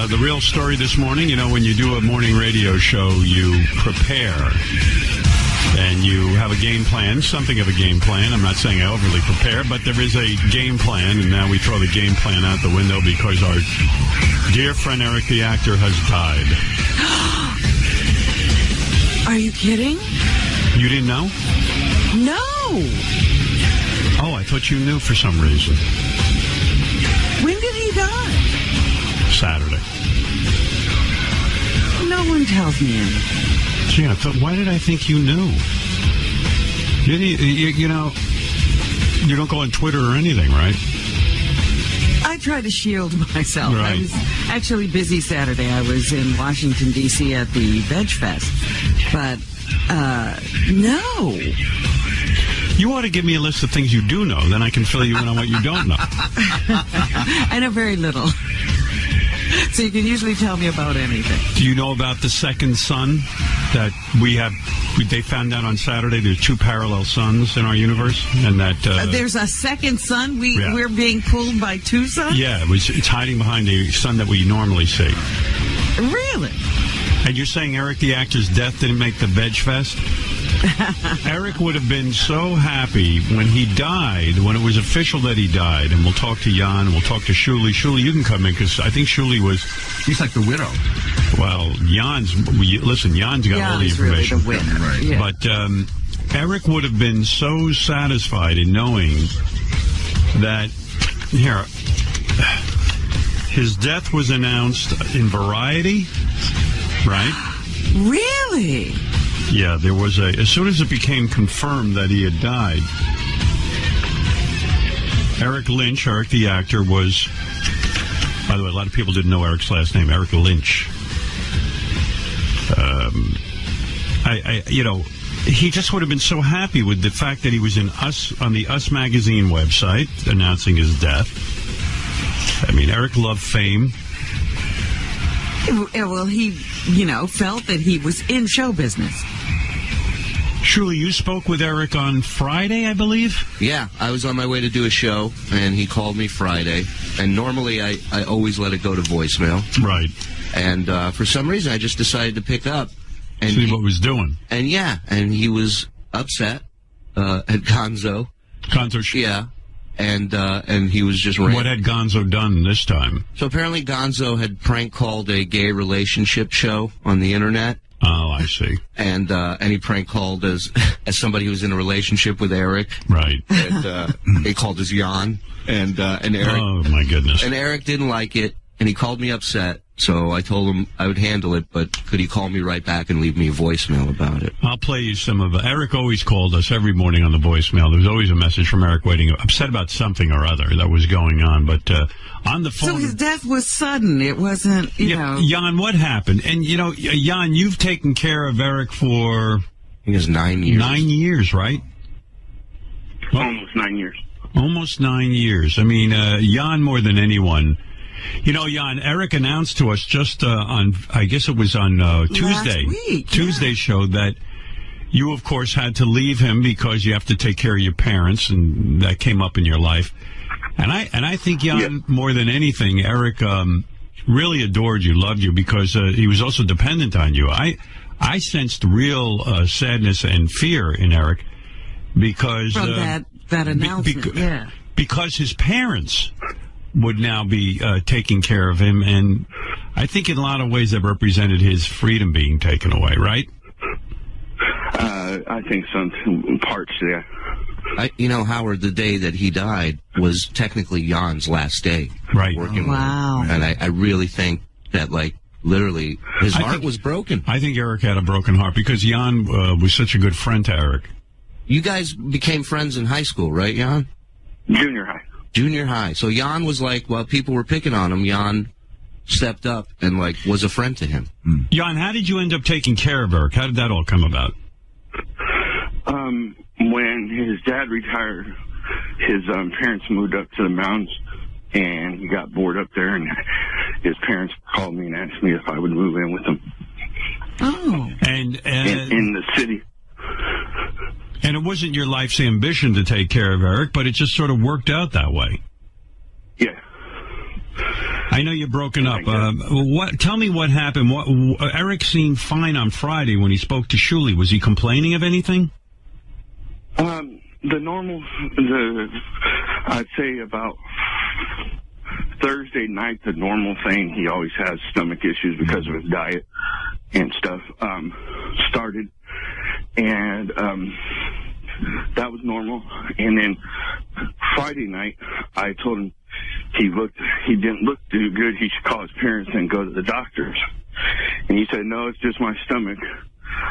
The real story this morning, you know, when you do a morning radio show, you prepare. And you have a game plan, something of a game plan. I'm not saying I overly prepare, but there is a game plan, and now we throw the game plan out the window because our dear friend Eric the actor has died. Are you kidding? You didn't know? No. Oh, I thought you knew for some reason. When did he die? Saturday. No one tells me anything. Gee, I thought, why did I think you knew? You know, you don't go on Twitter or anything, right? I try to shield myself. Right. I was actually busy Saturday. I was in Washington, D.C. at the Veg Fest. But, no. You ought to give me a list of things you do know. Then I can fill you in on what you don't know. I know very little. So you can usually tell me about anything. Do you know about the second sun that we have? They found out on Saturday there's two parallel suns in our universe, and that there's a second sun. We're being pulled by two suns. Yeah, it's hiding behind the sun that we normally see. Really? And you're saying Eric the actor's death didn't make the Veg Fest? Eric would have been so happy when he died, when it was official that he died. And we'll talk to Jan, we'll talk to Shuli. Shuli, you can come in, because I think Shuli was... He's like the widow. Well, Jan's got all the information. Really the winner. Right. Yeah. But Eric would have been so satisfied in knowing that... Here, his death was announced in Variety, right? Really? Yeah, there was as soon as it became confirmed that he had died, Eric Lynch, Eric the actor, was, by the way, a lot of people didn't know Eric's last name, Eric Lynch. He just would have been so happy with the fact that he was in Us, on the Us magazine website, announcing his death. I mean, Eric loved fame. Well, he, felt that he was in show business. Shuli, you spoke with Eric on Friday, I believe? Yeah, I was on my way to do a show, and he called me Friday. And normally I always let it go to voicemail. Right. And for some reason, I just decided to pick up. And see what was doing. And he was upset at Gonzo. Gonzo? Yeah. And he was just ranting. What had Gonzo done this time? So apparently Gonzo had prank called a gay relationship show on the internet. Oh, I see. And he prank called as somebody who was in a relationship with Eric. Right. And they called as Jan. And Eric. Oh, my goodness. And Eric didn't like it, and he called me upset. So I told him I would handle it, but could he call me right back and leave me a voicemail about it? I'll play you some of it. Eric always called us every morning on the voicemail. There was always a message from Eric waiting, upset about something or other that was going on. But on the phone... So his death was sudden. It wasn't, you know... Jan, what happened? And, Jan, you've taken care of Eric for... I think it's 9 years. 9 years, right? Well, almost 9 years. Almost 9 years. I mean, Jan more than anyone... Jan, Eric announced to us just on, I guess it was on Tuesday, last week, Tuesday show that you, of course, had to leave him because you have to take care of your parents, and that came up in your life. And I think, Jan, more than anything, Eric really adored you, loved you, because he was also dependent on you. I sensed real sadness and fear in Eric because... From that announcement, because his parents... would now be taking care of him, and I think in a lot of ways that represented his freedom being taken away, right? I think some parts, yeah. Howard, the day that he died was technically Jan's last day. Right. Working wow. with him. And I really think that, literally, his heart was broken. I think Eric had a broken heart because Jan was such a good friend to Eric. You guys became friends in high school, right, Jan? Junior high. Junior high. So Jan was while people were picking on him, Jan stepped up and, was a friend to him. Jan, how did you end up taking care of Eric? How did that all come about? When his dad retired, his parents moved up to the mountains, and he got bored up there, and his parents called me and asked me if I would move in with them. Oh. And in the city. And it wasn't your life's ambition to take care of Eric, but it just sort of worked out that way. Yeah. I know you're broken up. Tell me what happened. Eric seemed fine on Friday when he spoke to Shuli. Was he complaining of anything? I'd say about Thursday night, the normal thing, he always has stomach issues because of his diet and stuff, started. And that was normal. And then Friday night, I told him he didn't look too good. He should call his parents and go to the doctors. And he said, no, it's just my stomach.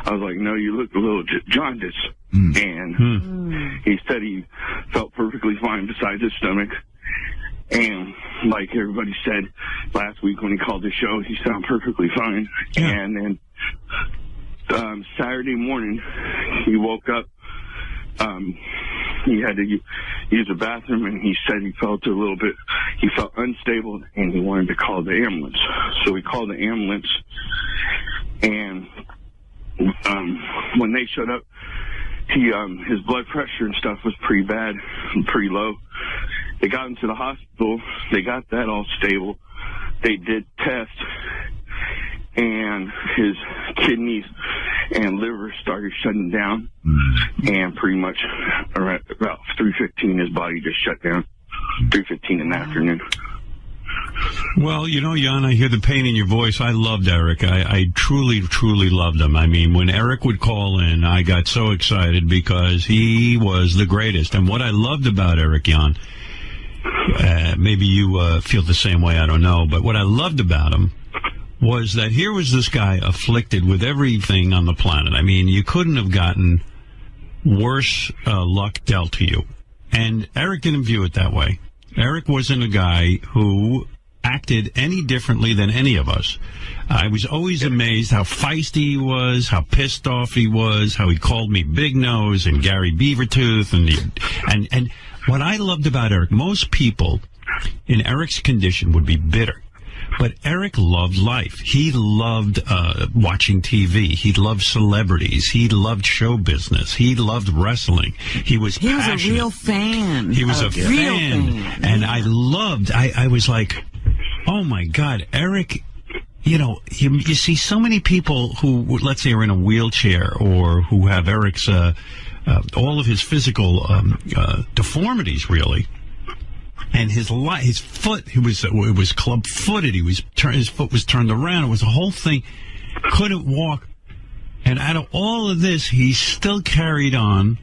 I was like, no, you look a little jaundiced. And he said he felt perfectly fine besides his stomach. And like everybody said last week when he called the show, he sounded perfectly fine. Yeah. And then Saturday morning, he woke up. He had to use the bathroom, and he said he felt unstable, and he wanted to call the ambulance. So we called the ambulance, and when they showed up, his blood pressure and stuff was pretty bad, pretty low. They got him to the hospital. They got that all stable. They did tests, and his kidneys and liver started shutting down. And pretty much around about 3:15, his body just shut down. 3:15 in the afternoon. Well, you know, Jan, I hear the pain in your voice. I loved Eric. I truly, truly loved him. I mean, when Eric would call in, I got so excited because he was the greatest. And what I loved about Eric, Jan, maybe you feel the same way, I don't know, but what I loved about him was that here was this guy afflicted with everything on the planet. I mean, you couldn't have gotten worse luck dealt to you. And Eric didn't view it that way. Eric wasn't a guy who acted any differently than any of us. I was always amazed how feisty he was, how pissed off he was, how he called me Big Nose and Gary Beavertooth. And what I loved about Eric, most people in Eric's condition would be bitter. But Eric loved life. He loved watching TV. He loved celebrities. He loved show business. He loved wrestling. He was passionate. He was a real fan. He was a fan. And I was like, oh, my God, Eric, you know, you see so many people who, let's say, are in a wheelchair or who have Eric's, all of his physical deformities, really. And his foot, it was club-footed. His foot was turned around. It was a whole thing. Couldn't walk. And out of all of this, he still carried on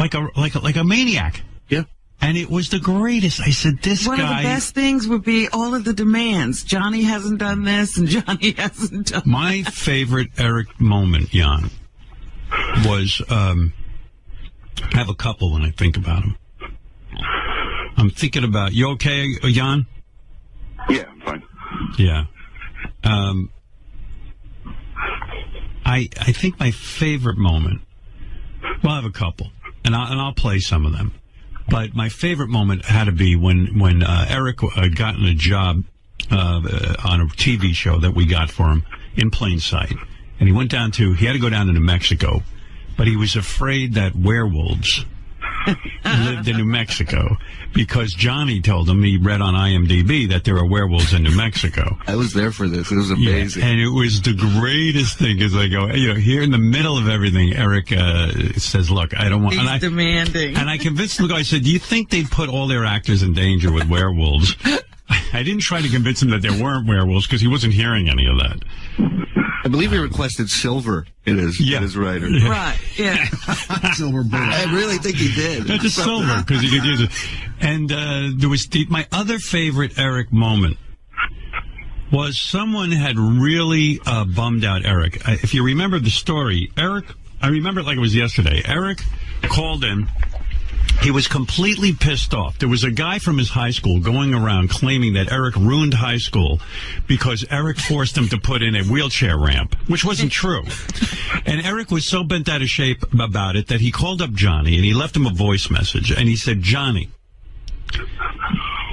like a maniac. Yeah. And it was the greatest. I said, One of the best things would be all of the demands. Johnny hasn't done this, and Johnny hasn't done my that. favorite Eric moment, Jan, was, I have a couple when I think about him. I'm thinking about, you okay, Jan? Yeah, I'm fine. Yeah. I think my favorite moment, well, I have a couple, and I'll play some of them. But my favorite moment had to be when Eric had gotten a job on a TV show that we got for him in plain sight. And he had to go down to New Mexico, but he was afraid that werewolves lived in New Mexico because Johnny told him, he read on IMDb, that there are werewolves in New Mexico. I was there for this. It was amazing. Yeah, and it was the greatest thing as I go, here in the middle of everything, Eric says, look, I don't want... He's demanding. And I convinced him, I said, do you think they'd put all their actors in danger with werewolves? I didn't try to convince him that there weren't werewolves because he wasn't hearing any of that. I believe he requested silver in his writer. Yeah. Right, yeah. Silver bullet. I really think he did. Just silver, because he could use it. And there was my other favorite Eric moment was someone had really bummed out Eric. If you remember the story, Eric, I remember it like it was yesterday. Eric called in. He was completely pissed off. There was a guy from his high school going around claiming that Eric ruined high school because Eric forced him to put in a wheelchair ramp, which wasn't true. And Eric was so bent out of shape about it that he called up Johnny and he left him a voice message. And he said, Johnny,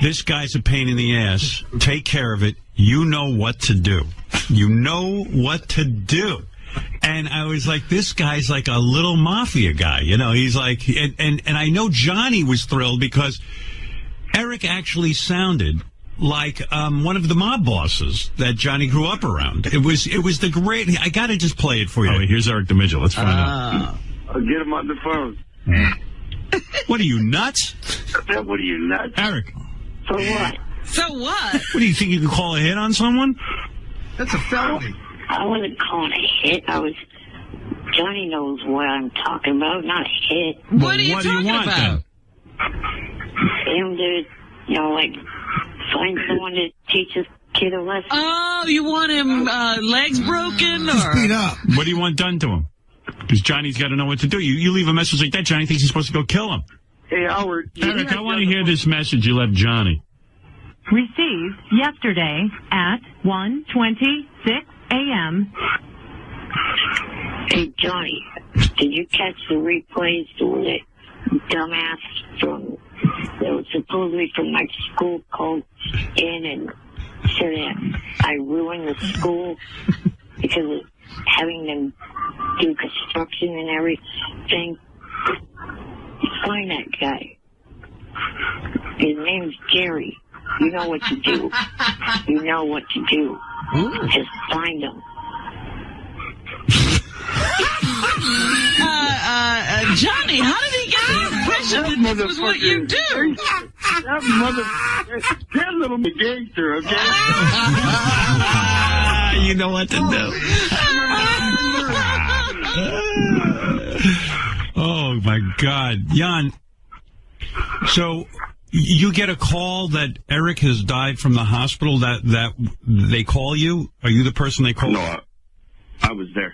this guy's a pain in the ass. Take care of it. You know what to do. You know what to do. And I was like, this guy's like a little mafia guy, he's like, and I know Johnny was thrilled because Eric actually sounded like one of the mob bosses that Johnny grew up around. It was the great. I got to just play it for you. Oh, here's Eric the Midget. Let's find out. I'll get him on the phone. What are you, nuts? What are you, nuts? Eric. So what? So what? What do you think, you can call a hit on someone? That's a felony. I wasn't calling a hit. Johnny knows what I'm talking about, not a hit. What are you talking about? Then? Him to, like, find someone to teach this kid a lesson. Oh, you want him legs broken? Or Beat up. What do you want done to him? Because Johnny's got to know what to do. You leave a message like that, Johnny thinks he's supposed to go kill him. Hey, Howard. Eric, I want to hear this message you left Johnny. Received yesterday at 1:26 a.m. Hey, Johnny, did you catch the replays to that dumbass that was supposedly from my school called in and said that I ruined the school because of having them do construction and everything? Find that guy. His name's Jerry. You know what to do. You know what to do. Just find him. Johnny, how did he get the impression that this was what you do? That that little gangster, okay? You know what to do. Oh, my God. Jan, so you get a call that Eric has died from the hospital, that they call you? Are you the person they call? No, I was there.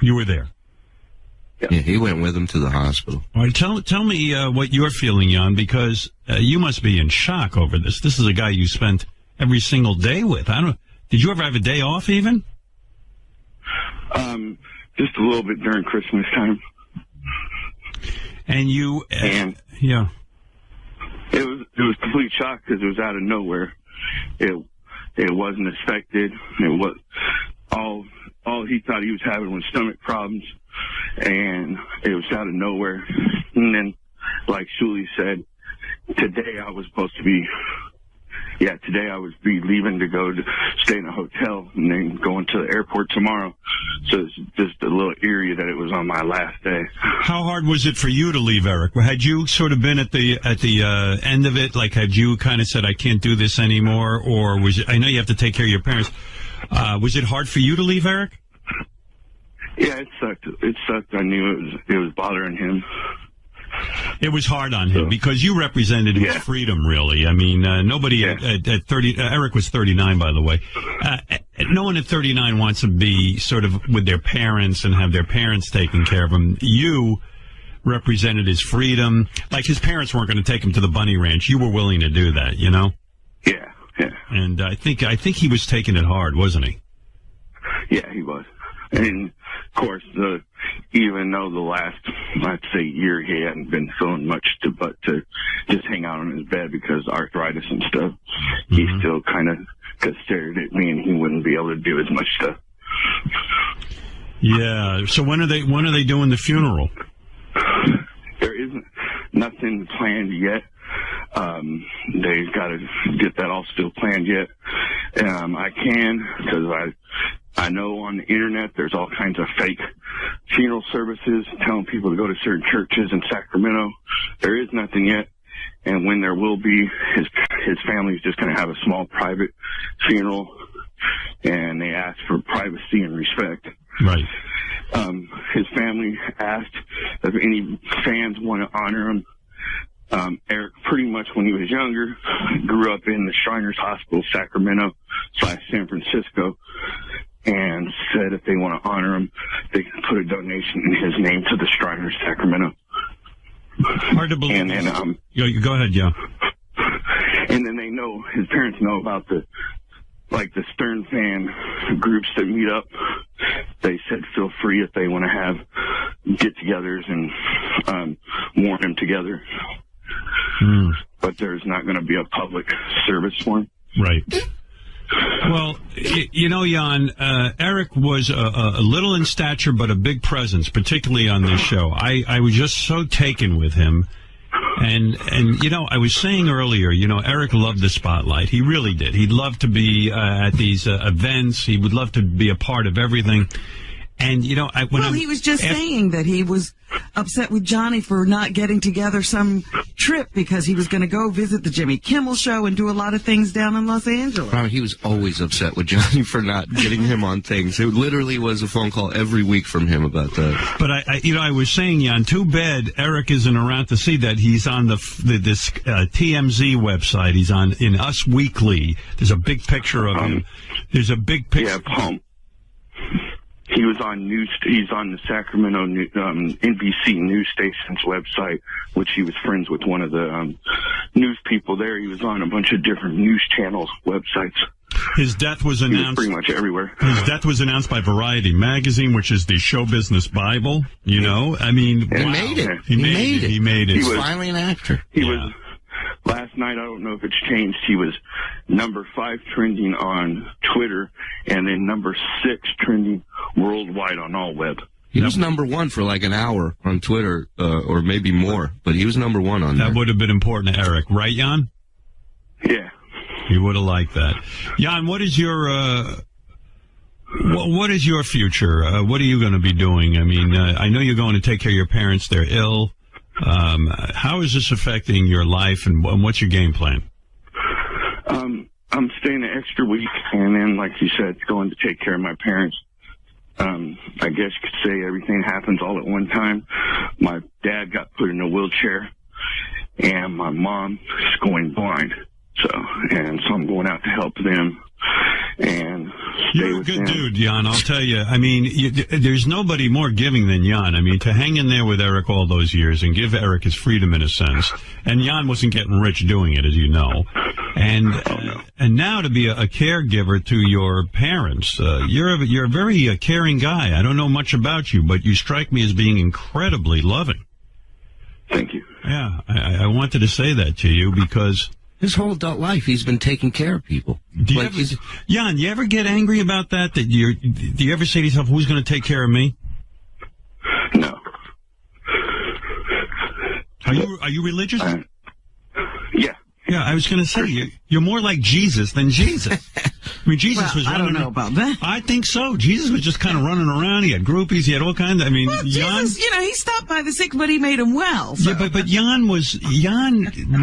You were there? Yeah, he went with him to the hospital. All right, tell me what you're feeling, Jan, because you must be in shock over this. This is a guy you spent every single day with. Did you ever have a day off even? Just a little bit during Christmas time. And you, and yeah, it was complete shock because it was out of nowhere. It wasn't expected. It was all he thought he was having was stomach problems, and it was out of nowhere. And then, like Shuli said, today I was supposed to be. Yeah, today I was leaving to go to stay in a hotel and then going to the airport tomorrow. So it's just a little eerie that it was on my last day. How hard was it for you to leave, Eric? Had you sort of been at the end of it? Like, had you kind of said, I can't do this anymore? Or was it, I know you have to take care of your parents. Was it hard for you to leave, Eric? Yeah, it sucked. It sucked. I knew it was bothering him. It was hard on him because you represented his freedom, really. I mean, nobody at 30, Eric was 39, by the way. No one at 39 wants to be sort of with their parents and have their parents taking care of them. You represented his freedom. Like, his parents weren't going to take him to the bunny ranch. You were willing to do that, you know? Yeah, yeah. And I think he was taking it hard, wasn't he? Yeah, he was. And, of course, even though the last, I'd say, year he hadn't been feeling much but to just hang out on his bed because arthritis and stuff, he still kind of stared at me and he wouldn't be able to do as much stuff. Yeah. So when are they doing the funeral? There isn't nothing planned yet. They've got to get that all still planned yet. I can, because I know on the internet there's all kinds of fake funeral services telling people to go to certain churches in Sacramento. There is nothing yet. And when there will be, his family's just going to have a small private funeral, and they ask for privacy and respect. Right. His family asked if any fans want to honor him. Eric, pretty much when he was younger, grew up in the Shriners Hospital, Sacramento / San Francisco, and said if they want to honor him, they can put a donation in his name to the Shriners, Sacramento. Hard to believe. And then, go ahead, yeah. And then his parents know about the Stern fan groups that meet up. They said feel free if they want to have get-togethers and mourn him together. But there's not going to be a public service for him. Right. Well, you know, Jan, Eric was a little in stature, but a big presence, particularly on this show. I was just so taken with him. And you know, I was saying earlier, you know, Eric loved the spotlight. He really did. He'd love to be at these events. He would love to be a part of everything. And, you know, he was just saying that he was upset with Johnny for not getting together some trip because he was going to go visit the Jimmy Kimmel show and do a lot of things down in Los Angeles. Robin, he was always upset with Johnny for not getting him on things. It literally was a phone call every week from him about that. But I was saying, Jan, too bad Eric isn't around to see that. He's on this TMZ website. He's in Us Weekly. There's a big picture of him. There's a big picture. Yeah, he was on he's on the Sacramento NBC news station's website, which he was friends with one of the news people there. He was on a bunch of different news channels, websites. His death was announced. He was pretty much everywhere. His death was announced by Variety magazine, which is the show business Bible. You know, I mean, He made it. He made it. He's finally an actor. He was. Last night, I don't know if it's changed, he was number 5 trending on Twitter and then number 6 trending worldwide on all web. He was number 1 for like an hour on Twitter, or maybe more, but he was number 1 on there. That would have been important to Eric, right, Jan? Yeah. He would have liked that. Jan, what is your future? What are you going to be doing? I mean, I know you're going to take care of your parents. They're ill. How is this affecting your life, and what's your game plan? I'm staying an extra week, and then, like you said, going to take care of my parents. I guess you could say everything happens all at one time. My dad got put in a wheelchair, and my mom is going blind. So I'm going out to help them and stay You're a with good them. dude, Jan. I'll tell you. I mean, there's nobody more giving than Jan. I mean, to hang in there with Eric all those years and give Eric his freedom in a sense. And Jan wasn't getting rich doing it, as you know. And now to be a caregiver to your parents. You're a very caring guy. I don't know much about you, but you strike me as being incredibly loving. Thank you. Yeah, I wanted to say that to you because his whole adult life, he's been taking care of people. Jan, you ever get angry about that? Do you ever say to yourself, who's going to take care of me? No. Are you religious? Yeah. Yeah, I was going to say, you're more like Jesus than Jesus. I mean, Jesus was running. I don't know about that. I think so. Jesus was just kind of running around. He had groupies. He had all kinds of, I mean, Jesus, Jan, he stopped by the sick, but he made him well. So. Yeah, but Jan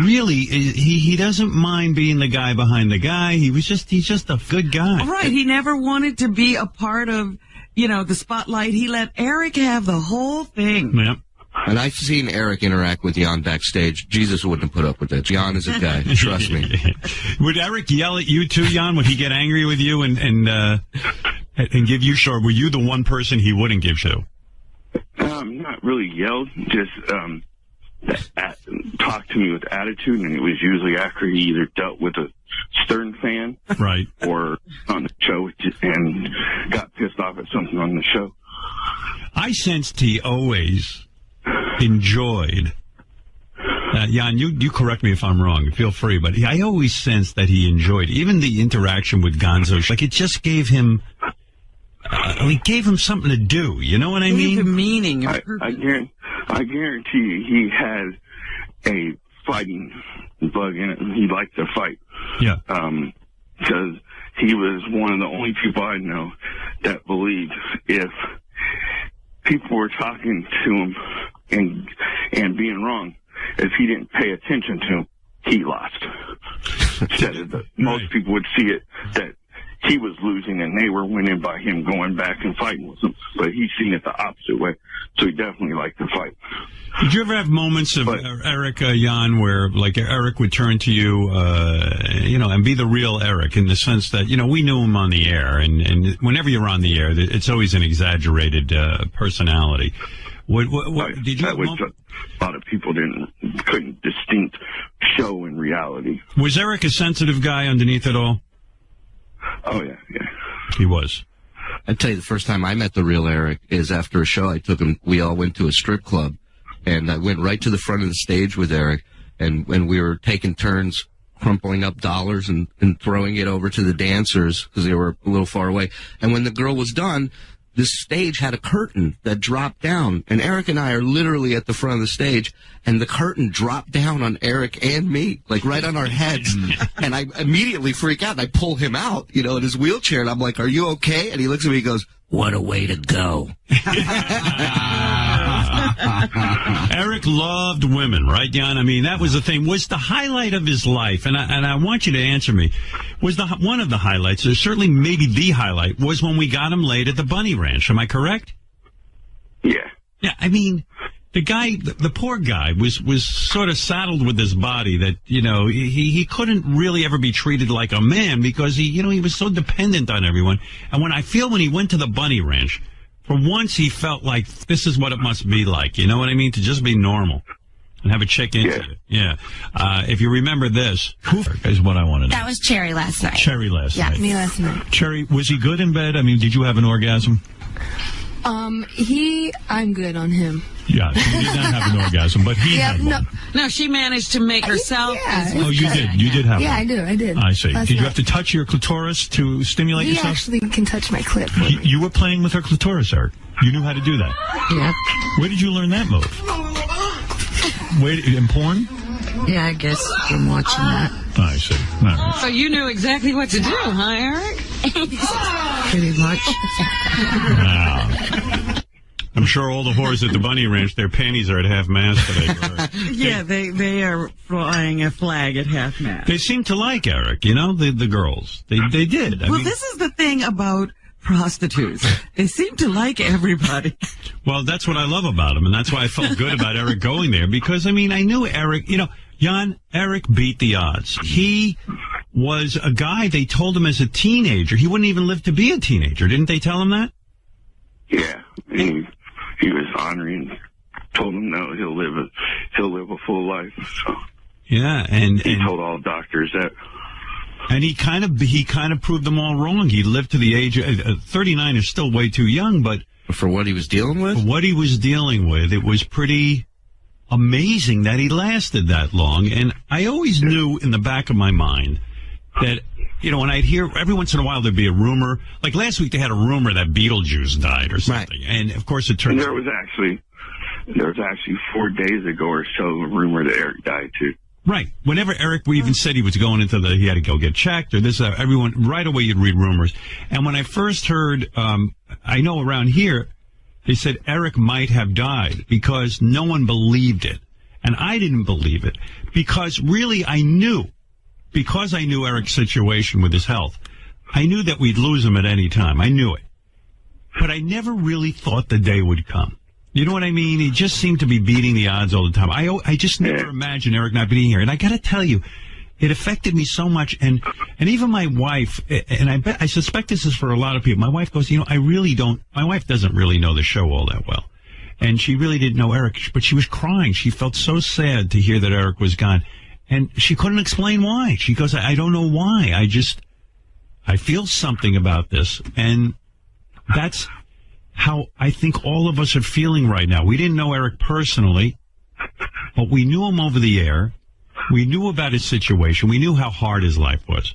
really, he doesn't mind being the guy behind the guy. He's just a good guy. Right. He never wanted to be a part of, the spotlight. He let Eric have the whole thing. Yep. And I've seen Eric interact with Jan backstage. Jesus wouldn't have put up with that. Jan is a guy. Trust me. Would Eric yell at you too, Jan? Would he get angry with you and give you short? Were you the one person he wouldn't give to? Not really yelled. Just talked to me with attitude, and it was usually after he either dealt with a Stern fan, right, or on the show and got pissed off at something on the show. I sensed he always enjoyed. Jan, you correct me if I'm wrong. Feel free, but I always sensed that he enjoyed even the interaction with Gonzo. Like it just gave him, something to do. You know what I mean? Gave him meaning. I guarantee you, he had a fighting bug in it, and he liked to fight. Yeah. Because he was one of the only people I know that believed if people were talking to him and being wrong, if he didn't pay attention to him, he lost. Most people would see it that he was losing and they were winning by him going back and fighting with them. But he's seen it the opposite way, so he definitely liked to fight. Did you ever have moments of Eric, Jan, where like Eric would turn to you, and be the real Eric in the sense that, we knew him on the air, and whenever you're on the air, it's always an exaggerated personality. Did you? A lot of people couldn't distinct show in reality. Was Eric a sensitive guy underneath it all? Oh yeah. He was. I'd tell you, the first time I met the real Eric is after a show I took him. We all went to a strip club, and I went right to the front of the stage with Eric, and when we were taking turns crumpling up dollars and throwing it over to the dancers because they were a little far away. And when the girl was done, this stage had a curtain that dropped down, and Eric and I are literally at the front of the stage, and the curtain dropped down on Eric and me, like right on our heads. And I immediately freak out, and I pull him out, in his wheelchair, and I'm like, "Are you okay?" And he looks at me and goes, "What a way to go." Eric loved women, right, Jan? I mean, that was the thing. Was the highlight of his life, and I want you to answer me, was one of the highlights, or certainly maybe the highlight, was when we got him laid at the Bunny Ranch. Am I correct? Yeah. Yeah, I mean, the poor guy was sort of saddled with this body that, he couldn't really ever be treated like a man because he was so dependent on everyone. And when he went to the Bunny Ranch, for once he felt like this is what it must be like, you know what I mean? To just be normal and have a chick into you. Yeah. If you remember this, is what I want to know. That was Cherry last night. Cherry last night. Yeah, me last night. Cherry, was he good in bed? I mean, did you have an orgasm? I'm good on him. Yeah, he did not have an orgasm, but he had one. No, she managed to make herself. Yeah, you did. You did have one. Yeah, I did. I see. Last did you night. have to touch your clitoris to stimulate He yourself? actually can touch my clit. You were playing with her clitoris, Eric. You knew how to do that. Yeah. Where did you learn that move? In porn? Yeah, I guess from watching that. I see. All right. So you knew exactly what to do, huh, Eric? Pretty much. Wow. I'm sure all the whores at the Bunny Ranch, their panties are at half-mast today. Yeah, they are flying a flag at half-mast. They seem to like Eric, the girls. They did. Well, this is the thing about prostitutes. They seem to like everybody. Well, that's what I love about him, and that's why I felt good about Eric going there, because, I knew Eric, Jan, Eric beat the odds. He was a guy, they told him as a teenager, he wouldn't even live to be a teenager. Didn't they tell him that? Yeah. He was honoring, told him no, he'll live a full life. So yeah, and he told all doctors that. And he kind of proved them all wrong. He lived to the age of 39 is still way too young, but For what he was dealing with? For what he was dealing with, it was pretty amazing that he lasted that long. And I always knew in the back of my mind that, when I'd hear, every once in a while there'd be a rumor. Like last week they had a rumor that Beetlejuice died or something. Right. And, of course, it turned out. There was actually 4 days ago or so a rumor that Eric died, too. Right. Whenever Eric even said he was going he had to go get checked or this, everyone, right away you'd read rumors. And when I first heard, I know around here, they said Eric might have died because no one believed it. And I didn't believe it because really because I knew Eric's situation with his health, I knew that we'd lose him at any time. I knew it. But I never really thought the day would come. You know what I mean? He just seemed to be beating the odds all the time. I just never imagined Eric not being here. And I got to tell you, it affected me so much. And even my wife, and I suspect this is for a lot of people. My wife goes, my wife doesn't really know the show all that well. And she really didn't know Eric, but she was crying. She felt so sad to hear that Eric was gone. And she couldn't explain why. She goes, I don't know why. I feel something about this. And that's how I think all of us are feeling right now. We didn't know Eric personally, but we knew him over the air. We knew about his situation. We knew how hard his life was.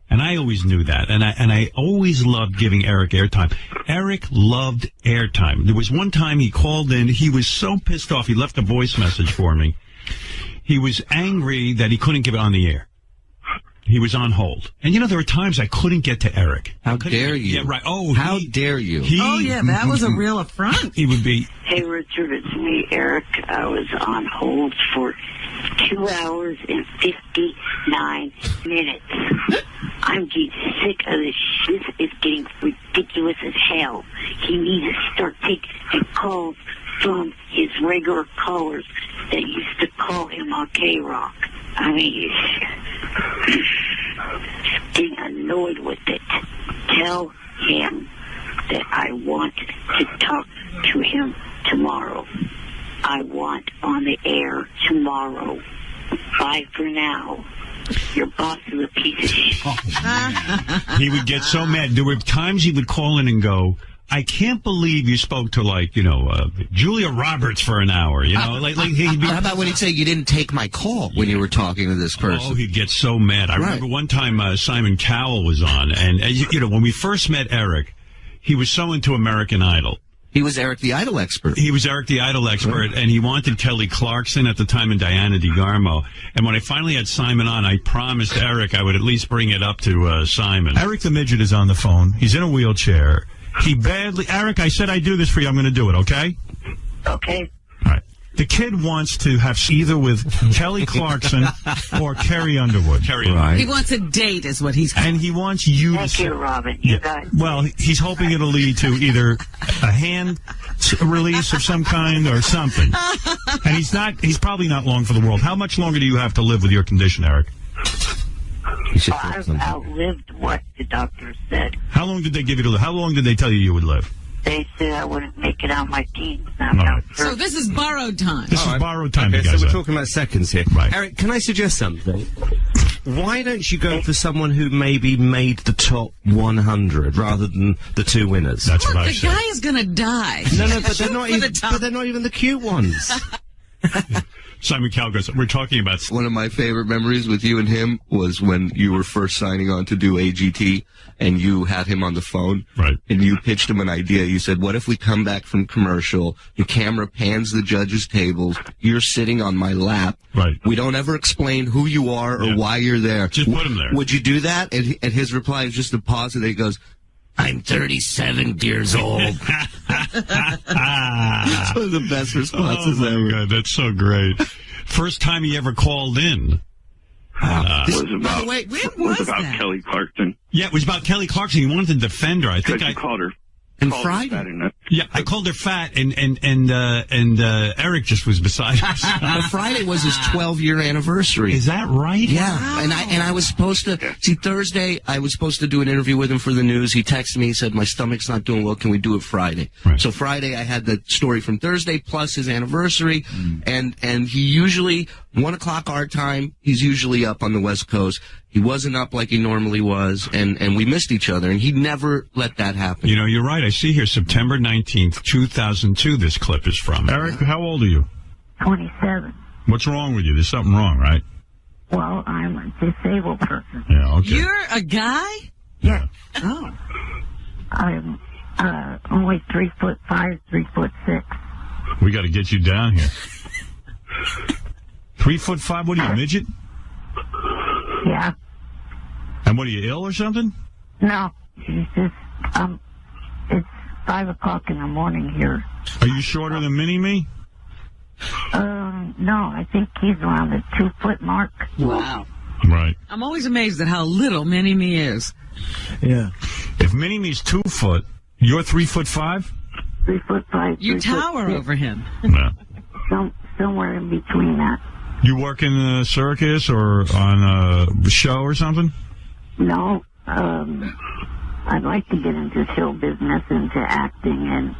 And I always knew that. And I always loved giving Eric airtime. Eric loved airtime. There was one time he called in. He was so pissed off. He left a voice message for me. He was angry that he couldn't give it on the air. He was on hold. And, there were times I couldn't get to Eric. How dare you? Yeah, right. Oh, how dare you? That was a real affront. He would be. Hey, Richard, it's me, Eric. I was on hold for 2 hours and 59 minutes. I'm getting sick of this shit. It's getting ridiculous as hell. He needs to start taking calls from his regular callers that used to call him on K-Rock. I mean, getting annoyed with it. Tell him that I want to talk to him tomorrow. I want on the air tomorrow. Bye for now. Your boss is a piece of shit. He would get so mad. There were times he would call in and go, I can't believe you spoke to Julia Roberts for an hour. He'd be. How about when he'd say you didn't take my call when you were talking to this person? Oh, he'd get so mad. I remember one time Simon Cowell was on, and when we first met Eric, he was so into American Idol. He was Eric the Idol expert. He was Eric the Idol expert, and he wanted Kelly Clarkson at the time and Diana DeGarmo. And when I finally had Simon on, I promised Eric I would at least bring it up to Simon. Eric the Midget is on the phone. He's in a wheelchair. Eric, I said I'd do this for you. I'm going to do it, okay? Okay. All right. The kid wants to have either with Kelly Clarkson or Carrie Underwood. He wants a date, is what he's. And he wants you Thank to. you, Robin. You guys. Well, he's hoping it'll lead to either a hand release of some kind or something. And he's probably not long for the world. How much longer do you have to live with your condition, Eric? I've outlived what the doctor said. How long did they give you to live? How long did they tell you would live? They said I wouldn't make it out my teens. So this is borrowed time. This is borrowed time, okay, you guys. So we're talking about seconds here. Right. Eric, can I suggest something? Why don't you go for someone who maybe made the top 100 rather than the two winners? That's Look, what I the said. guy is going to die. No, but they're not For even. the top. But they're not even the cute ones. Simon Calgers, we're talking about... One of my favorite memories with you and him was when you were first signing on to do AGT, and you had him on the phone. Right. And you pitched him an idea. You said, what if we come back from commercial, the camera pans the judges' tables, you're sitting on my lap. Right. We don't ever explain who you are or why you're there. Just put him there. Would you do that? And his reply is just a pause, and he goes, I'm 37 years old. That's one of the best responses ever. God, that's so great. First time he ever called in. Was about, when was was about that? Kelly Clarkson. Yeah, it was about Kelly Clarkson. He wanted to defend her. I think Because you called her. And called her Friday. fat in it. Yeah, I called her fat, and Eric just was beside himself. But Friday was his 12-year anniversary. Is that right? Yeah, Wow. and I was supposed to see Thursday. I was supposed to do an interview with him for the news. He texted me. He said, "My stomach's not doing well. Can we do it Friday?" Right. So Friday, I had the story from Thursday plus his anniversary, and he usually 1 o'clock our time. He's usually up on the West Coast. He wasn't up like he normally was, and we missed each other, and he never let that happen. You know, you're right. I see here September 19th, 2002, this clip is from. Eric, how old are you? 27. What's wrong with you? There's something wrong, right? Well, I'm a disabled person. Yeah, okay. You're a guy? Yes. Oh. I'm only 3'5", 3'6". We got to get you down here. 3'5"? What are you, a midget? Yeah. And what are you, ill or something? No, it's just it's 5 o'clock in the morning here. Are you shorter than Mini-Me? No, I think he's around the 2-foot mark. Wow. Right. I'm always amazed at how little Mini-Me is. Yeah. If Mini-Me's 2 foot, you're 3'5"? 3'5". You tower 3'6". over him. Yeah. Somewhere in between that. You work in a circus or on a show or something? No, I'd like to get into show business, into acting, and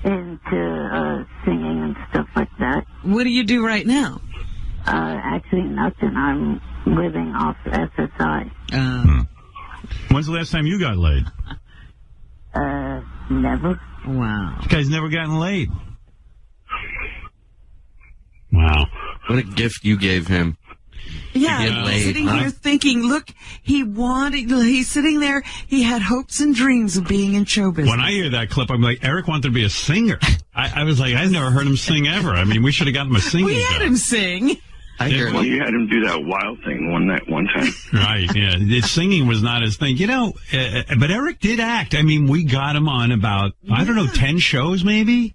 into singing and stuff like that. What do you do right now? Actually, nothing. I'm living off SSI. When's the last time you got laid? Never. Wow. You guys never gotten laid. Wow. What a gift you gave him. Yeah, get laid, sitting huh? here thinking, look, he's sitting there, he had hopes and dreams of being in show business. When I hear that clip, I'm like, Eric wanted to be a singer. I was like, I've never heard him sing ever. I mean, we should have gotten him a singing We had job. him sing. I hear Well, you had him do that wild thing one time. Right, yeah. His singing was not his thing. You know, but Eric did act. I mean, we got him on about, I don't know, 10 shows maybe?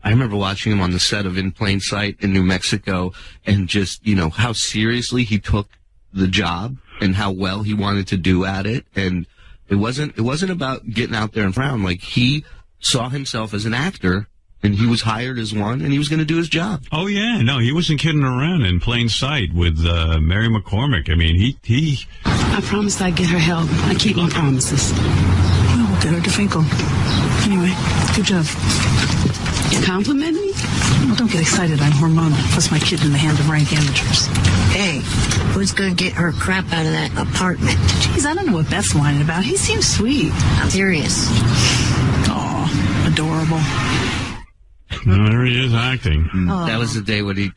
I remember watching him on the set of In Plain Sight in New Mexico, and just, how seriously he took the job and how well he wanted to do at it. And it wasn't about getting out there and frown. Like, he saw himself as an actor, and he was hired as one, and he was going to do his job. Oh, yeah. No, he wasn't kidding around. In Plain Sight with Mary McCormick. I mean, he... I promised I'd get her help. I keep my promises. Well, we'll get her to Finkel. Anyway, good job. You compliment me? Well, don't get excited. I'm hormonal. Plus my kid in the hand of rank amateurs. Hey, who's gonna get her crap out of that apartment? Geez, I don't know what Beth's whining about. He seems sweet. I'm serious. Aw, adorable. There he is acting. That was the day when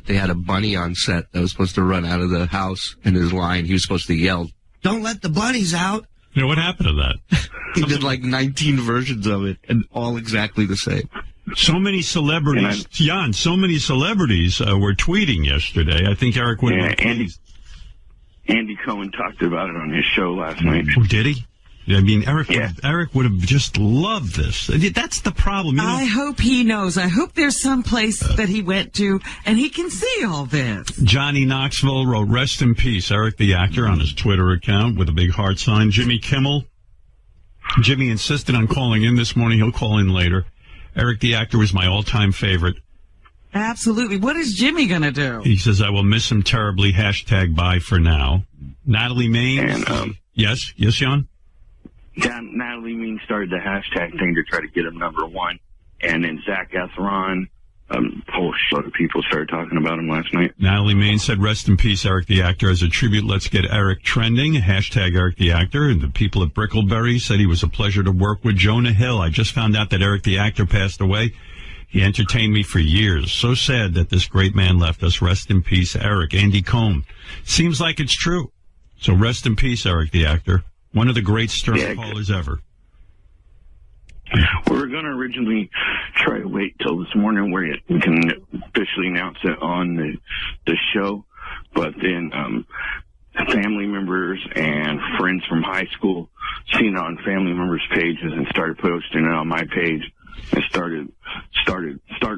they had a bunny on set that was supposed to run out of the house, and his line, he was supposed to yell, "Don't let the bunnies out." You know, what happened to that? He did like 19 versions of it, and all exactly the same. So many celebrities, Jan, so many celebrities were tweeting yesterday. I think Eric would have been pleased. Andy Cohen talked about it on his show last night. Oh, did he? I mean, Eric would have just loved this. That's the problem. You know? I hope he knows. I hope there's some place that he went to and he can see all this. Johnny Knoxville wrote, "Rest in peace, Eric the actor," on his Twitter account with a big heart sign. Jimmy Kimmel. Jimmy insisted on calling in this morning. He'll call in later. Eric the actor was my all-time favorite. Absolutely. What is Jimmy going to do? He says, "I will miss him terribly. # bye for now." Natalie Maines. And, yes, Jan? Natalie Mean started the hashtag thing to try to get him #1. And then Zach Efron, a whole shitload of people started talking about him last night. Natalie Maines said, "Rest in peace, Eric the actor. As a tribute, let's get Eric trending. # Eric the actor." And the people at Brickleberry said he was a pleasure to work with. Jonah Hill, "I just found out that Eric the actor passed away. He entertained me for years. So sad that this great man left us. Rest in peace, Eric." Andy Cohen. Seems like it's true. So rest in peace, Eric the actor. One of the great stern callers ever. We were going to originally try to wait till this morning where we can officially announce it on the show. But then family members and friends from high school seen it on family members' pages and started posting it on my page. And started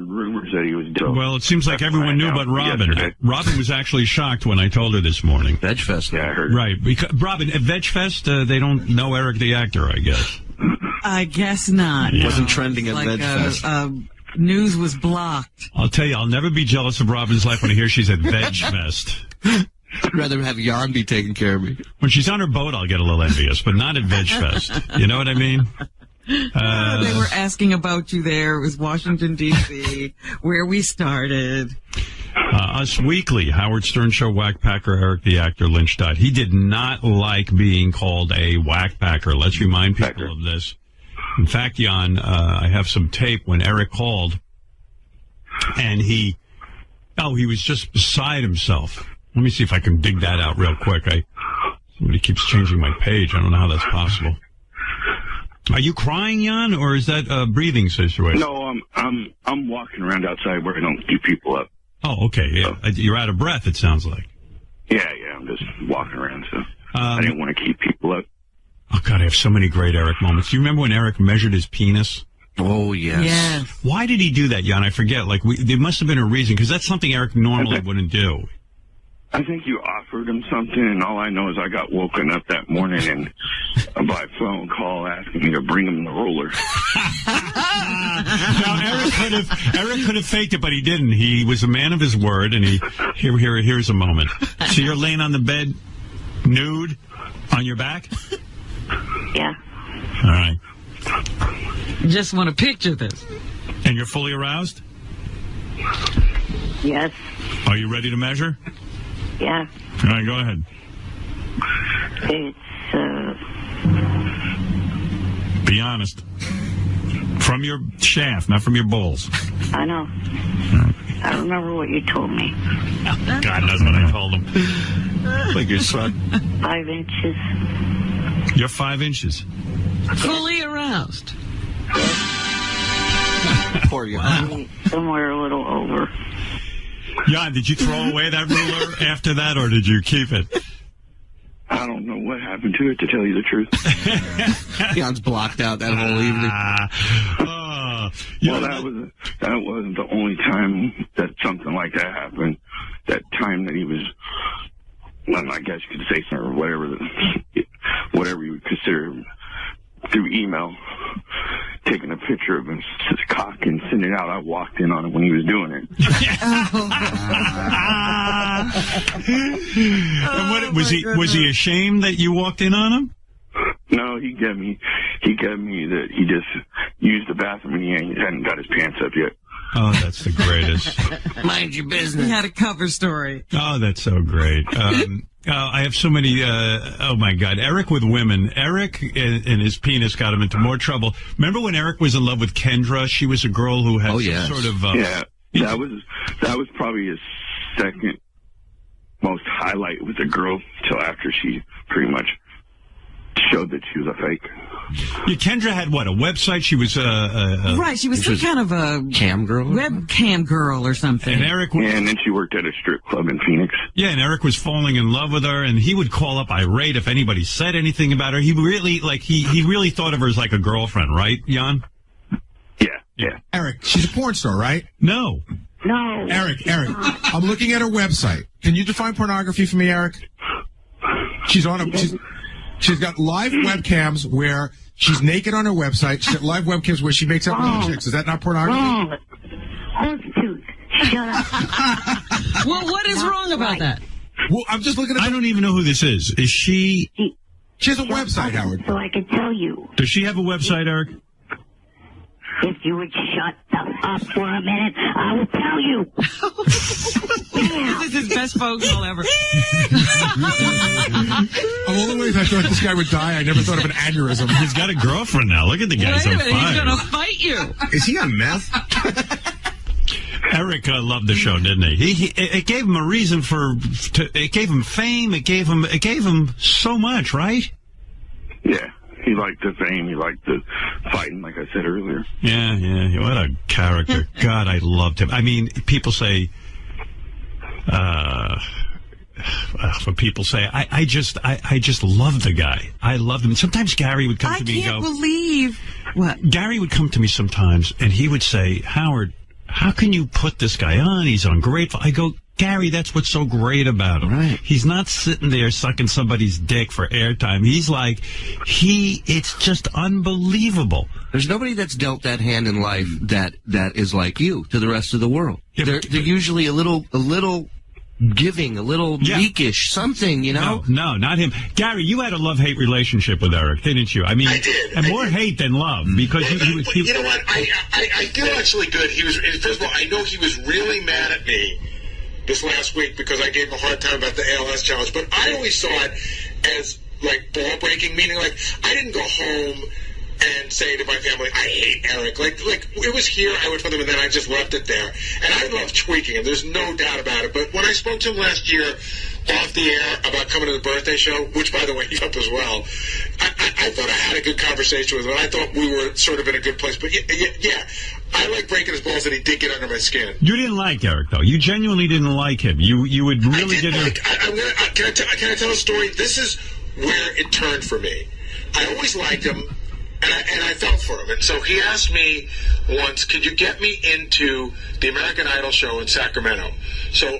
rumors that he was dead. Well, it seems like everyone knew but Robin. Yesterday. Robin was actually shocked when I told her this morning. VegFest. Yeah, I heard. Right. Because, Robin, at VegFest, they don't know Eric the actor, I guess. I guess not. It wasn't trending at like VegFest. News was blocked. I'll tell you, I'll never be jealous of Robin's life when I hear she's at VegFest. I'd rather have Jan be taking care of me. When she's on her boat, I'll get a little envious, but not at VegFest. You know what I mean? They were asking about you there. It was Washington, D.C., where we started. Us Weekly, Howard Stern Show whackpacker Eric the actor Lynch died. He did not like being called a whackpacker. Let's remind people of this. In fact, Jan, I have some tape when Eric called, and he was just beside himself. Let me see if I can dig that out real quick. Somebody keeps changing my page. I don't know how that's possible. Are you crying, Jan, or is that a breathing situation? No, I'm walking around outside where I don't keep people up. Oh, okay. Yeah, you're out of breath. It sounds like. Yeah, I'm just walking around, so I didn't want to keep people up. Oh God, I have so many great Eric moments. Do you remember when Eric measured his penis? Oh yes. Yes. Why did he do that, Jan? I forget. Like, there must have been a reason because that's something Eric normally wouldn't do. I think you offered him something, and all I know is I got woken up that morning and by phone call asking me to bring him the roller. Now Eric could have faked it, but he didn't. He was a man of his word, and here's a moment. So you're laying on the bed, nude, on your back. Yeah. All right. Just want to picture this. And you're fully aroused? Yes. Are you ready to measure? Yeah. All right, go ahead. It's, Be honest. From your shaft, not from your balls. I know. I remember what you told me. God knows what I told him. Like your son. 5 inches. You're 5 inches. Fully aroused. Poor Jan. Somewhere a little over. Jan, did you throw away that ruler after that, or did you keep it? I don't know what happened to it, to tell you the truth. Jan's blocked out that whole evening. That wasn't the only time that something like that happened. That time that he was, well, I guess you could say something, or whatever you would consider through email, taking a picture of his cock and sending it out. I walked in on him when he was doing it. And was he ashamed that you walked in on him? No, he got me that he just used the bathroom and he hadn't got his pants up yet. Oh, that's the greatest. Mind your business. He had a cover story. Oh, that's so great. I have so many, oh my God, Eric with women. Eric and his penis got him into more trouble. Remember when Eric was in love with Kendra? She was a girl who had sort of... yeah, that was probably his second most highlight with a girl till after she pretty much showed that she was a fake. Kendra had what, a website? She was right. She was some kind of a cam girl, webcam girl or something. And Eric was, and then she worked at a strip club in Phoenix. Yeah, and Eric was falling in love with her, and he would call up irate if anybody said anything about her. He really he really thought of her as like a girlfriend, right, Jan? Yeah. Eric, she's a porn star, right? No. Eric, I'm looking at her website. Can you define pornography for me, Eric? She's got live webcams where she's naked on her website. She's got live webcams where she makes up with chicks. Is that not pornography? Horsetoot. Shut up. Well, what is wrong about that? Well, I'm just looking at. I don't even know who this is. Is she? She has a website, Howard. So I can tell you. Does she have a website, Eric? If you would shut up for a minute, I will tell you. This is his best phone call ever. Of all the ways I thought this guy would die, I never thought of an aneurysm. He's got a girlfriend now. Look at the guy. Wait a minute, on fire. he's going to fight you. Is he on meth? Eric loved the show, didn't he? It gave him a reason it gave him fame. It gave him so much, right? Yeah. He liked the fame. He liked the fighting, like I said earlier. Yeah. What a character. God, I loved him. I mean, people say, when people say, I just love the guy. I loved him. Sometimes Gary would come to me and go, I can't believe what? Gary would come to me sometimes, and he would say, Howard, how can you put this guy on? He's ungrateful. I go, Gary, that's what's so great about him. Right. He's not sitting there sucking somebody's dick for airtime. He's like, it's just unbelievable. There's nobody that's dealt that hand in life that is like you to the rest of the world. Yeah, they're usually a little giving, a little meekish, something, you know? No, not him. Gary, you had a love-hate relationship with Eric, didn't you? I mean, I did. And more hate than love, because you know what? I feel actually good. First of all, I know he was really mad at me this last week because I gave him a hard time about the ALS challenge, but I always saw it as like ball breaking, meaning like I didn't go home and say to my family, I hate Eric. Like it was here, I went for them, and then I just left it there. And I love tweaking him, there's no doubt about it. But when I spoke to him last year off the air about coming to the birthday show, which, by the way, he's up as well, I thought I had a good conversation with him, and I thought we were sort of in a good place. But yeah, I like breaking his balls, and he did get under my skin. You didn't like Eric, though. You genuinely didn't like him. You would really get him. Can I tell a story? This is where it turned for me. I always liked him, and I felt for him. And so he asked me once, could you get me into the American Idol show in Sacramento? So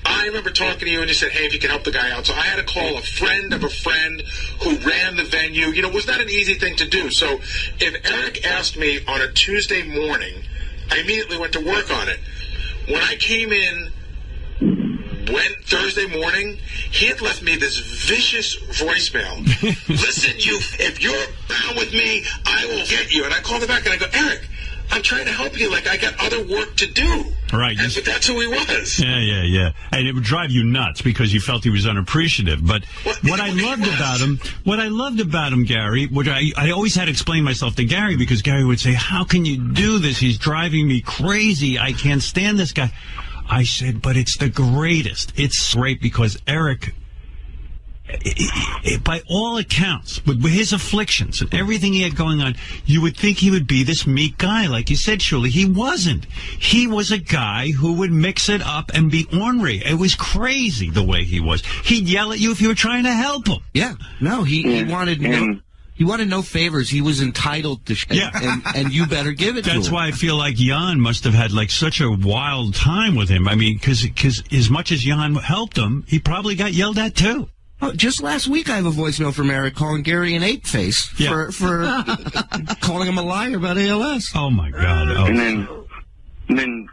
I remember talking to you, and you said, hey, if you can help the guy out. So I had to call a friend of a friend who ran the venue. You know, it was not an easy thing to do. So if Eric asked me on a Tuesday morning, I immediately went to work on it. When I came in Thursday morning, he had left me this vicious voicemail. Listen, if you're down with me, I will get you. And I called him back, and I go, Eric, I'm trying to help you. Like, I got other work to do. Right. But that's who he was. Yeah. And it would drive you nuts because you felt he was unappreciative. But what I loved about him, Gary, which I always had to explain myself to Gary, because Gary would say, how can you do this? He's driving me crazy. I can't stand this guy. I said, but it's the greatest. It's great because Eric, by all accounts, with his afflictions and everything he had going on, you would think he would be this meek guy. Like you said, Shirley, he wasn't. He was a guy who would mix it up and be ornery. It was crazy the way he was. He'd yell at you if you were trying to help him. Yeah. No, he wanted he wanted no favors. He was entitled to and you better give it to him. That's why I feel like Jan must have had like such a wild time with him. I mean, because as much as Jan helped him, he probably got yelled at too. Oh, just last week, I have a voicemail from Eric calling Gary an ape face for calling him a liar about ALS. Oh my God! Oh. And then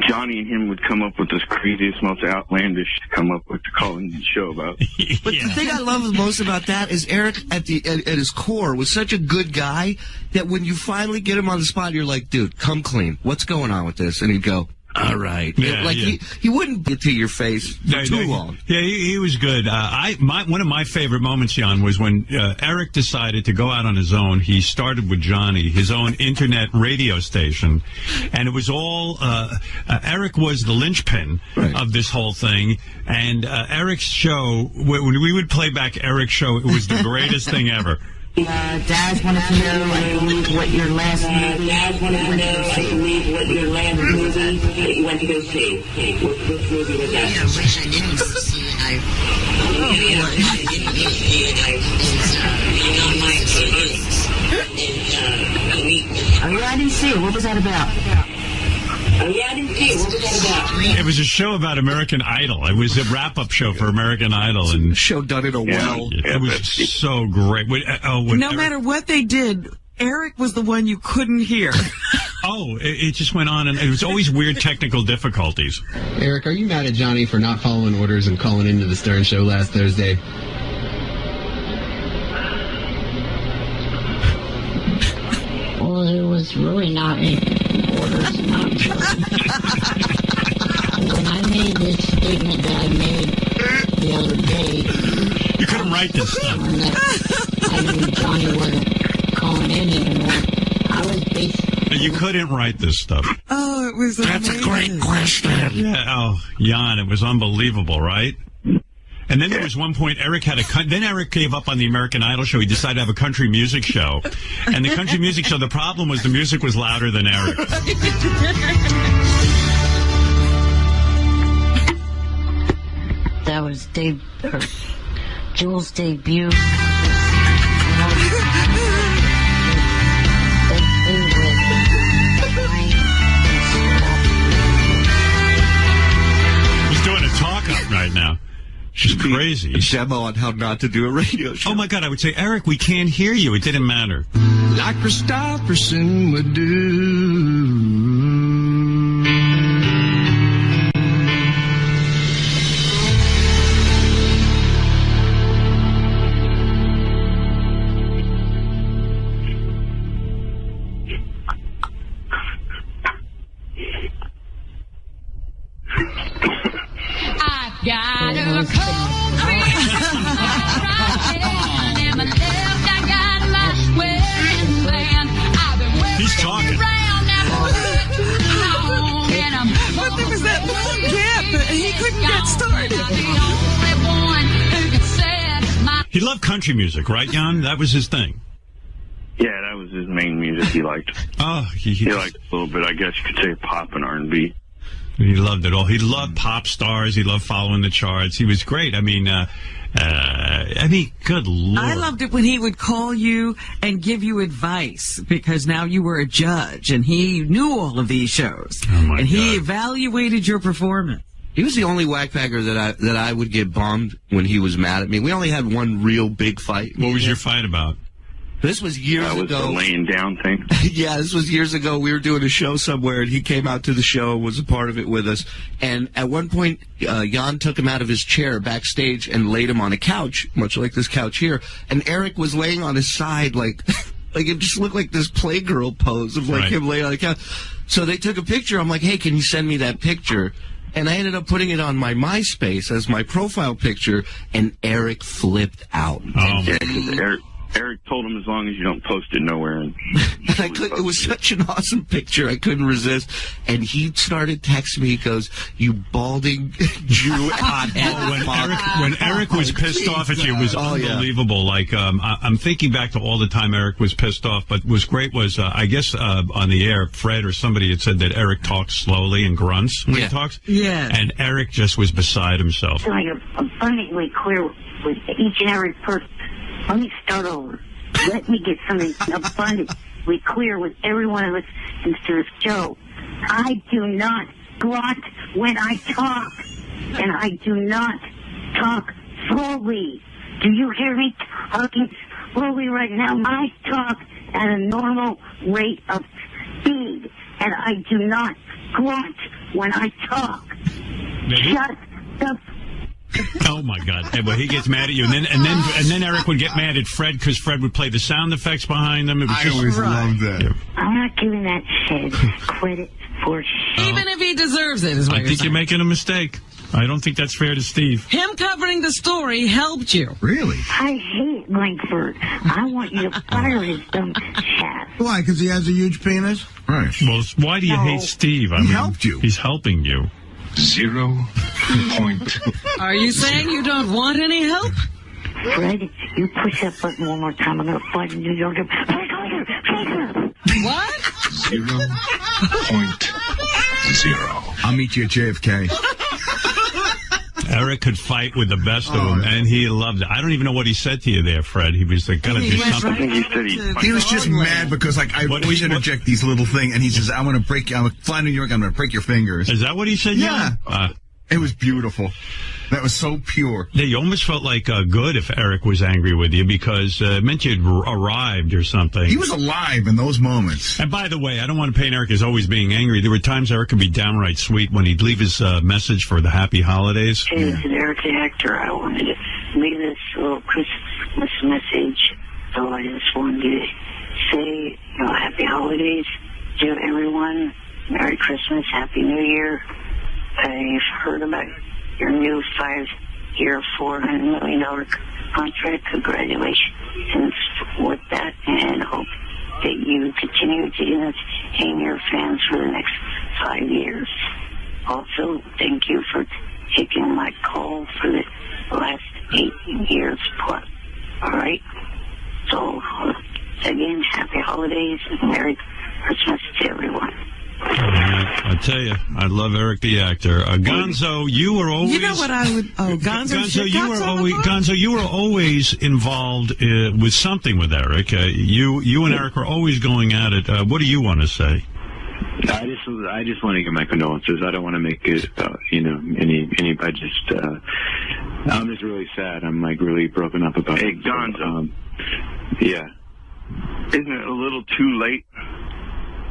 Johnny and him would come up with this craziest, most outlandish to call in the show about. But the thing I love most about that is Eric, at his core, was such a good guy that when you finally get him on the spot, you're like, dude, come clean. What's going on with this? And he'd go, all right. He wouldn't get to your face for too long. Yeah, he was good. One of my favorite moments, Jan, was when Eric decided to go out on his own. He started with Johnny, his own internet radio station, and it was all Eric was the linchpin of this whole thing. And Eric's show, when we would play back Eric's show, it was the greatest thing ever. Dad wanted to know, I believe, what your last movie. Dad wanted to know, I believe, what your last movie that you went to go see. What movie was that? I wish I didn't go see it. I didn't go see it. It's on my TV. Oh yeah, I didn't see it. What was that about? Oh yeah, I didn't see it. What was that about? It was a show about American Idol. It was a wrap-up show for American Idol, and show done in a well. It was so great. No matter what they did, Eric was the one you couldn't hear. It just went on, and it was always weird technical difficulties. Eric, are you mad at Johnny for not following orders and calling into the Stern Show last Thursday? Well, it was really not any orders. When I made this statement that I made the other day, you couldn't write this stuff. I knew Johnny wasn't calling in anymore. I was basically. You couldn't write this stuff. Oh, it was That's amazing. a great question. Yeah. Jan, it was unbelievable, right? And then there was one point Eric then Eric gave up on the American Idol show. He decided to have a country music show. And the country music show, the problem was the music was louder than Eric. That was Jules' debut. He's doing a talk-up right now. She's crazy. A demo on how not to do a radio show. Oh, my God. I would say, Eric, we can't hear you. It didn't matter. Like Christopherson would do. Got a cold drink, and my left I got my wedding band. I've been wearing He's talking. around But there was that long gap. He couldn't get started. He loved country music, right, Jan? That was his thing. Yeah, that was his main music he liked. Oh, he liked a little bit, I guess you could say, pop and R&B. He loved it all. He loved pop stars. He loved following the charts. He was great. I mean, good Lord. I loved it when he would call you and give you advice because now you were a judge and he knew all of these shows. Oh my and he God. evaluated your performance. He was the only whackpacker that I would get bombed when he was mad at me. We only had one real big fight. What was your fight about? This was years ago. That was the laying down thing. Yeah, this was years ago. We were doing a show somewhere, and he came out to the show, was a part of it with us. And at one point, Jan took him out of his chair backstage and laid him on a couch, much like this couch here. And Eric was laying on his side, like it just looked like this Playgirl pose of like him laying on the couch. So they took a picture. I'm like, hey, can you send me that picture? And I ended up putting it on my MySpace as my profile picture, and Eric flipped out. Yeah, because Eric told him as long as you don't post it nowhere. And it was such an awesome picture. I couldn't resist. And he started texting me. He goes, "You balding Jew hothead." When Eric was pissed off at you, it was unbelievable. Like, I'm thinking back to all the time Eric was pissed off. But what was great was, I guess, on the air, Fred or somebody had said that Eric talks slowly and grunts when he talks. Yeah. And Eric just was beside himself. So you're abundantly clear with each and every person. Let me start over. Let me get something abundantly clear with everyone who listens to this show. I do not grunt when I talk, and I do not talk slowly. Do you hear me talking slowly right now? I talk at a normal rate of speed, and I do not grunt when I talk. Shut the Oh my God! Well, he gets mad at you, and then Eric would get mad at Fred because Fred would play the sound effects behind them. It was just, always loved that. Yeah. I'm not giving that shit credit for shit. Even if he deserves it, is what I think you're making a mistake. I don't think that's fair to Steve. Him covering the story helped you. Really? I hate Langford. I want you to fire his dumb ass. Why? Because he has a huge penis? Right. Well, why do you hate Steve? I mean, helped you. He's helping you. 0 point. Are you saying you don't want any help? Fred, you push that button one more time. I'm going to fly to New York. What? 0.0. I'll meet you at JFK. Eric could fight with the best of them, and he loved it. I don't even know what he said to you there, Fred. He was like, gotta do something. He was just mad because, like, I always interject these little things, and he says, I'm going to fly to New York, I'm going to break your fingers. Is that what he said? Yeah. It was beautiful. That was so pure. Yeah, you almost felt like good if Eric was angry with you because it meant you'd arrived or something. He was alive in those moments. And by the way, I don't want to paint Eric as always being angry. There were times Eric could be downright sweet when he'd leave his message for the happy holidays. Hey, this is Eric the actor. I wanted to leave this little Christmas message. So I just wanted to say, happy holidays to everyone. Merry Christmas, Happy New Year. I've heard about your new 5-year, $400 million contract. Congratulations with that, and hope that you continue to entertain your fans for the next 5 years. Also, thank you for taking my call for the last 8 years plus. All right? So, again, happy holidays and Merry Christmas to everyone. I tell you, I love Eric the actor. Gonzo, you were always. You know what I would? Oh, Gonzo, you were always involved with something with Eric. You and Eric were always going at it. What do you want to say? I just want to give my condolences. I don't want to make it, any. I just, I'm just really sad. I'm like really broken up about it. Hey, Gonzo. Yeah. Isn't it a little too late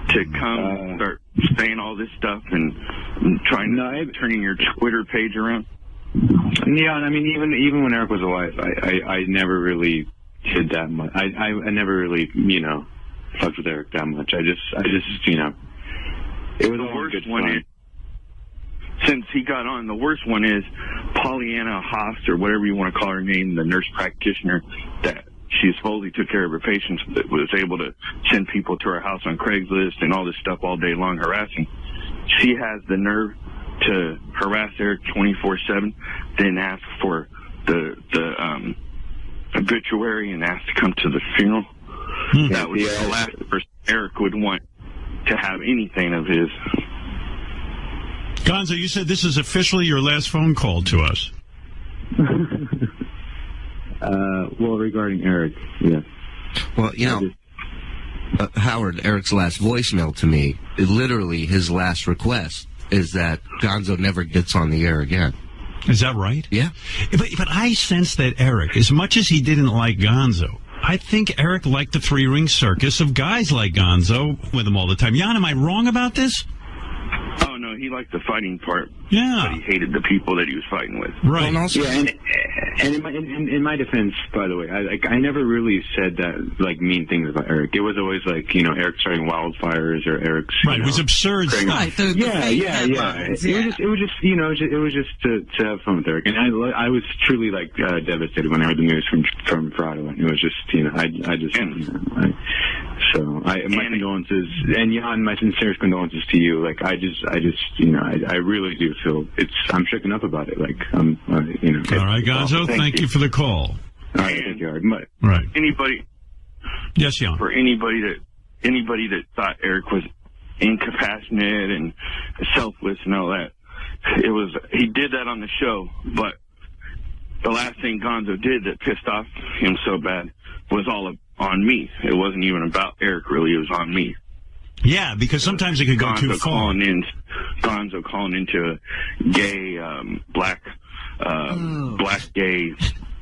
to come start saying all this stuff and turning your Twitter page around? Yeah, and I mean, even when Eric was alive, I never really did that much. I never really, fucked with Eric that much. I just, it was the all worst good one. fun. Since he got on, the worst one is Pollyanna Haas, or whatever you want to call her name, the nurse practitioner that she supposedly took care of her patients, but was able to send people to her house on Craigslist and all this stuff all day long harassing. She has the nerve to harass Eric 24/7, then ask for the obituary and ask to come to the funeral. That was the last person Eric would want to have anything of his. Gonzo, you said this is officially your last phone call to us. Well, regarding Eric, yeah. Well, Howard, Eric's last voicemail to me, literally his last request is that Gonzo never gets on the air again. Is that right? Yeah. But I sense that Eric, as much as he didn't like Gonzo, I think Eric liked the three-ring circus of guys like Gonzo with him all the time. Jan, am I wrong about this? Oh, no, he liked the fighting part. Yeah. But he hated the people that he was fighting with. Right. Well, and in my defense, by the way, I never really said that, like, mean things about Eric. It was always like, Eric starting wildfires or Eric's. Right, it was absurd stuff. Right, Yeah. It was just to have fun with Eric. And I was truly, like, devastated when I heard the news from Friday. It was just, my condolences, and Jan, my sincerest condolences to you. Like, I really do feel I'm shaken up about it. Like, All right, Gonzo, thank you for the call. All right, thank you, Howard. Right. Anybody? Yes, Jan. For anybody that thought Eric was incompassionate and selfless and all that, he did that on the show. But the last thing Gonzo did that pissed off him so bad was all on me. It wasn't even about Eric, really. It was on me. Yeah, because sometimes it could go too far. Gonzo calling into a gay, black gay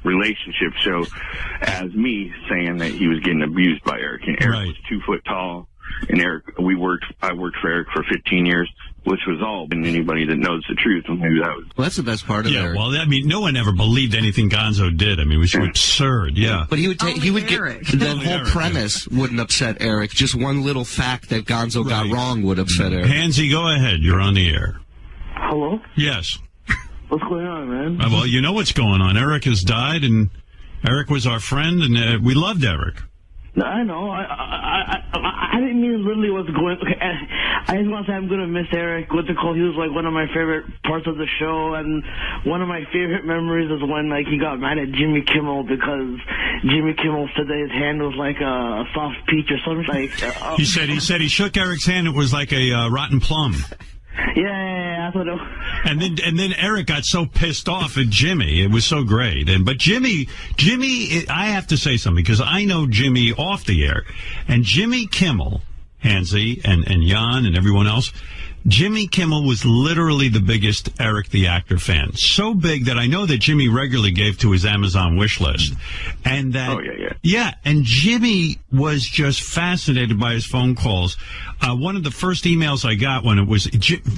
relationship show as me saying that he was getting abused by Eric. And Eric was 2 foot tall. And I worked for Eric for 15 years, which was all. And anybody that knows the truth maybe that was. Well, that's the best part of Eric. Well, I mean, no one ever believed anything Gonzo did. I mean, it was absurd. Yeah. But he would get the whole premise wouldn't upset Eric. Just one little fact that Gonzo got wrong would upset Eric. Hansy, go ahead. You're on the air. Hello? Yes. What's going on, man? Well, you know what's going on. Eric has died, and Eric was our friend, and we loved Eric. No, I know. I didn't mean literally what's going. Okay, I just want to say I'm gonna miss Eric. What's it called? He was like one of my favorite parts of the show, and one of my favorite memories is when like he got mad at Jimmy Kimmel because Jimmy Kimmel said that his hand was like a soft peach or something. Like he said he shook Eric's hand. It was like a rotten plum. Yeah, I thought it was. And then Eric got so pissed off at Jimmy. It was so great. But Jimmy, I have to say something because I know Jimmy off the air, and Jimmy Kimmel, Hansy and Jan and everyone else. Jimmy Kimmel was literally the biggest Eric the Actor fan. So big that I know that Jimmy regularly gave to his Amazon wish list. And that, yeah, and Jimmy was just fascinated by his phone calls. One of the first emails I got when it was,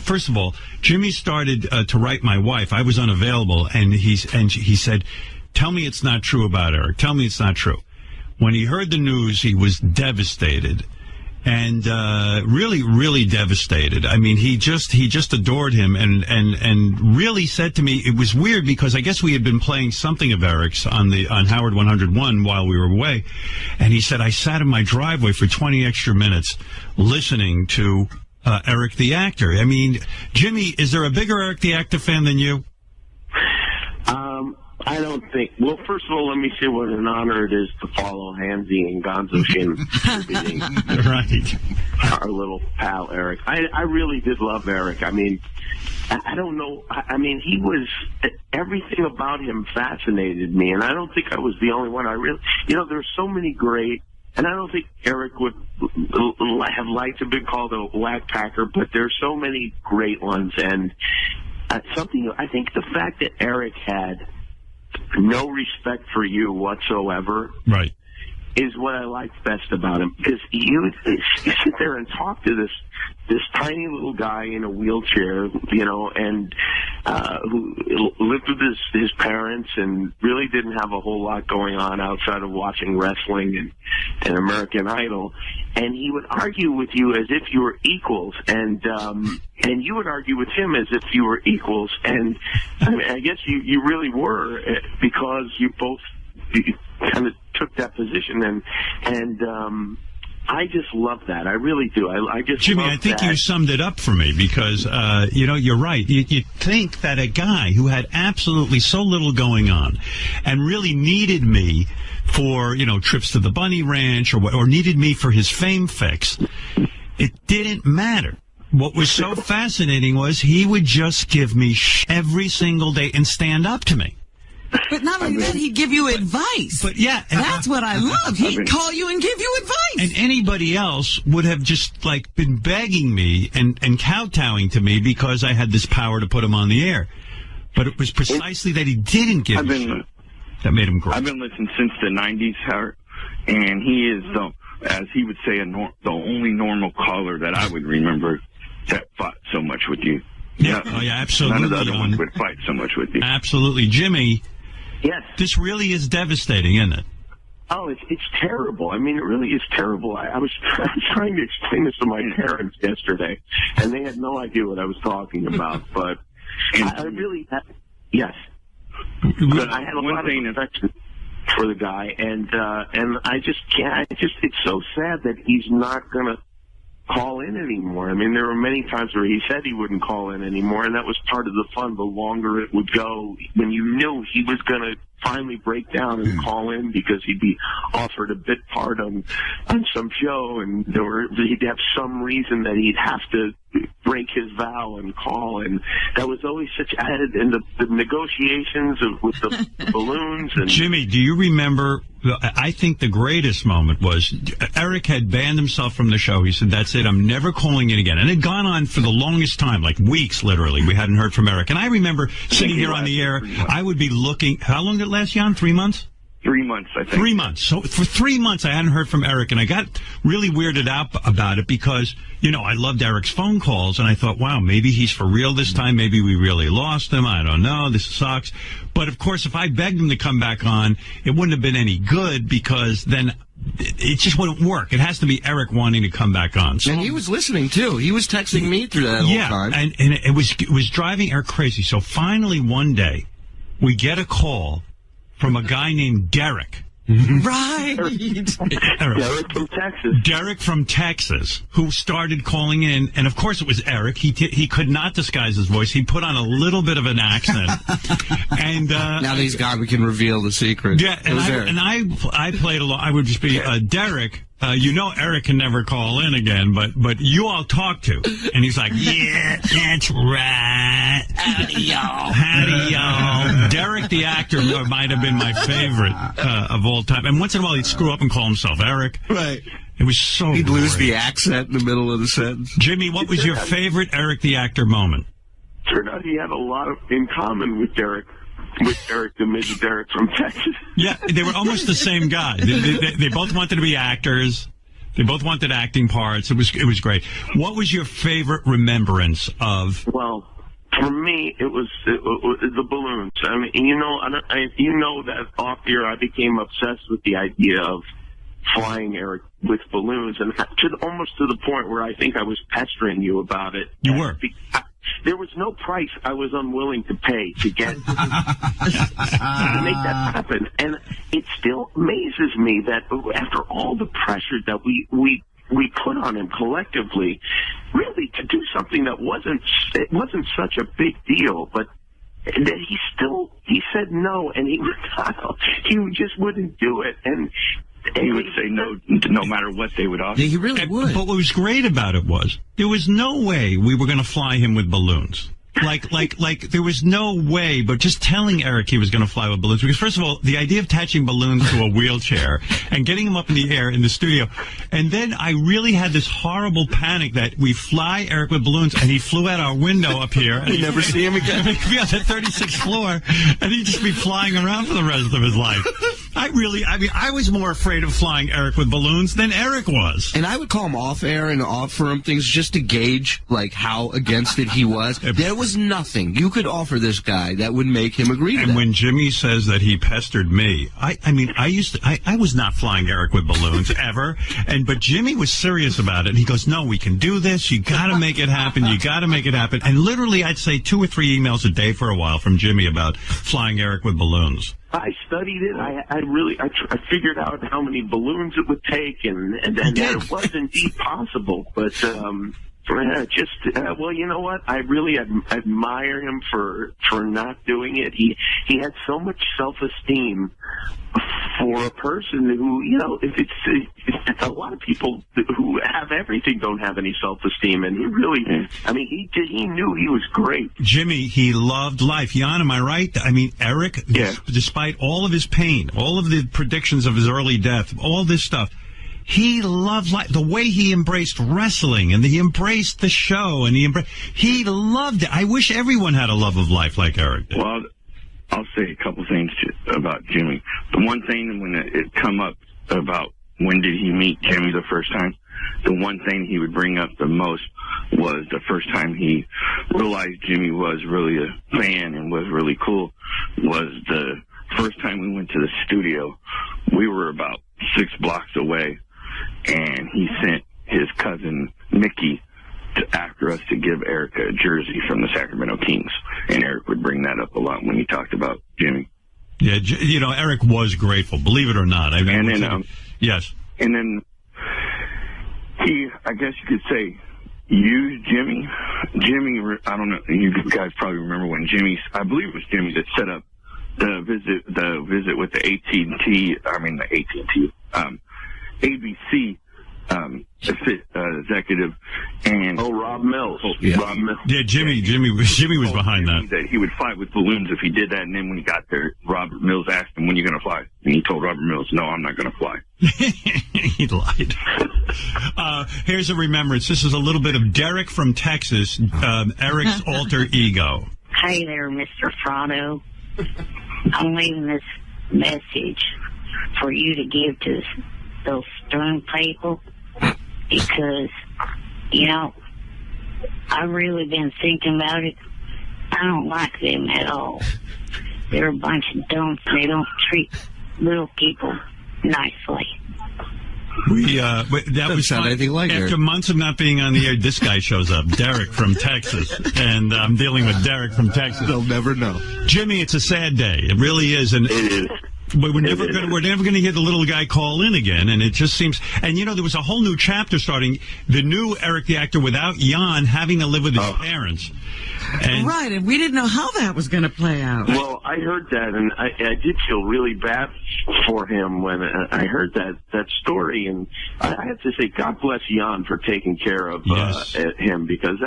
first of all, Jimmy started to write my wife. I was unavailable, and he said, "Tell me it's not true about Eric. Tell me it's not true." When he heard the news, he was devastated. And really, really devastated. I mean, he just adored him, and really said to me, it was weird because I guess we had been playing something of Eric's on Howard 101 while we were away, and he said I sat in my driveway for 20 extra minutes listening to Eric the Actor. I mean, Jimmy, is there a bigger Eric the Actor fan than you? I don't think. Well, first of all, let me say what an honor it is to follow Hansy and Gonzo Shin right. Our little pal Eric. I really did love Eric. I mean, I don't know. I mean, he was, everything about him fascinated me, and I don't think I was the only one. There's so many great, and I don't think Eric would have liked to be called a whack packer, but there's so many great ones, and I think the fact that Eric had no respect for you whatsoever, right, is what I liked best about him. Because you sit there and talk to this tiny little guy in a wheelchair, and who lived with his parents and really didn't have a whole lot going on outside of watching wrestling and American Idol. And he would argue with you as if you were equals, and you would argue with him as if you were equals. And I mean, I guess you really were, because you both kind of took that position, and I just love that. I really do. Jimmy, I think you summed it up for me because, you're right. You think that a guy who had absolutely so little going on and really needed me for, trips to the Bunny Ranch or needed me for his fame fix, it didn't matter. What was so fascinating was he would just give me every single day and stand up to me. But not only that, he'd give you advice. But yeah, that's what I love. He'd call you and give you advice. And anybody else would have just been begging me and kowtowing to me because I had this power to put him on the air. But it was precisely that he didn't give me that made him great. I've been listening since the 90s, Howard, and he is, as he would say, the only normal caller that I would remember that fought so much with you. Yeah, absolutely. None of the other ones would fight so much with you. Absolutely. Jimmy, yes, this really is devastating, isn't it? Oh, it's terrible. I mean, it really is terrible. I was trying to explain this to my parents yesterday, and they had no idea what I was talking about. But I really, yes. But I had a lot of affection for the guy, and I just can't. It's so sad that he's not gonna call in anymore. I mean, there were many times where he said he wouldn't call in anymore, and that was part of the fun. The longer it would go, when you knew he was going to finally break down and call in because he'd be offered a bit part on some show, and he'd have some reason that he'd have to break his vow and call, and that was always such added in the negotiations with the balloons. And Jimmy, do you remember? I think the greatest moment was Eric had banned himself from the show. He said, "That's it. I'm never calling in again." And it had gone on for the longest time, like weeks, literally. We hadn't heard from Eric. And I remember sitting here on the air. I would be looking. How long did it last, Jan? 3 months? 3 months, I think. 3 months. So for 3 months, I hadn't heard from Eric, and I got really weirded out about it because, I loved Eric's phone calls, and I thought, wow, maybe he's for real this time. Maybe we really lost him. I don't know. This sucks. But, of course, if I begged him to come back on, it wouldn't have been any good because then it just wouldn't work. It has to be Eric wanting to come back on. So, and he was listening, too. He was texting me through that whole time. Yeah, and it was driving Eric crazy. So finally one day, we get a call from a guy named Derek. Right. Derek from Texas. Derek from Texas, who started calling in, and of course it was Eric. He could not disguise his voice. He put on a little bit of an accent. And now that he's gone, we can reveal the secret. Yeah, and I played along. I would just be Derek. Eric can never call in again, but you all talk to. And he's like, yeah, that's right. Howdy, y'all. Derek, the actor, might have been my favorite of all time. And once in a while, he'd screw up and call himself Eric. Right. It was so He'd lose great. the accent in the middle of the sentence. Jimmy, what was your favorite Eric, the actor moment? Turned out he had a lot in common with Derek. With Derek, the midget Derek from Texas. Yeah, they were almost the same guy. They both wanted to be actors. They both wanted acting parts. It was great. What was your favorite remembrance of? Well, for me, it was the balloons. I mean, you know that off year I became obsessed with the idea of flying Eric with balloons, and almost to the point where I think I was pestering you about it. You were. There was no price I was unwilling to pay to get to make that happen. And it still amazes me that after all the pressure that we put on him collectively, really to do something that wasn't such a big deal, but that he said no, and he just wouldn't do it. And he would say no matter what they would offer. Yeah, he really would. But what was great about it was there was no way we were going to fly him with balloons. Like there was no way, but just telling Eric he was going to fly with balloons. Because first of all, the idea of attaching balloons to a wheelchair and getting him up in the air in the studio. And then I really had this horrible panic that we fly Eric with balloons and he flew out our window up here. And you never see him again. He'd be on the 36th floor and he'd just be flying around for the rest of his life. I was more afraid of flying Eric with balloons than Eric was. And I would call him off air and offer him things just to gauge like how against it he was. There was nothing you could offer this guy that would make him agree to that. And when Jimmy says that he pestered me, I was not flying Eric with balloons ever. But Jimmy was serious about it. And he goes, no, we can do this. You got to make it happen. You got to make it happen. And literally, I'd say 2 or 3 emails a day for a while from Jimmy about flying Eric with balloons. I studied it. I figured out how many balloons it would take, and that it was indeed possible. But well, you know what? I really admire him for not doing it. He had so much self-esteem for a person who, if it's a lot of people who have everything don't have any self-esteem, and he really, he knew he was great. Jimmy, he loved life. Jan, am I right? Eric, despite all of his pain, all of the predictions of his early death, all this stuff, he loved life. The way he embraced wrestling, and he embraced the show, and he loved it. I wish everyone had a love of life like Eric did. Well, I'll say a couple things about Jimmy. The one thing when it come up about when did he meet Jimmy the first time, the one thing he would bring up the most was the first time he realized Jimmy was really a fan and was really cool was the first time we went to the studio. We were about 6 blocks away, and he sent his cousin Mickey after us to give Eric a jersey from the Sacramento Kings. And Eric would bring that up a lot when he talked about Jimmy. Yeah, Eric was grateful, believe it or not. Yes. And then he, I guess you could say, used Jimmy. Jimmy, I don't know, you guys probably remember when I believe it was Jimmy that set up the visit with the ABC executive and Rob Mills. Rob Mills. Yeah, Jimmy was behind that he would fly with balloons if he did that, and then when he got there, Robert Mills asked him, when are you going to fly? And he told Robert Mills, no, I'm not going to fly. He lied. Here's a remembrance. This is a little bit of Derek from Texas, Eric's alter ego. Hey there, Mr. Frotto. I'm leaving this message for you to give to those stern people because, I've really been thinking about it. I don't like them at all. They're a bunch of dumps. They don't treat little people nicely. That was sound anything like after Eric. Months of not being on the air, this guy shows up, Derek from Texas, and I'm dealing with Derek from Texas. They'll never know. Jimmy, it's a sad day. It really is. And it is. But we're never going to hear the little guy call in again, and it just seems. And there was a whole new chapter starting. The new Eric the actor without Jan having to live with his parents. And right, and we didn't know how that was going to play out. Well, I heard that, and I did feel really bad for him when I heard that story. And I have to say, God bless Jan for taking care of him, because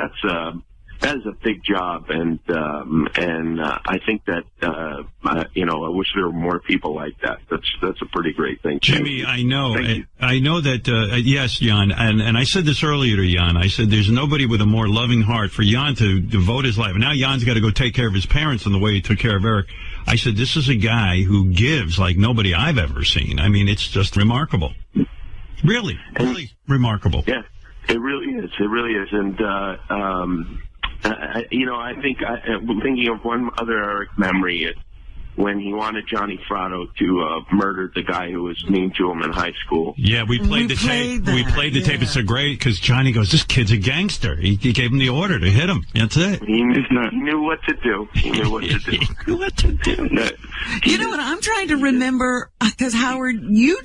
that is a big job, and I think that I wish there were more people like that. That's a pretty great thing. Jimmy, I know that yes, Jan, and I said this earlier to Jan. I said there's nobody with a more loving heart for Jan to devote his life. Now Jan's got to go take care of his parents in the way he took care of Eric. I said this is a guy who gives like nobody I've ever seen. I mean, it's just remarkable. Really remarkable. Yeah, it really is. It really is, and. I think I'm thinking of one other Eric memory when he wanted Johnny Fratto to murder the guy who was mean to him in high school. Yeah, we played the tape. We played the tape. It's so great because Johnny goes, "This kid's a gangster." He gave him the order to hit him. That's it. He knew what to do. He knew what to do. What to do? You know what? I'm trying to remember because Howard, you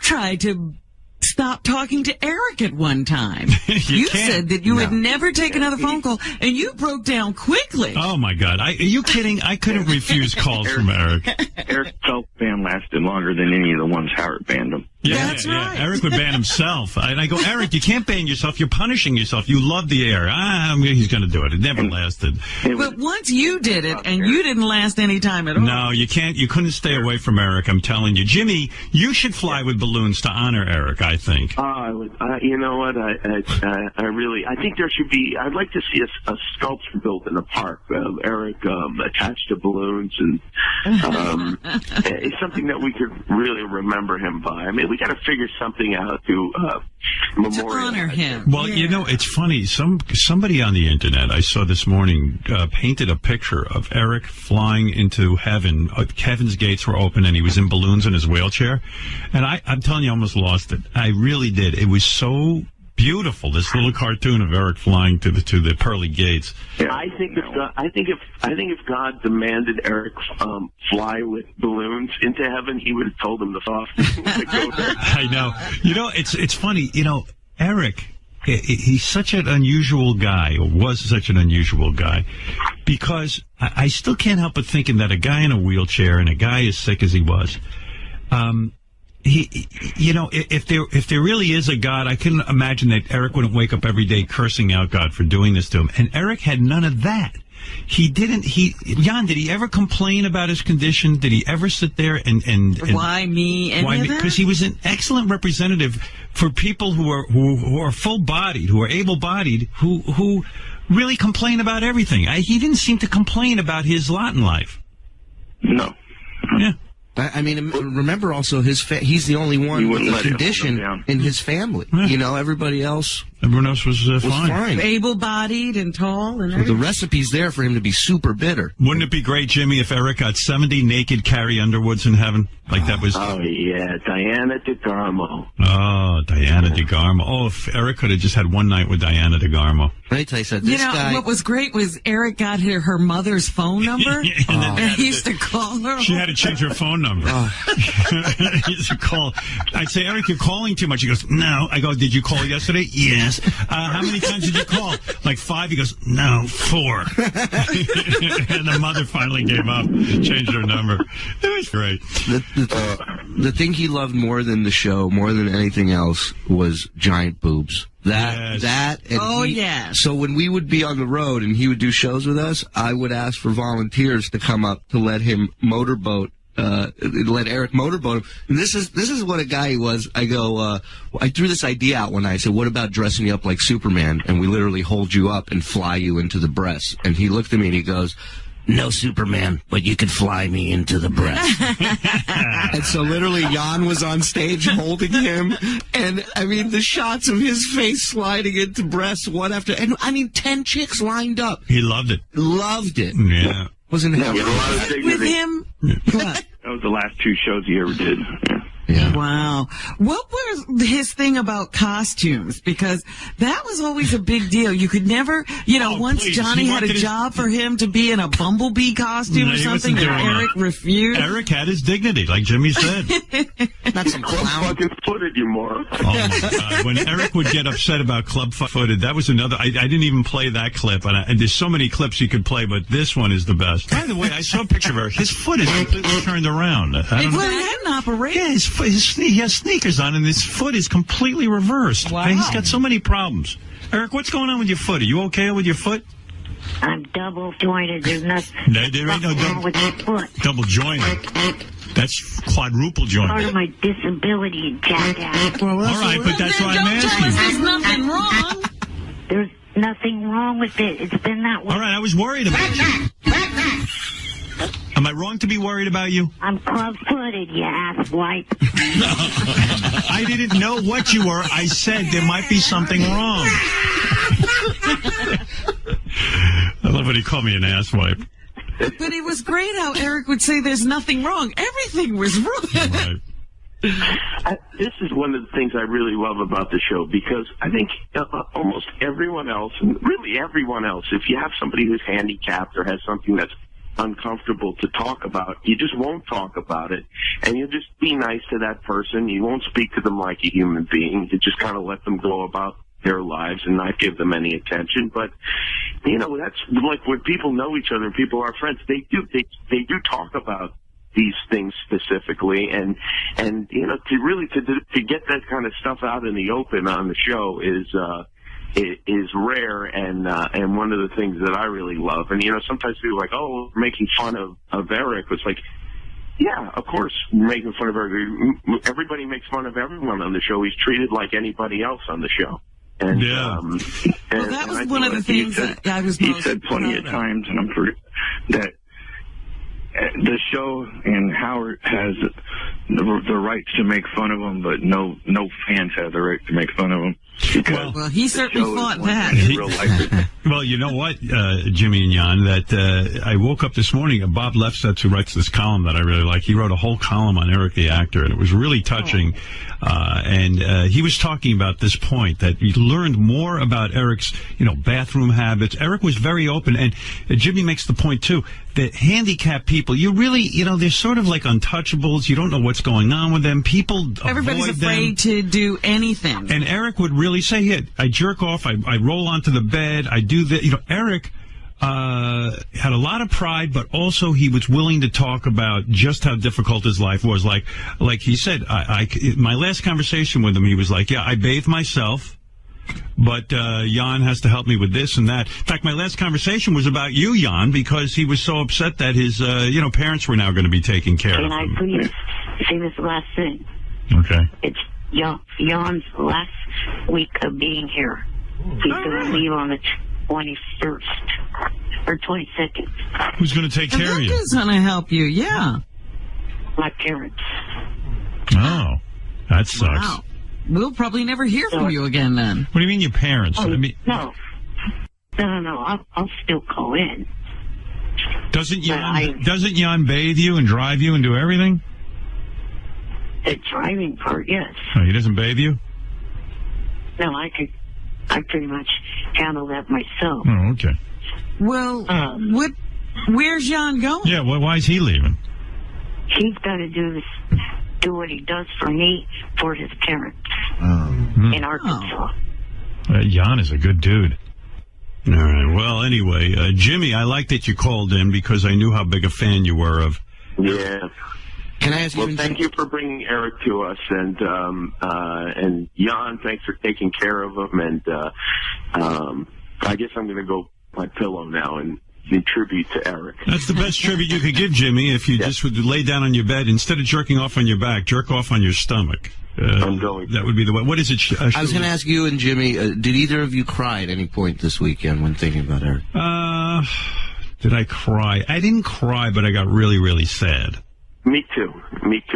tried to stop talking to Eric at one time. You said that you would never take another phone call, and you broke down quickly. Oh, my God. Are you kidding? I couldn't refuse calls from Eric. Eric's self-ban lasted longer than any of the ones Howard banned him. That's right. Eric would ban himself. And I go, Eric, you can't ban yourself. You're punishing yourself. You love the air. He's going to do it. It never lasted. But once you did it, and you didn't last any time at all. No, you can't. You couldn't stay away from Eric, I'm telling you. Jimmy, you should fly with balloons to honor Eric, I think. You know what? I think there should be. I'd like to see a sculpture built in the park of Eric attached to balloons, and it's something that we could really remember him by. I mean, we got to figure something out to honor him. Well, it's funny. Somebody on the internet I saw this morning painted a picture of Eric flying into heaven. Heaven's gates were open, and he was in balloons in his wheelchair. And I'm telling you, I almost lost it. I really did. It was so beautiful. This little cartoon of Eric flying to the pearly gates. Yeah. I think if God demanded Eric fly with balloons into heaven, he would have told him to go there. I know. It's funny. Eric, he's such an unusual guy, or was such an unusual guy, because I still can't help but thinking that a guy in a wheelchair and a guy as sick as he was, if there really is a God, I couldn't imagine that Eric wouldn't wake up every day cursing out God for doing this to him. And Eric had none of that. Jan, did he ever complain about his condition? Did he ever sit there and why me? Because he was an excellent representative for people who are full-bodied, who are able-bodied, who really complain about everything. He didn't seem to complain about his lot in life. No. Yeah. I mean, remember also he's the only one with a condition in his family. Yeah. Everybody else. Everyone else was fine. Able-bodied and tall. And the recipe's there for him to be super bitter. Wouldn't it be great, Jimmy, if Eric got 70 naked Carrie Underwoods in heaven? Like that was... Oh, yeah. Diana DeGarmo. Oh, Diana DeGarmo. Oh, if Eric could have just had one night with Diana DeGarmo. Let me tell you something. What was great was Eric got her mother's phone number, and he used to call her. She had to change her phone number. He used to call. I'd say, Eric, you're calling too much. He goes, no. I go, did you call yesterday? Yes. How many times did you call? Like 5. He goes, no, 4. And the mother finally gave up, changed her number. It was great. The thing he loved more than the show, more than anything else, was giant boobs. So when we would be on the road and he would do shows with us, I would ask for volunteers to come up to let him motorboat. Let Eric motorboat him. And this is what a guy he was. I go, I threw this idea out one night. I said, what about dressing you up like Superman? And we literally hold you up and fly you into the breast. And he looked at me and he goes, no Superman, but you could fly me into the breast. And so literally Jan was on stage holding him. And I mean, the shots of his face sliding into breasts one after, and I mean, 10 chicks lined up. He loved it. Loved it. Yeah. Wasn't happy with him? What? That was the last 2 shows he ever did. Yeah. Wow. What was his thing about costumes? Because that was always a big deal. You could never, once please. Johnny He had a wanted job for him to be in a bumblebee costume No, or he something, wasn't and doing Eric refused. Eric had his dignity, like Jimmy said. That's some clown. Fucking footed, you moron. Oh, my God. When Eric would get upset about club-footed, that was another... I didn't even play that clip, and there's so many clips you could play, but this one is the best. By the way, I saw a picture of Eric. His foot is completely turned around. He had an operation. Yeah, he has sneakers on, and his foot is completely reversed. Wow. And he's got so many problems. Eric, what's going on with your foot? Are you okay with your foot? I'm double jointed. There's nothing There ain't no wrong with my foot. double jointed. That's quadruple jointed. Part of my disability, jackass. All right, but that's why I'm asking. There's nothing wrong. There's nothing wrong with it. It's been that way. All right, I was worried about you. Am I wrong to be worried about you? I'm club-footed, you asswipe. I didn't know what you were. I said there might be something wrong. I love when he called me an asswipe. But it was great how Eric would say there's nothing wrong. Everything was wrong. Right. This is one of the things I really love about the show, because I think almost everyone else, and really everyone else, if you have somebody who's handicapped or has something that's uncomfortable to talk about, you just won't talk about it, and you just be nice to that person. You won't speak to them like a human being. You just kind of let them go about their lives and not give them any attention. But that's like when people know each other, people are friends. They do talk about these things specifically, and to get that kind of stuff out in the open on the show is rare, and one of the things that I really love. And sometimes people are like, oh, we're making fun of Eric. It's like, yeah, of course, we're making fun of Eric. Everybody makes fun of everyone on the show. He's treated like anybody else on the show. And, yeah. Well, that was one of the things that I was most He said plenty of times, and I'm pretty, that the show and Howard has the right to make fun of him, but no fans have the right to make fun of him. Well, he certainly fought that. Well, you know what, Jimmy and Jan, that I woke up this morning, Bob Lefsetz, who writes this column that I really like, he wrote a whole column on Eric the actor, and it was really touching. And he was talking about this point, that he learned more about Eric's, bathroom habits. Eric was very open, and Jimmy makes the point, too, that handicapped people, you really, they're sort of like untouchables. You don't know what's going on with them. People Everybody's avoid afraid to do anything. And Eric would really say, "Here, I jerk off, I roll onto the bed, I do that." Eric had a lot of pride, but also he was willing to talk about just how difficult his life was. Like he said, my last conversation with him, he was like, "Yeah, I bathe myself, but Jan has to help me with this and that." In fact, my last conversation was about you, Jan, because he was so upset that his parents were now going to be taking care of him. Can I please say this last thing? Okay. It's Jan's last week of being here. He's going to leave on the 21st or 22nd. Who's going to take care of you? Who's going to help you? Yeah. My parents. Oh, that sucks. Wow. We'll probably never hear from you again then. What do you mean your parents? Oh, I mean, no. I'll still call in. Doesn't Jan bathe you and drive you and do everything? The driving part, yes. Oh, he doesn't bathe you? No, I pretty much handle that myself. Oh, okay. Well, where's Jan going? Yeah, why is he leaving? He's got to do what he does for me for his parents in Arkansas. Jan is a good dude. All right. Well, anyway, Jimmy, I like that you called in because I knew how big a fan you were of. Yeah. Can I ask you? Well, thank you for bringing Eric to us, and Jan, thanks for taking care of him. And I guess I'm going to go my pillow now and in tribute to Eric. That's the best tribute you could give, Jimmy, if you just would lay down on your bed. Instead of jerking off on your back, jerk off on your stomach. I'm going. That would be the way. What is it? I was going to ask you and Jimmy, did either of you cry at any point this weekend when thinking about Eric? Did I cry? I didn't cry, but I got really, really sad. Me too.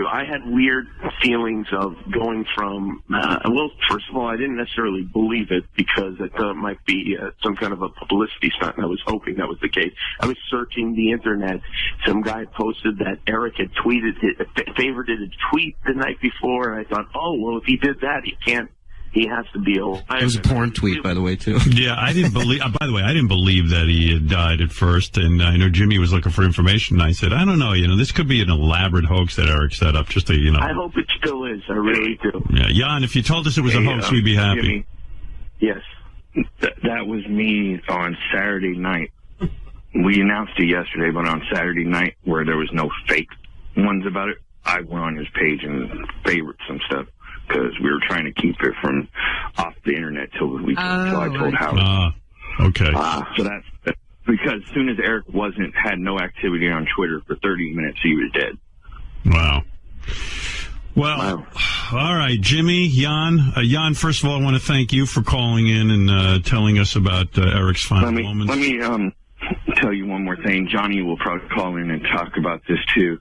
I had weird feelings of going from, well, first of all, I didn't necessarily believe it because I thought it might be some kind of a publicity stunt, and I was hoping that was the case. I was searching the internet. Some guy posted that Eric had favorited a tweet the night before, and I thought, oh, well, if he did that, he has to be alive. It was a porn tweet, by the way, too. Yeah, I didn't believe. By the way, I didn't believe that he had died at first, and I know Jimmy was looking for information. And I said, I don't know. This could be an elaborate hoax that Eric set up, just to I hope it still is. I really do. Yeah, Jan, if you told us it was a hoax, we'd be happy. Jimmy, yes, that was me on Saturday night. We announced it yesterday, but on Saturday night, where there was no fake ones about it, I went on his page and favored some stuff. Because we were trying to keep it from off the internet till the weekend. So I told Howard. Okay. So that's because as soon as Eric had no activity on Twitter for 30 minutes, he was dead. Wow. Well, all right, Jimmy, Jan. Jan, first of all, I want to thank you for calling in and telling us about Eric's final moments. Let me tell you one more thing. Johnny will probably call in and talk about this too.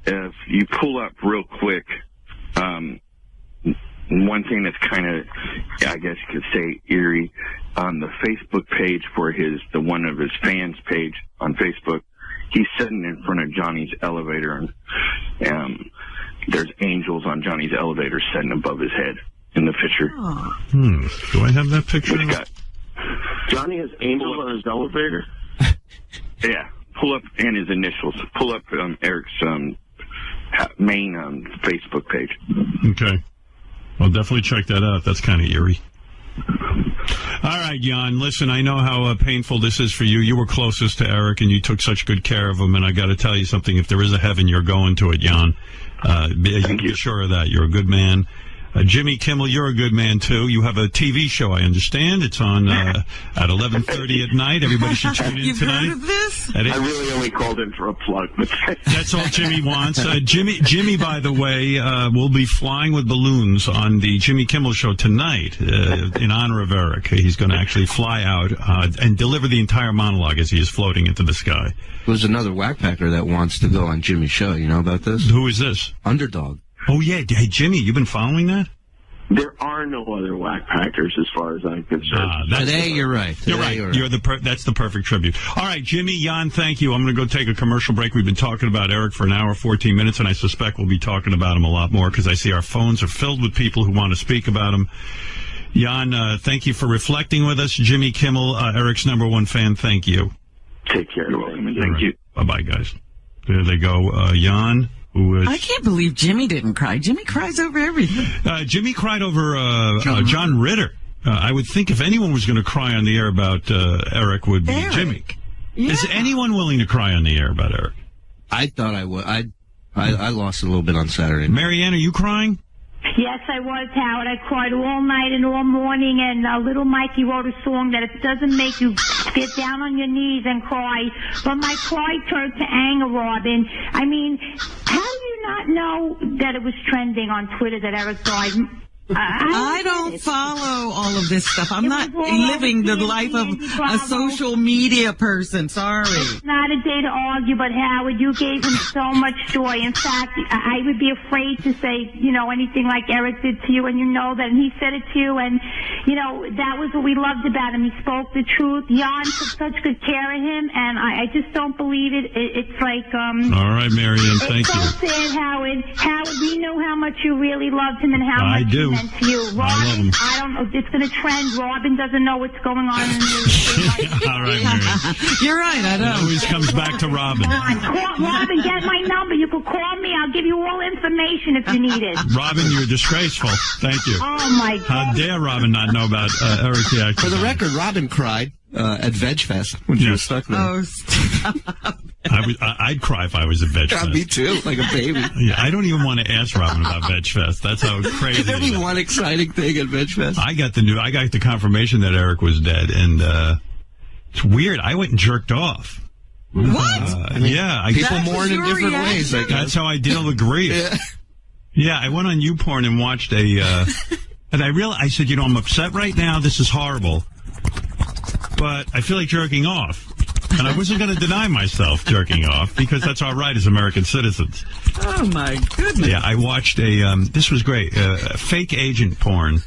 If you pull up real quick, one thing that's kind of, I guess you could say, eerie, on the Facebook page for one of his fans' page on Facebook, he's sitting in front of Johnny's elevator, and there's angels on Johnny's elevator sitting above his head in the picture. Do I have that picture? Johnny has angels on his elevator? Yeah. Pull up, and his initials. Pull up Eric's main Facebook page. Okay. I'll definitely check that out. That's kind of eerie. All right, Jan, listen, I know how painful this is for you. You were closest to Eric, and you took such good care of him, and I got to tell you something. If there is a heaven, you're going to it, Jan. Be sure of that. You're a good man. Jimmy Kimmel, you're a good man, too. You have a TV show, I understand. It's on at 11:30 at night. Everybody should tune in tonight. You've heard of this? I really only called in for a plug. That's all Jimmy wants. Jimmy, by the way, will be flying with balloons on the Jimmy Kimmel show tonight in honor of Eric. He's going to actually fly out and deliver the entire monologue as he is floating into the sky. There's another whackpacker that wants to go on Jimmy's show. You know about this? Who is this? Underdog. Oh, yeah. Hey, Jimmy, you've been following that? There are no other whackpackers as far as I'm concerned. Today, you're right. You're right. That's the perfect tribute. All right, Jimmy, Jan, thank you. I'm going to go take a commercial break. We've been talking about Eric for an hour, 14 minutes, and I suspect we'll be talking about him a lot more because I see our phones are filled with people who want to speak about him. Jan, thank you for reflecting with us. Jimmy Kimmel, Eric's #1 fan, thank you. Take care. You're welcome, and thank you. Bye-bye, guys. There they go. Jan. I can't believe Jimmy didn't cry. Jimmy cries over everything. Jimmy cried over John Ritter. I would think if anyone was going to cry on the air about Eric, would be Jimmy. Yeah. Is anyone willing to cry on the air about Eric? I thought I would. I lost a little bit on Saturday. Marianne, are you crying? Yes, I was, Howard. I cried all night and all morning, and little Mikey wrote a song that it doesn't make you get down on your knees and cry, but my cry turned to anger, Robin. I mean, how do you not know that it was trending on Twitter that Eric died? I don't follow all of this stuff. I'm not living the life of a social media person. Sorry. It's not a day to argue, but Howard, you gave him so much joy. In fact, I would be afraid to say, anything like Eric did to you, and you know that, and he said it to you, and, that was what we loved about him. He spoke the truth. Jan took such good care of him, and I just don't believe it. It's like, all right, Marianne, thank you. It's so sad, Howard. Howard, we know how much you really loved him and how much he meant to you. Robin, I don't know. It's going to trend. Robin doesn't know what's going on in the news. All right, Marianne. You're right, I don't. It always comes back to Robin. Robin, get my number. You can call me. I'll give you all information if you need it. Robin, you're disgraceful. Thank you. Oh, my God. How dare Robin not know about Eric the actor? For the record, Robin cried at VegFest when she was stuck there. Oh, stop. I'd cry if I was at VegFest. Yeah, me too, like a baby. Yeah, I don't even want to ask Robin about VegFest. That's how crazy. Could there be one exciting thing at VegFest? I got the confirmation that Eric was dead, and it's weird. I went and jerked off. What? People mourn in different ways. That's how I deal with grief. Yeah, I went on YouPorn and watched and I said, I'm upset right now. This is horrible, but I feel like jerking off. And I wasn't going to deny myself jerking off because that's our right as American citizens. Oh, my goodness. Yeah, I watched this was great, fake agent porn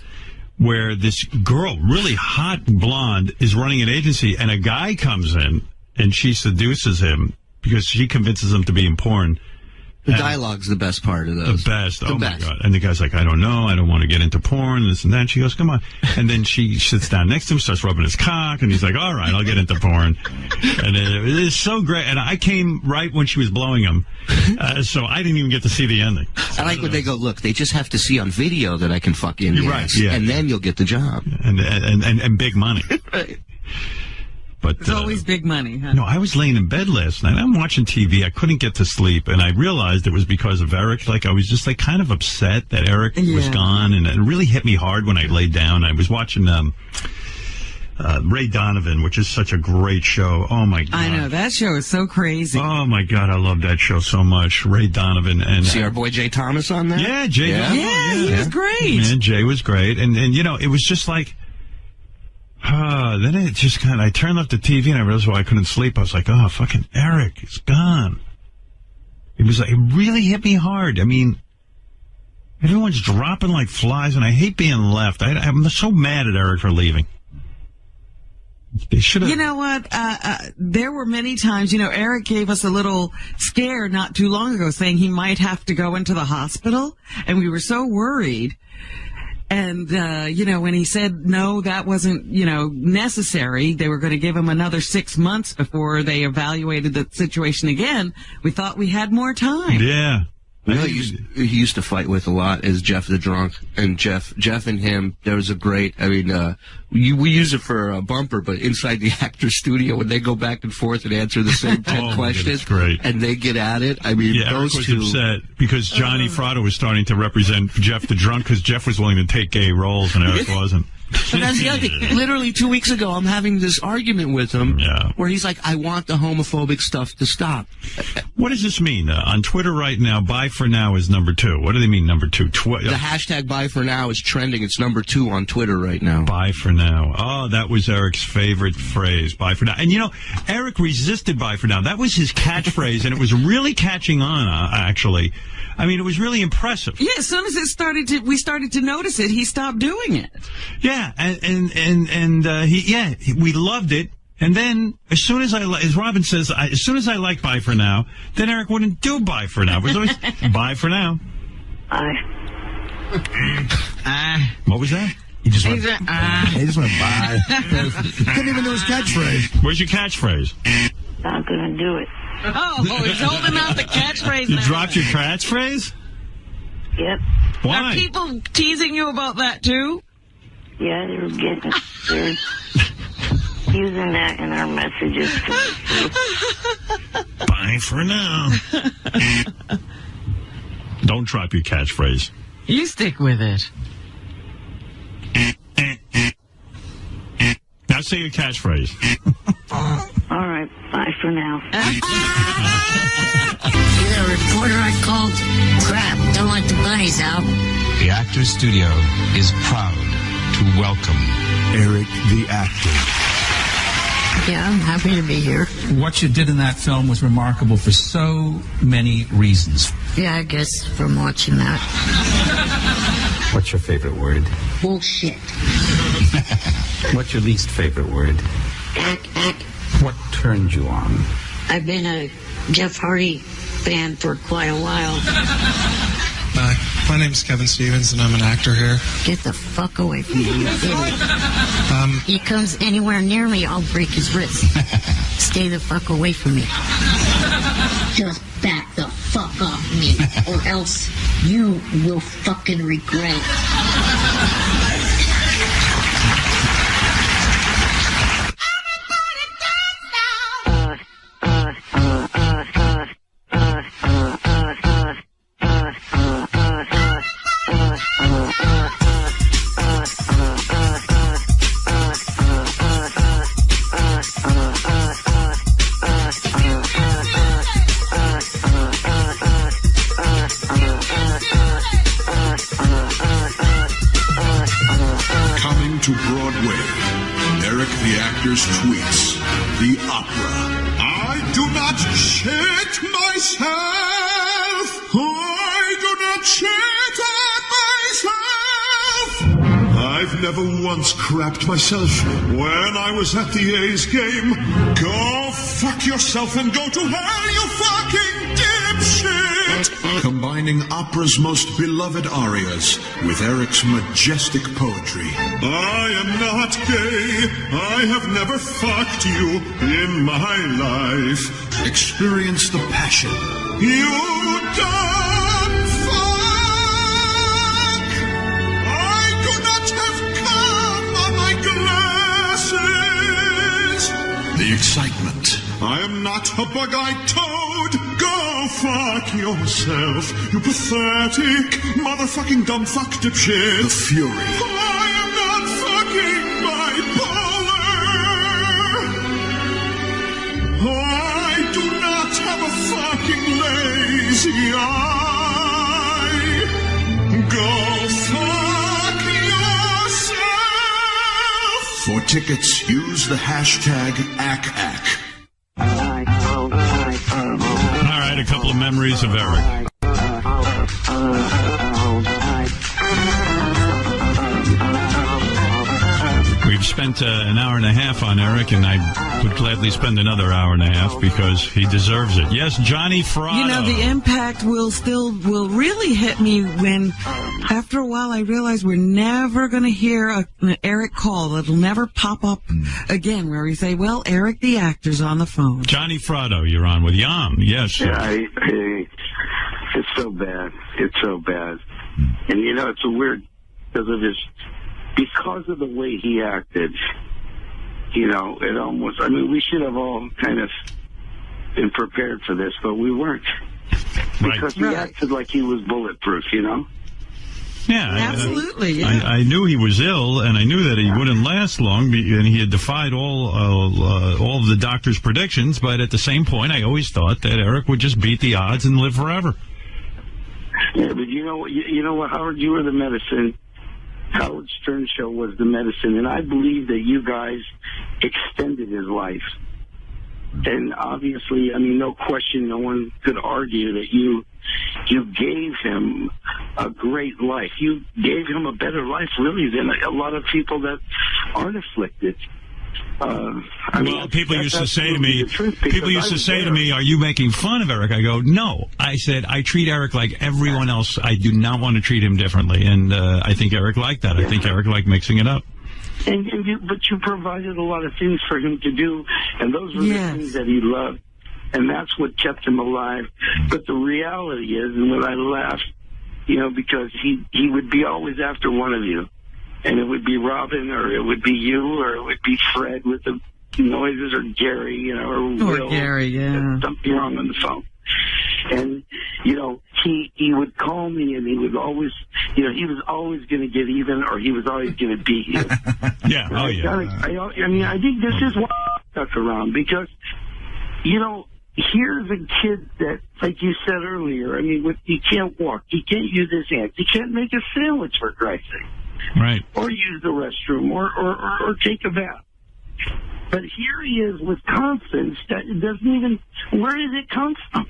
where this girl, really hot blonde, is running an agency and a guy comes in and she seduces him because she convinces him to be in porn. The dialogue's the best part of those. The best. Oh, my God. And the guy's like, I don't know. I don't want to get into porn, this and that. She goes, come on. And then she sits down next to him, starts rubbing his cock, and he's like, all right, I'll get into porn. And it's so great. And I came right when she was blowing him, so I didn't even get to see the ending. I like when they go, look, they just have to see on video that I can fuck in the ass, yeah. and then you'll get the job. And big money. Right. But, it's always big money, huh? No, I was laying in bed last night. I'm watching TV. I couldn't get to sleep, and I realized it was because of Eric. Like, I was just, like, kind of upset that Eric was gone, and it really hit me hard when I laid down. I was watching Ray Donovan, which is such a great show. Oh, my God. I know. That show is so crazy. Oh, my God. I love that show so much. Ray Donovan. And see our boy Jay Thomas on that? Yeah, Jay. Yeah, he was great. Man, Jay was great. And, you know, it was just like... then it just kind of, I turned off the TV and I realized why I couldn't sleep. I was like, oh, fucking Eric is gone. It was like, it really hit me hard. I mean, everyone's dropping like flies and I hate being left. I'm so mad at Eric for leaving. They should have. You know what? There were many times, you know, Eric gave us a little scare not too long ago saying he might have to go into the hospital. And we were so worried. And, you know, when he said, no, that wasn't, you know, necessary, they were going to give him another 6 months before they evaluated the situation again, we thought we had more time. Yeah. You know, he used to fight with a lot is Jeff the Drunk. And Jeff and him, there was a great, I mean, we use it for a bumper, but inside the actor's studio, when they go back and forth and answer the same 10 questions, great. And they get at it, I mean, yeah, those Eric was two... upset because Johnny Fratto was starting to represent Jeff the Drunk because Jeff was willing to take gay roles and Eric wasn't. But that's the other thing. Literally 2 weeks ago, I'm having this argument with him where he's like, I want the homophobic stuff to stop. What does this mean? On Twitter right now, bye for now is number 2. What do they mean, number 2? The hashtag bye for now is trending. It's number 2 on Twitter right now. Bye for now. Oh, that was Eric's favorite phrase, bye for now. And, you know, Eric resisted bye for now. That was his catchphrase, and it was really catching on, actually. I mean, it was really impressive. Yeah, as soon as we started to notice it, he stopped doing it. Yeah, we loved it. And then, as soon as as Robin says, as soon as I like bye for now, then Eric wouldn't do bye for now. It was always bye for now. What was that? He just went bye. Couldn't even know his catchphrase. Where's your catchphrase? Not gonna do it. Oh, he's holding out the catchphrase. You dropped your catchphrase? Yep. Why? Are people teasing you about that too? Yeah, they're using that in our messages. Bye for now. Don't drop your catchphrase. You stick with it. Now say your catchphrase. All right, bye for now. You're the reporter I called? Crap, don't let the bunnies out. The Actors Studio is proud to welcome Eric the Actor. Yeah, I'm happy to be here. What you did in that film was remarkable for so many reasons. Yeah, I guess from watching that. What's your favorite word? Bullshit. What's your least favorite word? What turned you on? I've been a Jeff Hardy fan for quite a while. My name's Kevin Stevens, and I'm an actor here. Get the fuck away from me, you idiot. He comes anywhere near me, I'll break his wrist. Stay the fuck away from me. Just back the fuck off me, or else you will fucking regret. Coming to Broadway, Eric the actor's tweets. The opera. I do not cheat myself. I do not cheat on myself. I've never once crapped myself when I was at the A's game. Go fuck yourself and go to hell, you fucking dipshit! Combining opera's most beloved arias with Eric's majestic poetry. I am not gay. I have never fucked you in my life. Experience the passion. You don't fuck! I do not have cum on my glasses! The excitement. I am not a bug-eyed toad. Go fuck yourself, you pathetic, motherfucking dumb fuck dipshit. The fury. I am not fucking bipolar. I do not have a fucking lazy eye. Go fuck yourself. For tickets, use the hashtag ACAC. All right, a couple of memories of Eric. We've spent an hour and a half on Eric, and I would gladly spend another hour and a half because he deserves it. Yes, Johnny Frado. You know, the impact will really hit me when, after a while, I realize we're never going to hear an Eric call. It'll never pop up again where we say, well, Eric the actor's on the phone. Johnny Frado, you're on with Yam. Yes. Yeah, it's so bad. It's so bad. And, you know, it's a weird, because of the way he acted, you know, it almost, I mean, we should have all kind of been prepared for this, but we weren't. Because he acted like he was bulletproof, you know? Yeah, absolutely. Yeah. I knew he was ill, and I knew that he wouldn't last long, and he had defied all of the doctor's predictions. But at the same point, I always thought that Eric would just beat the odds and live forever. Yeah, but you know what, Howard, you were the medicine. Howard Stern show was the medicine, and I believe that you guys extended his life. And obviously, I mean, no question, no one could argue that you gave him a great life. You gave him a better life, really, than a lot of people that aren't afflicted. People used to say to me, "Are you making fun of Eric?" I go, "No." I said, "I treat Eric like everyone else. I do not want to treat him differently." And I think Eric liked that. I think Eric liked mixing it up. But you provided a lot of things for him to do, and those were the things that he loved, and that's what kept him alive. But the reality is, and when I laughed, you know, because he would be always after one of you. And it would be Robin, or it would be you, or it would be Fred with the noises, or Gary, you know, or Will. Gary, yeah. Something wrong on the phone. And, you know, he would call me, and he would always, you know, he was always going to get even, or he was always going to beat you. Yeah, oh yeah. I mean, I think this is why I stuck around, because, you know, here's a kid that, like you said earlier, I mean, he can't walk, he can't use his hands, he can't make a sandwich, for Christ's sake. Right. Or use the restroom, or take a bath. But here he is with confidence that it doesn't even, where did it come from?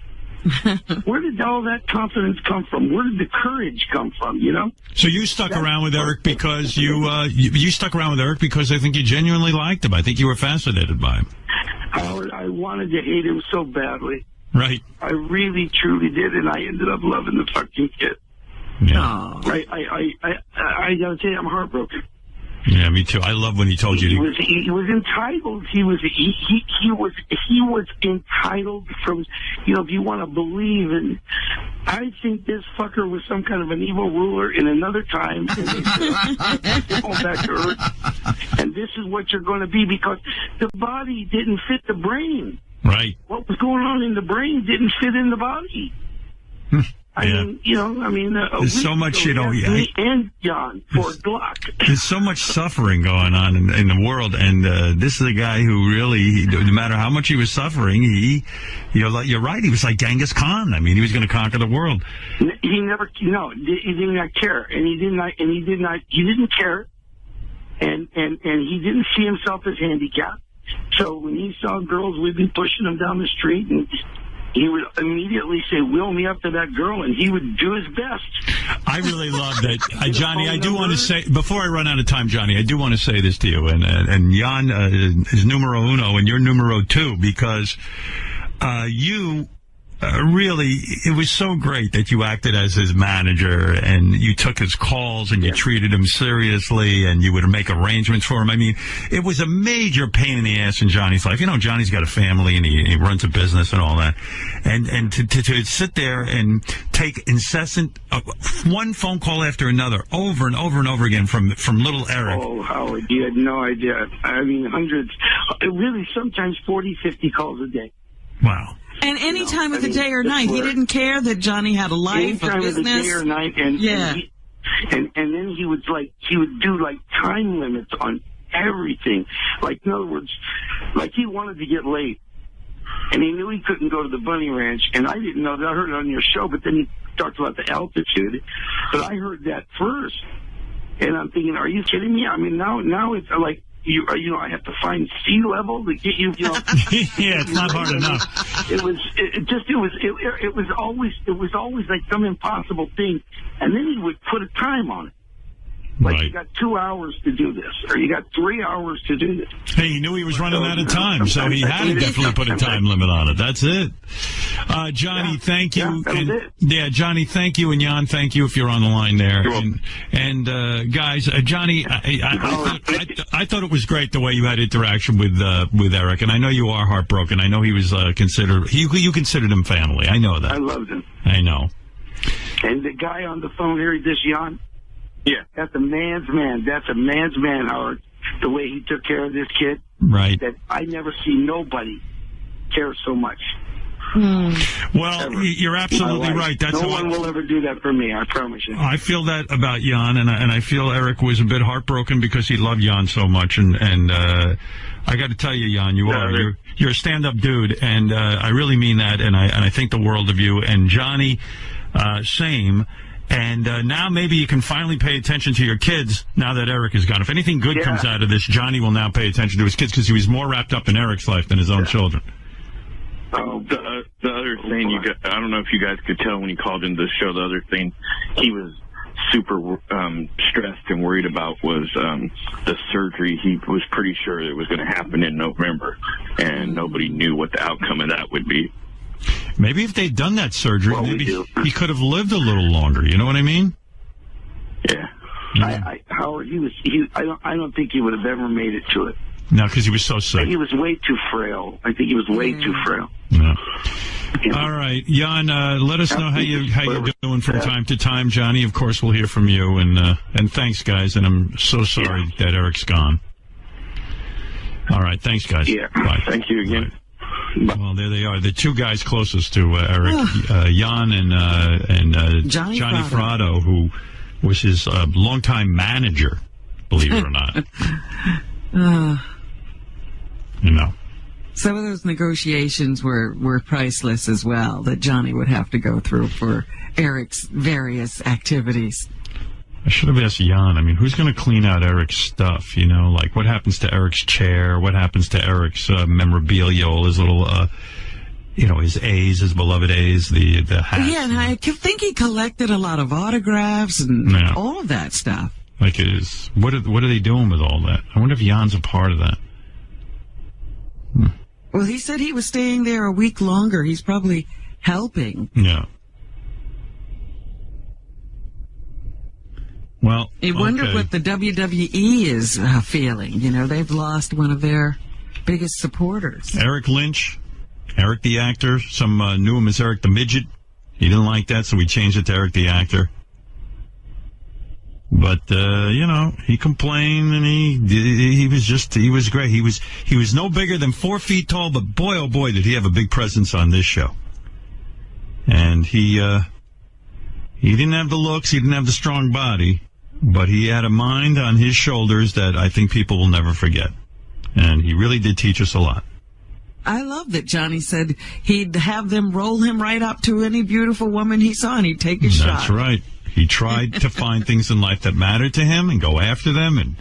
Where did all that confidence come from? Where did the courage come from, you know? So you stuck around with Eric because you stuck around with Eric because I think you genuinely liked him. I think you were fascinated by him. Howard, I wanted to hate him so badly. Right. I really, truly did, and I ended up loving the fucking kid. Yeah. I gotta tell you, I'm heartbroken. Yeah, me too. I love when he told you he was entitled. He was entitled from, you know, if you want to believe in. I think this fucker was some kind of an evil ruler in another time. And they said, going back to Earth, and this is what you're going to be, because the body didn't fit the brain. Right. What was going on in the brain didn't fit in the body. I mean, you know, there's so much, you know, and John for Glock. There's so much suffering going on in the world, and this is a guy who really, no matter how much he was suffering, you're right, he was like Genghis Khan. I mean, he was going to conquer the world. He never, he did not care, and he didn't care. and he didn't see himself as handicapped. So when he saw girls, we'd be pushing him down the street, and he would immediately say, "Wheel me up to that girl," and he would do his best. I really love that. Johnny, I do want to say, before I run out of time, Johnny, I do want to say this to you, and Jan is numero uno, and you're numero two, because you... really, it was so great that you acted as his manager, and you took his calls, and you treated him seriously, and you would make arrangements for him. I mean, it was a major pain in the ass in Johnny's life. You know, Johnny's got a family, and he runs a business and all that. And to sit there and take incessant one phone call after another, over and over and over again from little Eric. Oh, Howard, you had no idea. I mean, hundreds, really sometimes 40, 50 calls a day. Wow. And any time of the day or night, he didn't care that Johnny had a life, a business. Any time of the day or night, and then he would do like time limits on everything. Like, in other words, like he wanted to get laid, and he knew he couldn't go to the bunny ranch, and I didn't know that. I heard it on your show, but then you talked about the altitude, but I heard that first, and I'm thinking, are you kidding me? I mean, now it's like. I have to find sea level to get you. Yeah, it's not hard enough. It was always like some impossible thing, and then he would put a time on it. Like, you got 2 hours to do this, or you got 3 hours to do this. Hey, he knew he was running out of time, so he had to definitely put a time limit on it. That's it. Johnny, thank you. Johnny, thank you, and Jan, thank you if you're on the line there. And guys, Johnny, I thought it was great the way you had interaction with Eric, and I know you are heartbroken. I know he was you considered him family. I know that. I loved him. I know. And the guy on the phone here, this Jan. Yeah, that's a man's man. That's a man's man, Howard. The way he took care of this kid. Right. That I never see nobody care so much. Well, ever. You're absolutely right. That's no one will ever do that for me, I promise you. I feel that about Jan, and I feel Eric was a bit heartbroken because he loved Jan so much. And I got to tell you, Jan, you're a stand-up dude, and I really mean that, and I think the world of you. And Johnny, same. And now maybe you can finally pay attention to your kids now that Eric is gone. If anything good comes out of this, Johnny will now pay attention to his kids because he was more wrapped up in Eric's life than his own children. Oh, the other thing, I don't know if you guys could tell when he called into the show, the other thing he was super stressed and worried about was the surgery. He was pretty sure it was going to happen in November, and nobody knew what the outcome of that would be. Maybe if they'd done that surgery, maybe he could have lived a little longer. You know what I mean? Yeah. Howard, I don't think he would have ever made it to it. No, because he was so sick. He was way too frail. I think he was way too frail. Yeah. All right, Jan. Let us know how you're doing from time to time. Johnny, of course, we'll hear from you. And thanks, guys. And I'm so sorry that Eric's gone. All right, thanks, guys. Yeah. Bye. Thank you again. Bye. Well, there they are. The two guys closest to Eric, Jan and Johnny Frado, who was his longtime manager, believe it or not. You know. Some of those negotiations were priceless as well, that Johnny would have to go through for Eric's various activities. I should have asked Jan. I mean, who's going to clean out Eric's stuff? You know, like what happens to Eric's chair? What happens to Eric's memorabilia? All his little, his A's, his beloved A's, the hats. Yeah, and I think he collected a lot of autographs and all of that stuff. Like, what are they doing with all that? I wonder if Jan's a part of that. Well, he said he was staying there a week longer. He's probably helping. Yeah. Well, I wonder what the WWE is feeling. You know, they've lost one of their biggest supporters. Eric Lynch, Eric the actor. Some knew him as Eric the midget. He didn't like that, so we changed it to Eric the actor. But he complained, and he was great. He was no bigger than 4 feet tall, but boy, oh boy, did he have a big presence on this show. And he didn't have the looks, he didn't have the strong body, but he had a mind on his shoulders that I think people will never forget. And he really did teach us a lot. I love that Johnny said he'd have them roll him right up to any beautiful woman he saw, and he'd take a shot. That's right. He tried to find things in life that mattered to him and go after them. And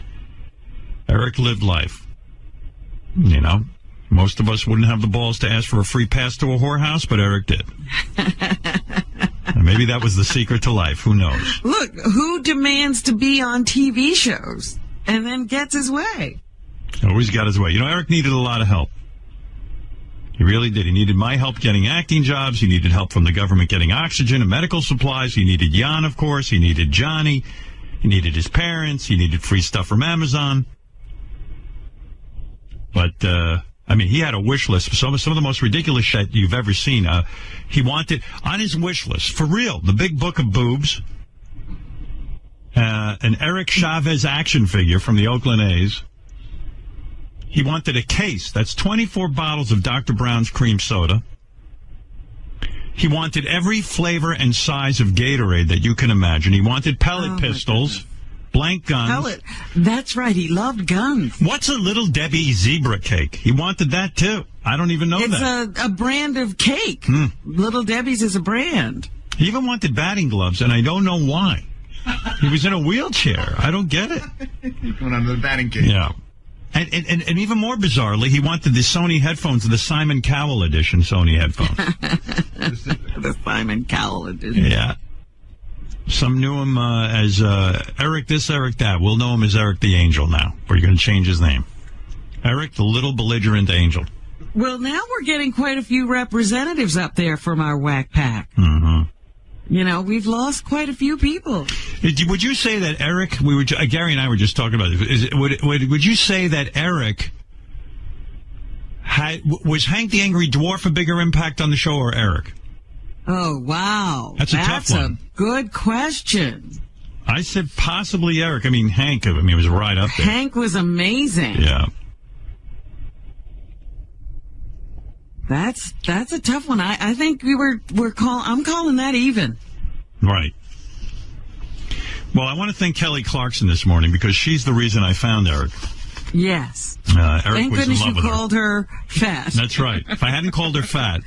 Eric lived life. You know, most of us wouldn't have the balls to ask for a free pass to a whorehouse, but Eric did. And maybe that was the secret to life. Who knows? Look, who demands to be on TV shows and then gets his way? Always got his way. You know, Eric needed a lot of help. He really did. He needed my help getting acting jobs. He needed help from the government getting oxygen and medical supplies. He needed Jan, of course. He needed Johnny. He needed his parents. He needed free stuff from Amazon. But, I mean, he had a wish list for some of the most ridiculous shit you've ever seen. He wanted, on his wish list, for real, the big book of boobs, an Eric Chavez action figure from the Oakland A's. He wanted a case. That's 24 bottles of Dr. Brown's cream soda. He wanted every flavor and size of Gatorade that you can imagine. He wanted pellet pistols, blank guns. Pellet. That's right. He loved guns. What's a Little Debbie zebra cake? He wanted that, too. I don't even know that. It's a brand of cake. Little Debbie's is a brand. He even wanted batting gloves, and I don't know why. He was in a wheelchair. I don't get it. Going on to the batting cage. Yeah. And even more bizarrely, he wanted the Sony headphones, the Simon Cowell edition Sony headphones. The Simon Cowell edition. Yeah. Some knew him as Eric this, Eric that. We'll know him as Eric the Angel now. We're going to change his name. Eric the Little Belligerent Angel. Well, now we're getting quite a few representatives up there from our whack pack. Mm-hmm. You know, we've lost quite a few people. Would you say that Eric, Gary and I were just talking about this, would you say that Eric was Hank the Angry Dwarf a bigger impact on the show, or Eric? Oh, wow. That's a tough one. That's a good question. I said possibly Eric. I mean, Hank, was right up there. Hank was amazing. Yeah. That's a tough one. I think I'm calling that even. Right. Well, I want to thank Kelly Clarkson this morning because she's the reason I found Eric. Yes. Eric Thank was goodness in love you with called her fat. That's right. If I hadn't called her fat,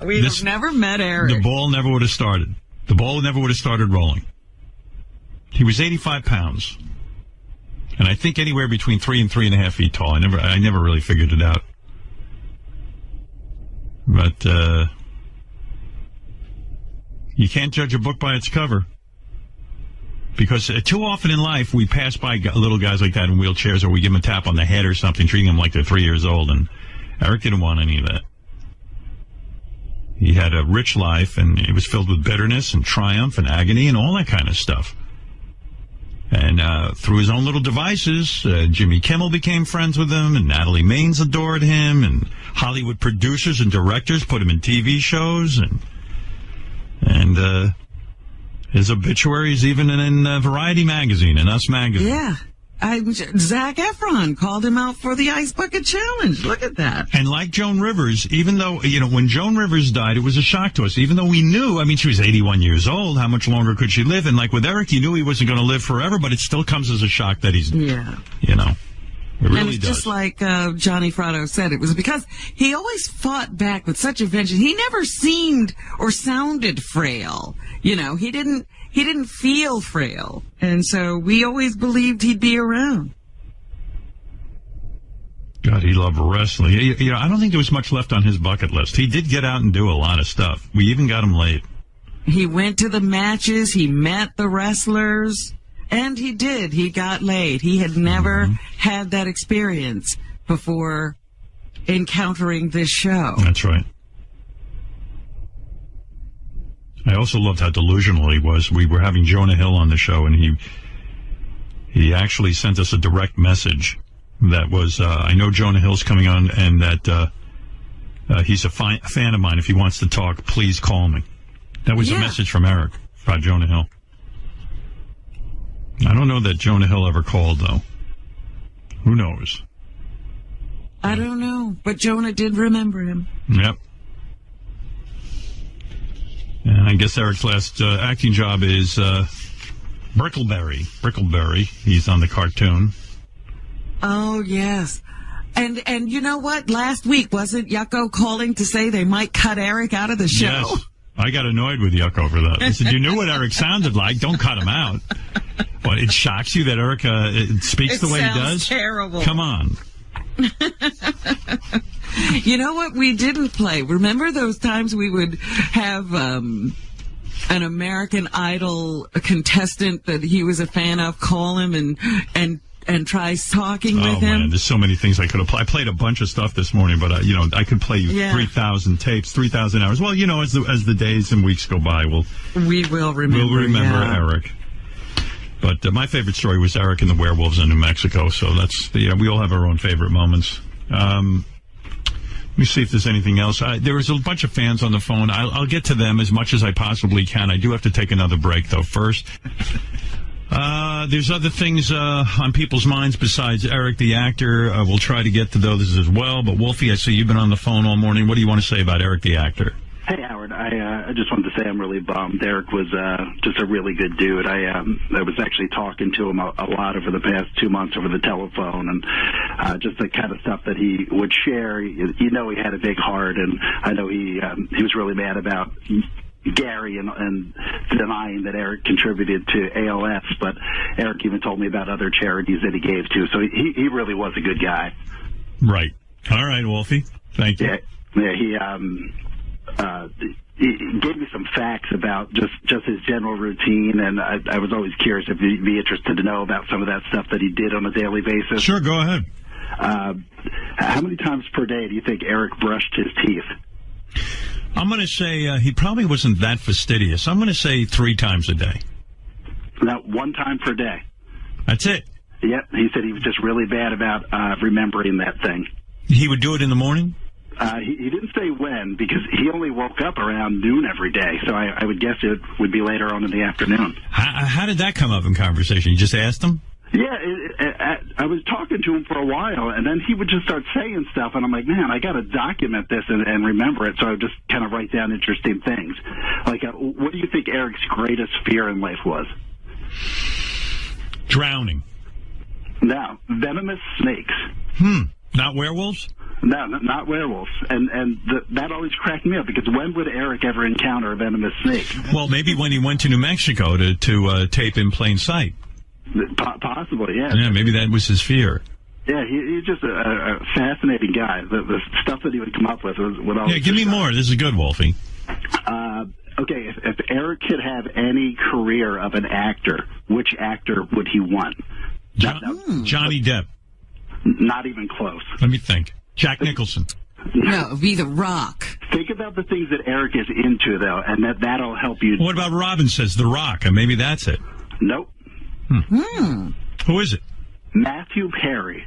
we'd have never met Eric. The ball never would have started. The ball never would have started rolling. He was 85 pounds. And I think anywhere between 3 and 3.5 feet tall. I never really figured it out. But you can't judge a book by its cover. Because too often in life, we pass by little guys like that in wheelchairs, or we give them a tap on the head or something, treating them like they're 3 years old. And Eric didn't want any of that. He had a rich life, and it was filled with bitterness and triumph and agony and all that kind of stuff. And through his own little devices, Jimmy Kimmel became friends with him, and Natalie Maines adored him, and Hollywood producers and directors put him in TV shows, and his obituary is even in Variety magazine and Us magazine. Yeah. Zac Efron called him out for the Ice Bucket Challenge. Look at that. And like Joan Rivers, even though, when Joan Rivers died, it was a shock to us. Even though we knew, she was 81 years old, how much longer could she live? And like with Eric, you knew he wasn't going to live forever, but it still comes as a shock that he's, it really and it's does. just like Johnny Fratto said, it was because he always fought back with such a vengeance. He never seemed or sounded frail. He didn't feel frail. And so we always believed he'd be around. God, he loved wrestling. I don't think there was much left on his bucket list. He did get out and do a lot of stuff. We even got him late. He went to the matches. He met the wrestlers. And he did. He got laid. He had never had that experience before encountering this show. That's right. I also loved how delusional he was. We were having Jonah Hill on the show, and he actually sent us a direct message that was, I know Jonah Hill's coming on, and that he's a fan of mine. If he wants to talk, please call me. That was a message from Eric about Jonah Hill. I don't know that Jonah Hill ever called, though. Who knows? I don't know, but Jonah did remember him. Yep. And I guess Eric's last acting job is Brickleberry. Brickleberry. He's on the cartoon. Oh, yes. And you know what? Last week, wasn't Yucko calling to say they might cut Eric out of the show? I got annoyed with Yuck over that. I said, you knew what Eric sounded like. Don't cut him out. What, it shocks you that Eric speaks the way he does? Terrible. Come on. You know what we didn't play? Remember those times we would have an American Idol contestant that he was a fan of call him and tries talking with him? Oh, man, there's so many things I could have played. I played a bunch of stuff this morning, but, I could play you 3,000 tapes, 3,000 hours. Well, as the days and weeks go by, we will remember Eric. But my favorite story was Eric and the werewolves in New Mexico, so that's, we all have our own favorite moments. Let me see if there's anything else. There was a bunch of fans on the phone. I'll get to them as much as I possibly can. I do have to take another break, though, first. There's other things on people's minds besides Eric the actor. We'll try to get to those as well. But, Wolfie, I see you've been on the phone all morning. What do you want to say about Eric the actor? Hey, Howard. I just wanted to say I'm really bummed. Eric was just a really good dude. I was actually talking to him a lot over the past 2 months over the telephone, and just the kind of stuff that he would share. He had a big heart, and I know he was really mad about Gary and denying that Eric contributed to ALS, but Eric even told me about other charities that he gave to. So he really was a good guy. Right. All right, Wolfie. Thank you. Yeah, he gave me some facts about just his general routine, and I was always curious if you'd be interested to know about some of that stuff that he did on a daily basis. Sure, go ahead. How many times per day do you think Eric brushed his teeth? I'm going to say he probably wasn't that fastidious. I'm going to say 3 times a day. Now, 1 time per day. That's it. Yep, he said he was just really bad about remembering that thing. He would do it in the morning? He didn't say when, because he only woke up around noon every day, so I would guess it would be later on in the afternoon. How did that come up in conversation? You just asked him? Yeah, I was talking to him for a while, and then he would just start saying stuff, and I'm like, man, I got to document this and remember it, so I would just kind of write down interesting things. Like, what do you think Eric's greatest fear in life was? Drowning. No, venomous snakes. Not werewolves? No, not werewolves. And that always cracked me up, because when would Eric ever encounter a venomous snake? Well, maybe when he went to New Mexico to tape In Plain Sight. Possibly, yeah. Yeah, maybe that was his fear. Yeah, he's just a fascinating guy. The stuff that he would come up with would always... Yeah, give me more. This is good, Wolfie. Okay, if Eric could have any career of an actor, which actor would he want? Johnny Depp. Not even close. Let me think. Jack Nicholson. No, it'd be The Rock. Think about the things that Eric is into, though, and that'll help you. What about Robin says The Rock? And maybe that's it. Nope. Who is it? Matthew Perry.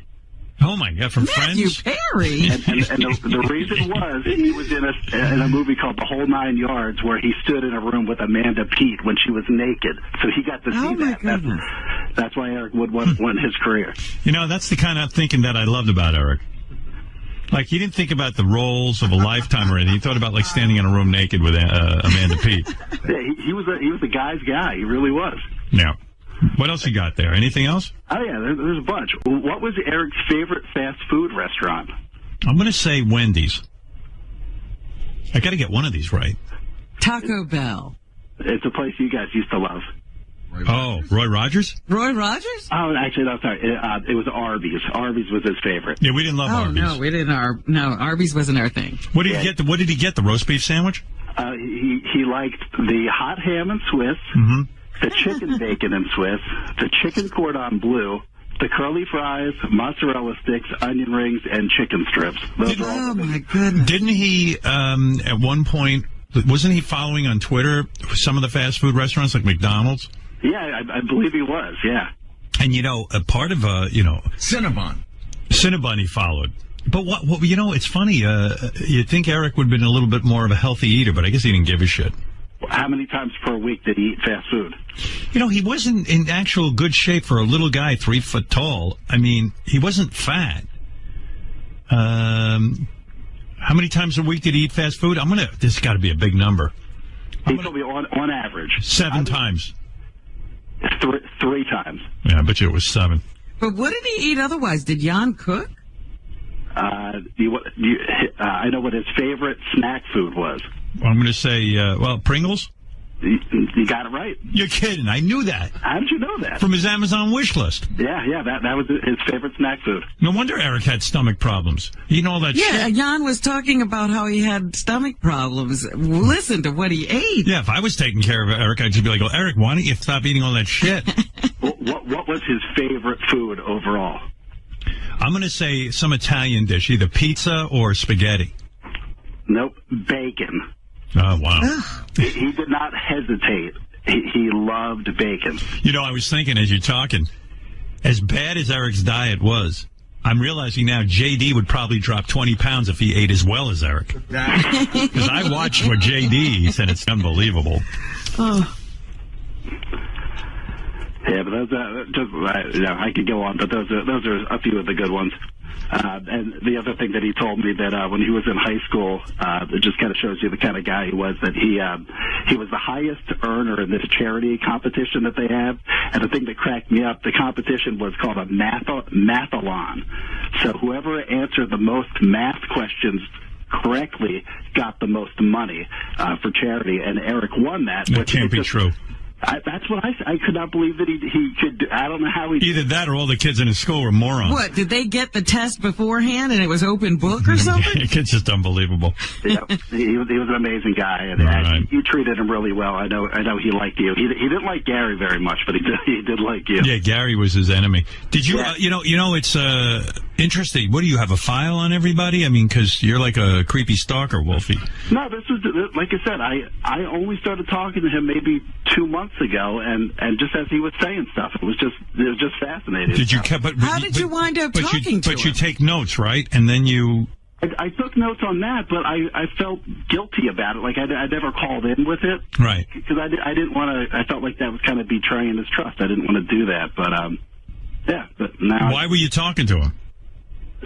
Oh, my God, from Matthew Friends? Perry? And the reason was he was in a movie called The Whole 9 Yards, where he stood in a room with Amanda Peet when she was naked. So he got to see that. That's why Eric would want his career. That's the kind of thinking that I loved about Eric. Like, he didn't think about the roles of a lifetime or anything. He thought about, like, standing in a room naked with Amanda Peet. Yeah, he was a guy's guy. He really was. Yeah. What else you got there? Anything else? Oh, yeah, there's a bunch. What was Eric's favorite fast food restaurant? I'm going to say Wendy's. I got to get one of these right. Taco Bell. It's a place you guys used to love. Roy Rogers? Roy Rogers? Oh, actually, no, sorry. It was Arby's. Arby's was his favorite. Yeah, we didn't love Arby's. No, we didn't. No, Arby's wasn't our thing. What did he get? What did he get? The roast beef sandwich? He liked the hot ham and Swiss, the chicken bacon and Swiss, the chicken cordon bleu, the curly fries, mozzarella sticks, onion rings, and chicken strips. Oh, my goodness. Didn't he, at one point, wasn't he following on Twitter some of the fast food restaurants like McDonald's? Yeah, I believe he was, yeah. And, a part of, Cinnabon. Cinnabon he followed. But, it's funny. You'd think Eric would have been a little bit more of a healthy eater, but I guess he didn't give a shit. How many times per week did he eat fast food? He wasn't in actual good shape for a little guy 3 foot tall. I mean, he wasn't fat. How many times a week did he eat fast food? This has got to be a big number. He told me on average. 7 times. 3 times. Yeah, I bet you it was 7. But what did he eat otherwise? Did Jan cook? I know what his favorite snack food was. I'm going to say, Pringles? You got it right. You're kidding. I knew that. How did you know that? From his Amazon wish list. Yeah, that was his favorite snack food. No wonder Eric had stomach problems. Eating all that shit. Yeah, Jan was talking about how he had stomach problems. Listen to what he ate. Yeah, if I was taking care of Eric, I'd just be like, well, Eric, why don't you stop eating all that shit? What was his favorite food overall? I'm going to say some Italian dish, either pizza or spaghetti. Nope, bacon. Oh, wow. He did not hesitate. He loved bacon. You know, I was thinking as you're talking, as bad as Eric's diet was, I'm realizing now JD would probably drop 20 pounds if he ate as well as Eric. Because I watched what JD eats, and it's unbelievable. Oh. Yeah, but those I could go on, but those are a few of the good ones. And the other thing that he told me that when he was in high school, it just kind of shows you the kind of guy he was, that he was the highest earner in this charity competition that they have. And the thing that cracked me up, the competition was called a mathalon. So whoever answered the most math questions correctly got the most money for charity, and Eric won that. That can't be true. That's what I could not believe that he could. I don't know how he. Either that or all the kids in his school were morons. What, did they get the test beforehand and it was open book or something? It's just unbelievable. Yeah, he was an amazing guy, and right. You treated him really well. I know he liked you. He didn't like Gary very much, but he did like you. Yeah, Gary was his enemy. Did you? Yeah. You know, it's interesting. What do you have, a file on everybody? I mean, because you're like a creepy stalker, Wolfie. No, this was like I said. I only started talking to him maybe 2 months ago, and just as he was saying stuff, it was just fascinating. Did you? How did you wind up talking to him? But you take notes, right? And then you. I took notes on that, but I felt guilty about it. Like I never called in with it, right? Because I didn't want to. I felt like that was kind of betraying his trust. I didn't want to do that, but yeah. But now. Why were you talking to him?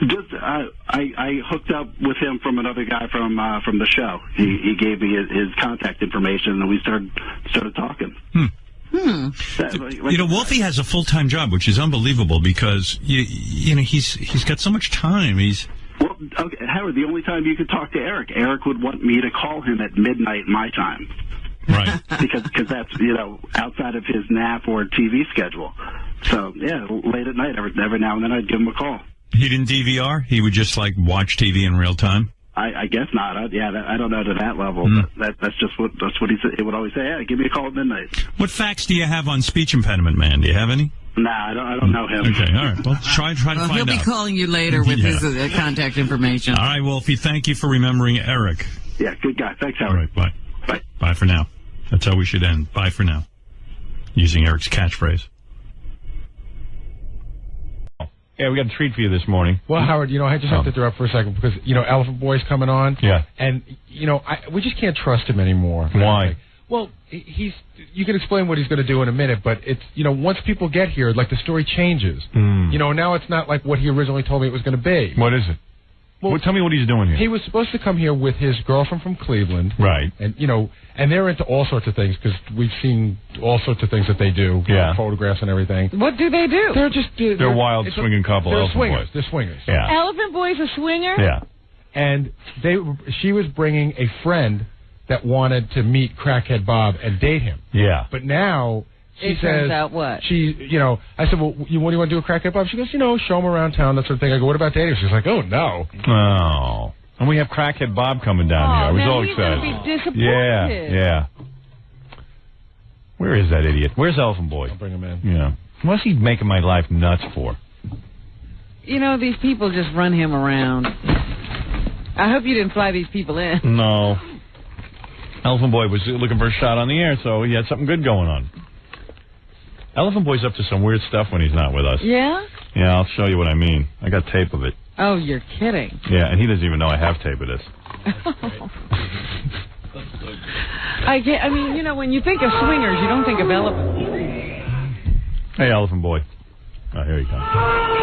Just I hooked up with him from another guy from the show. He gave me his contact information, and we started talking. You know, Wolfie has a full-time job, which is unbelievable because you know he's got so much time. Well, okay, Howard, the only time you could talk to Eric would want me to call him at midnight my time. Right. because that's, outside of his nap or TV schedule. So, yeah, late at night, every now and then I'd give him a call. He didn't DVR? He would just, watch TV in real time? I guess not. I don't know to that level. But that's what he said. He would always say, yeah, give me a call at midnight. What facts do you have on speech impediment, man? Do you have any? Nah, I don't know him. Okay, all right. Well, try to find out. He'll be calling you later with his contact information. All right, Wolfie, thank you for remembering Eric. Yeah, good guy. Thanks, Howard. All right, bye. Bye. Bye for now. That's how we should end. Bye for now. Using Eric's catchphrase. Yeah, we got a treat for you this morning. Well, Howard, I just have to interrupt for a second because, Elephant Boy's coming on. Yeah. And, we just can't trust him anymore. Why? Well, you can explain what he's going to do in a minute, but it's, once people get here, the story changes. Now it's not like what he originally told me it was going to be. What is it? Well, tell me what he's doing here. He was supposed to come here with his girlfriend from Cleveland. Right. And, and they're into all sorts of things because we've seen all sorts of things that they do. Yeah. Photographs and everything. What do they do? They're just... they're a wild swinging couple. They're Elephant swingers. Boys. They're swingers. Yeah. Elephant Boy's a swinger? Yeah. And she was bringing a friend that wanted to meet Crackhead Bob and date him. Yeah. But now... She turns out what? I said, well, what do you want to do with Crackhead Bob? She goes, show him around town, that sort of thing. I go, what about dating? She's like, oh, no. Oh. And we have Crackhead Bob coming down here. I was all excited. Be disappointed. Yeah. Where is that idiot? Where's Elephant Boy? I'll bring him in. Yeah. What's he making my life nuts for? These people just run him around. I hope you didn't fly these people in. No. Elephant Boy was looking for a shot on the air, so he had something good going on. Elephant Boy's up to some weird stuff when he's not with us. Yeah? Yeah, I'll show you what I mean. I got tape of it. Oh, you're kidding. Yeah, and he doesn't even know I have tape of this. When you think of swingers, you don't think of elephants. Hey, Elephant Boy. Oh, here he comes.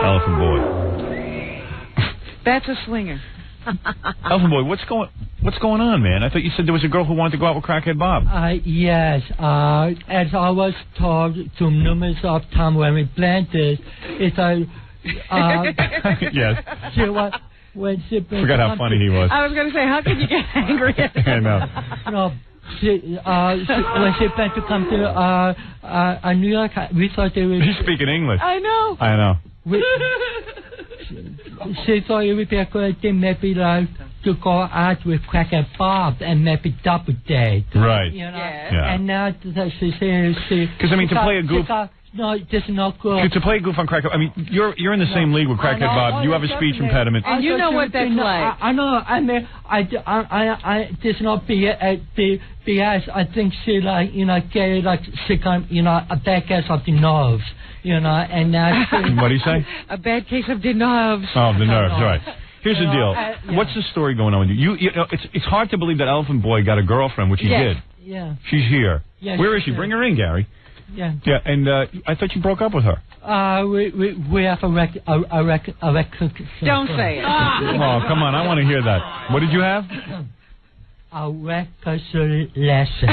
Elephant Boy. That's a swinger. Elephant Boy, what's going on, man? I thought you said there was a girl who wanted to go out with Crackhead Bob. Yes. As I was told to numerous of times when we planned this, it's a... yes. Forgot how funny he was. I was going to say, how could you get angry at him? I know. No, when she planned to come to New York, we thought they would... He's speaking English. I know. I know. She thought it would be a good thing, maybe like to go out with Cracker Bob and maybe double date. Right. You know? Yeah. And now she says because I mean, to play a goof. No, this is not good. To play a goof on Cracker, I mean, you're in the same league with Crackhead Bob. You have a speech impediment. And you know what that's like. I know. I mean, I this not be BS. I think she like get like sick on a bad case of the nerves. And what do you say? A bad case of the nerves. Oh, the nerves. All right. Here's the deal. What's the story going on with you? You know, it's hard to believe that Elephant Boy got a girlfriend, which he did. Yeah. She's here. Yeah, where is she? Bring her in, Gary. Yeah. Yeah, and I thought you broke up with her. We have a record. Don't say it. Oh, come on. I want to hear that. What did you have? A reconciliation.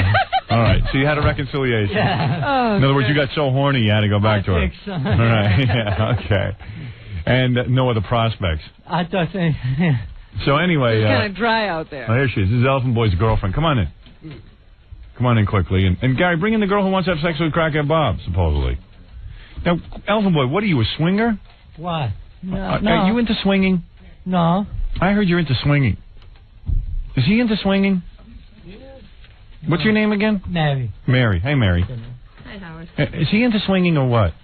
All right. So you had a reconciliation. Yeah. In other words, you got so horny you had to go back to her. I think so. All right. Yeah. Okay. And no other prospects. I don't think. So anyway. It's kind of dry out there. Oh, here she is. This is Elephant Boy's girlfriend. Come on in. Come on in quickly. And Gary, bring in the girl who wants to have sex with Crackhead Bob, supposedly. Now, Elephant Boy, what are you, a swinger? What? No. Are you into swinging? No. I heard you're into swinging. Is he into swinging? What's your name again? Mary. Mary. Hey, Mary. Hi, Howard. Is he into swinging or what?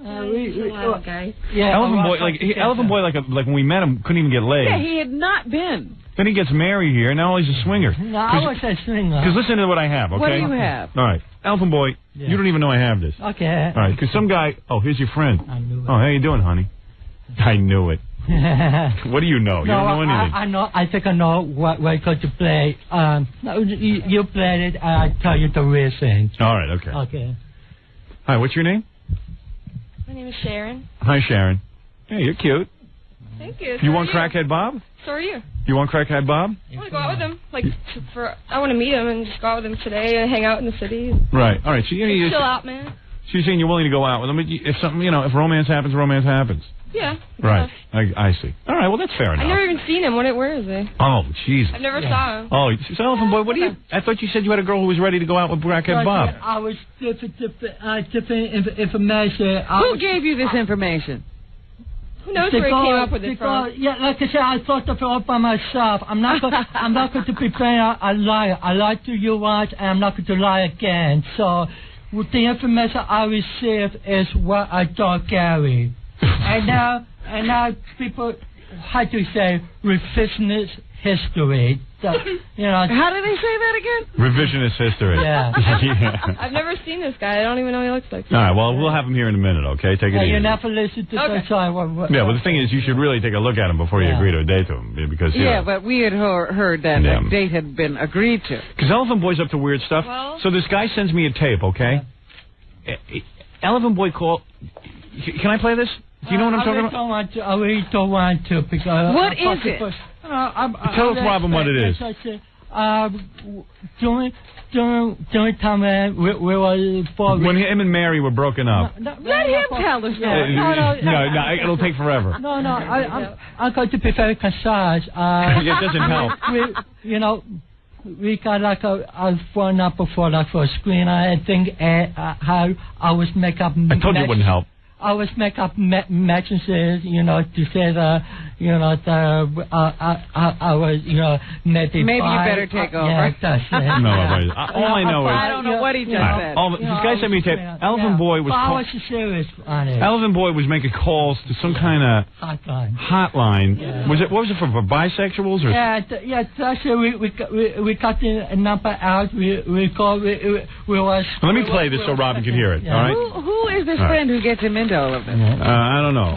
Guy. Yeah. Elephant Boy, like when we met him, couldn't even get laid. Yeah, he had not been. Then he gets married here, and now he's a swinger. No, I was a swinger. Because listen to what I have, okay? What do you have? All right. Elephant Boy, you don't even know I have this. Okay. All right, because some guy... Oh, here's your friend. I knew it. Oh, how you doing, honey? I knew it. What do you know? You don't know anything. I know. I think I know what we're going to play. You played it, and I tell you the real thing. All right, okay. Okay. Hi, what's your name? My name is Sharon. Hi, Sharon. Hey, you're cute. Thank you. You want Crackhead Bob? So are you. You want Crackhead Bob? I want to go out with him. I want to meet him and just go out with him today and hang out in the city. Right. All right. So you chill out, man. So you're saying you're willing to go out with him? If something, if romance happens, romance happens. Yeah. Right. I see. All right. Well, that's fair enough. I've never even seen him. Where is he? Oh, Jesus. I've never saw him. Oh, so Elephant Boy, what do you? I thought you said you had a girl who was ready to go out with Crackhead Bob. I was different information. Who gave you this information? Who knows where he came up with it from? Yeah, like I said, I thought of it all by myself. I'm not going to be playing a liar. I lied to you once, and I'm not going to lie again. So, with the information I received is what I told Gary. and now people, how do you say, revisionist history. So, How do they say that again? Revisionist history. Yeah. I've never seen this guy. I don't even know what he looks like. All right, well, we'll have him here in a minute, okay? Take it easy. You never listen to the time. Yeah, well, the thing is, you should really take a look at him before you agree to a date to him. Because, yeah, but we had heard that a date had been agreed to. Because Elephant Boy's up to weird stuff. So this guy sends me a tape, okay? Elephant Boy called... Can I play this? Do you know what I'm talking about? I really don't want to because... What is it? Tell us, Robin, what it is. During time we were... When him and Mary were broken up. Let him tell us. No, it'll take forever. No, I'm going to be very concise. It doesn't help. We got like a phone number for a screen. I think how I was make up... I told you it wouldn't help. I was make up messages, to say that, I was, maybe you better take over. Yeah, that's it. All I know is... I don't know what he just said. This guy sent me a tape. Elephant Boy was... I was serious on it. Elephant Boy was making calls to some kind of... Hotline. Yeah. What was it for bisexuals? Or? Yeah, that's it. We got the number out. We called... Let me play this so Robin can hear it, all right? Who is this friend who gets him into all of this? I don't know.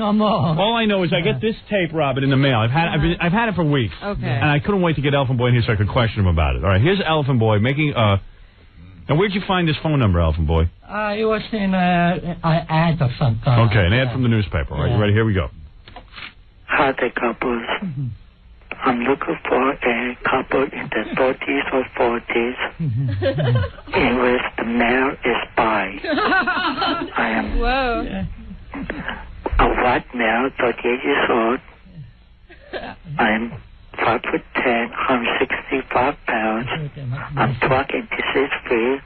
All I know is I get this tape, Robin, in the mail. I've had it for weeks. Okay. And I couldn't wait to get Elephant Boy in here so I could question him about it. All right, here's Elephant Boy making Now, where'd you find this phone number, Elephant Boy? It was in an ad of some kind. Okay, an ad from the newspaper. All right, you ready? Here we go. Hi there, couples. I'm looking for a couple in the 30s or 40s in which the male is bi. I am white male, 38 years old. I'm 5'10", 165 pounds. I'm 12 inches free.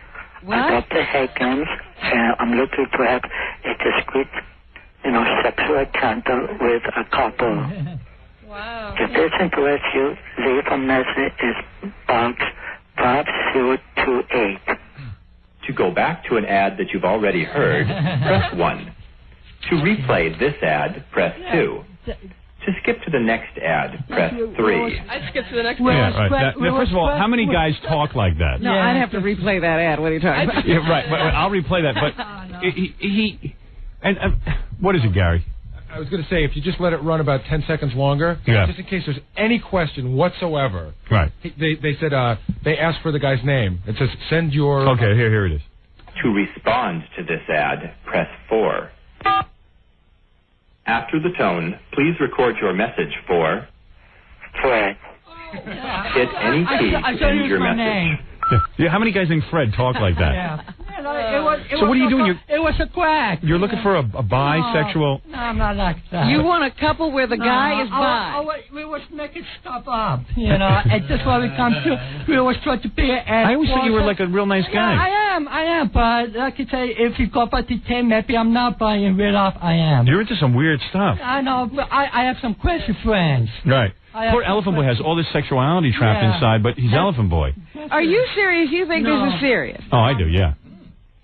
I got the Higgins, and I'm looking to have a discreet, sexual encounter with a couple. Wow. If this interests you, leave a message. It's box 5028. To go back to an ad that you've already heard, press 1. To replay this ad, press 2. To skip to the next ad, press 3. I'd skip to the next Yeah, right. First of all, how many guys talk like that? No, I'd have to replay that ad. What are you talking about? Yeah, right. But I'll replay that. But what is it, Gary? I was going to say, if you just let it run about 10 seconds longer, just in case there's any question whatsoever. Right. They said they asked for the guy's name. It says send your. Okay, here it is. To respond to this ad, press 4. After the tone, please record your message for Fred. Hit any key to end your message. Yeah, how many guys named Fred talk like that? Yeah. So what are you doing? It was a quack. You're looking for a bisexual... No, I'm not like that. You want a couple where the guy is bi. We was making stuff up, and that's why we come to. We always try to be. I always thought you were like a real nice guy. Yeah, I am, but like I say, if you go by the 10, maybe I'm not, but in real life, I am. You're into some weird stuff. I know, but I have some crazy friends. Right. Poor Elephant Boy has all this sexuality trapped inside, but he's Elephant Boy. Are you serious? You think this is serious? Oh, I do, yeah.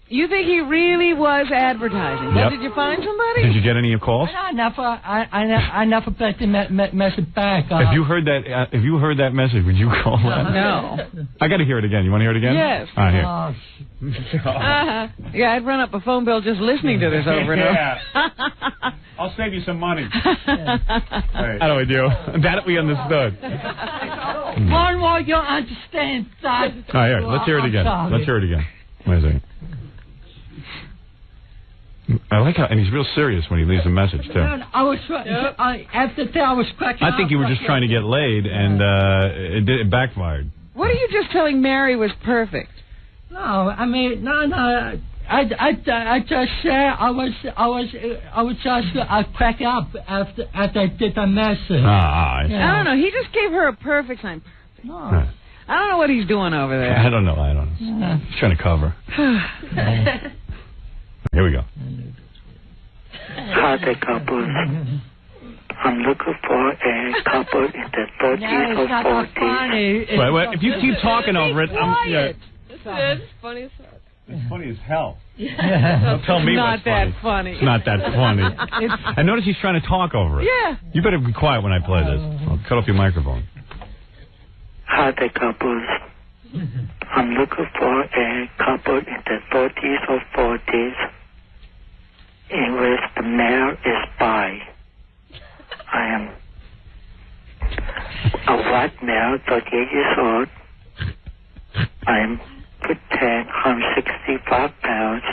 You think he really was advertising? Yep. Did you find somebody? Did you get any calls? I never played the message back. If you heard that message, would you call that? No. I got to hear it again. You want to hear it again? Yes. All right, here. Yeah, I'd run up a phone bill just listening to this over and over. I'll save you some money. Right. How do I do? That we understood. One more, you understand that. All right, here. Let's hear it again. Let's hear it again. Wait a second. I like how, and he's real serious when he leaves a message, too. I was, after that, I was cracking I think you were just trying to get laid, and it backfired. What are you just telling Mary was perfect? No, I mean, no. I just said I was just cracking up after I did the message. I don't know. He just gave her a perfect sign. No. I don't know what he's doing over there. I don't know. He's trying to cover. Here we go. Hi, the couple. I'm looking for a couple in the 30s or 40s. Wait, if you keep talking over it, It's funny as hell. It's funny as hell. Don't tell me what's funny. It's not that funny. I notice he's trying to talk over it. Yeah. You better be quiet when I play this. I'll cut off your microphone. Hi, the couples. I'm looking for a couple in the 30s or 40s in which the male is bi. I am a white male, 38 years old. I am 10, 165 pounds.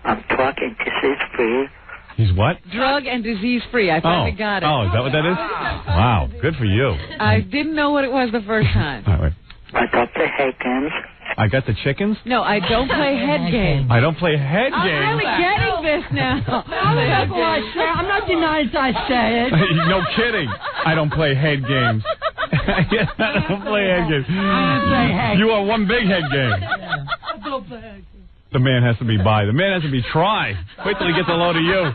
I'm 12 inches free. He's what? Drug and disease free. I finally got it. Oh, is that what that is? Wow, good for you. I didn't know what it was the first time. All right, wait. I got the Higgins. I got the chickens? No, I don't play head games. I don't play head games? I'm really getting this now. I'm not denying I say it. No kidding. I don't play head games. I don't play head games. You are one big head game. The man has to be bi. The man has to be tri. Wait till he gets a load of you.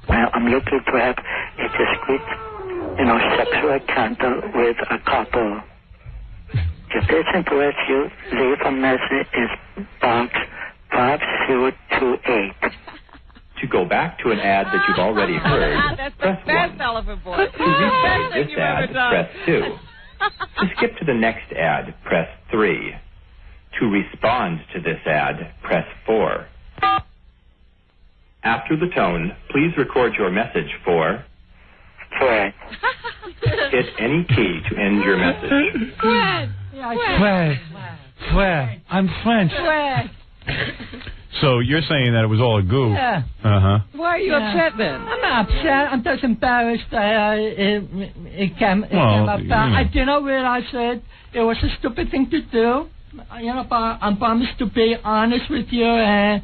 Well, I'm looking to have a discreet, sexual encounter with a couple. If this interests you, leave a message. It's box 5028. To go back to an ad that you've already heard, That's the press best 1. Elephant Boy. To replay this ad, press 2. To skip to the next ad, press 3. To respond to this ad, press 4. After the tone, please record your message for Fred. Hit any key to end your message. Fred. I'm French. Fred. So you're saying that it was all a goof? Yeah. Uh-huh. Why are you upset then? I'm not upset. I'm just embarrassed that it came up. I didn't realize it. It was a stupid thing to do. But I promised to be honest with you, and.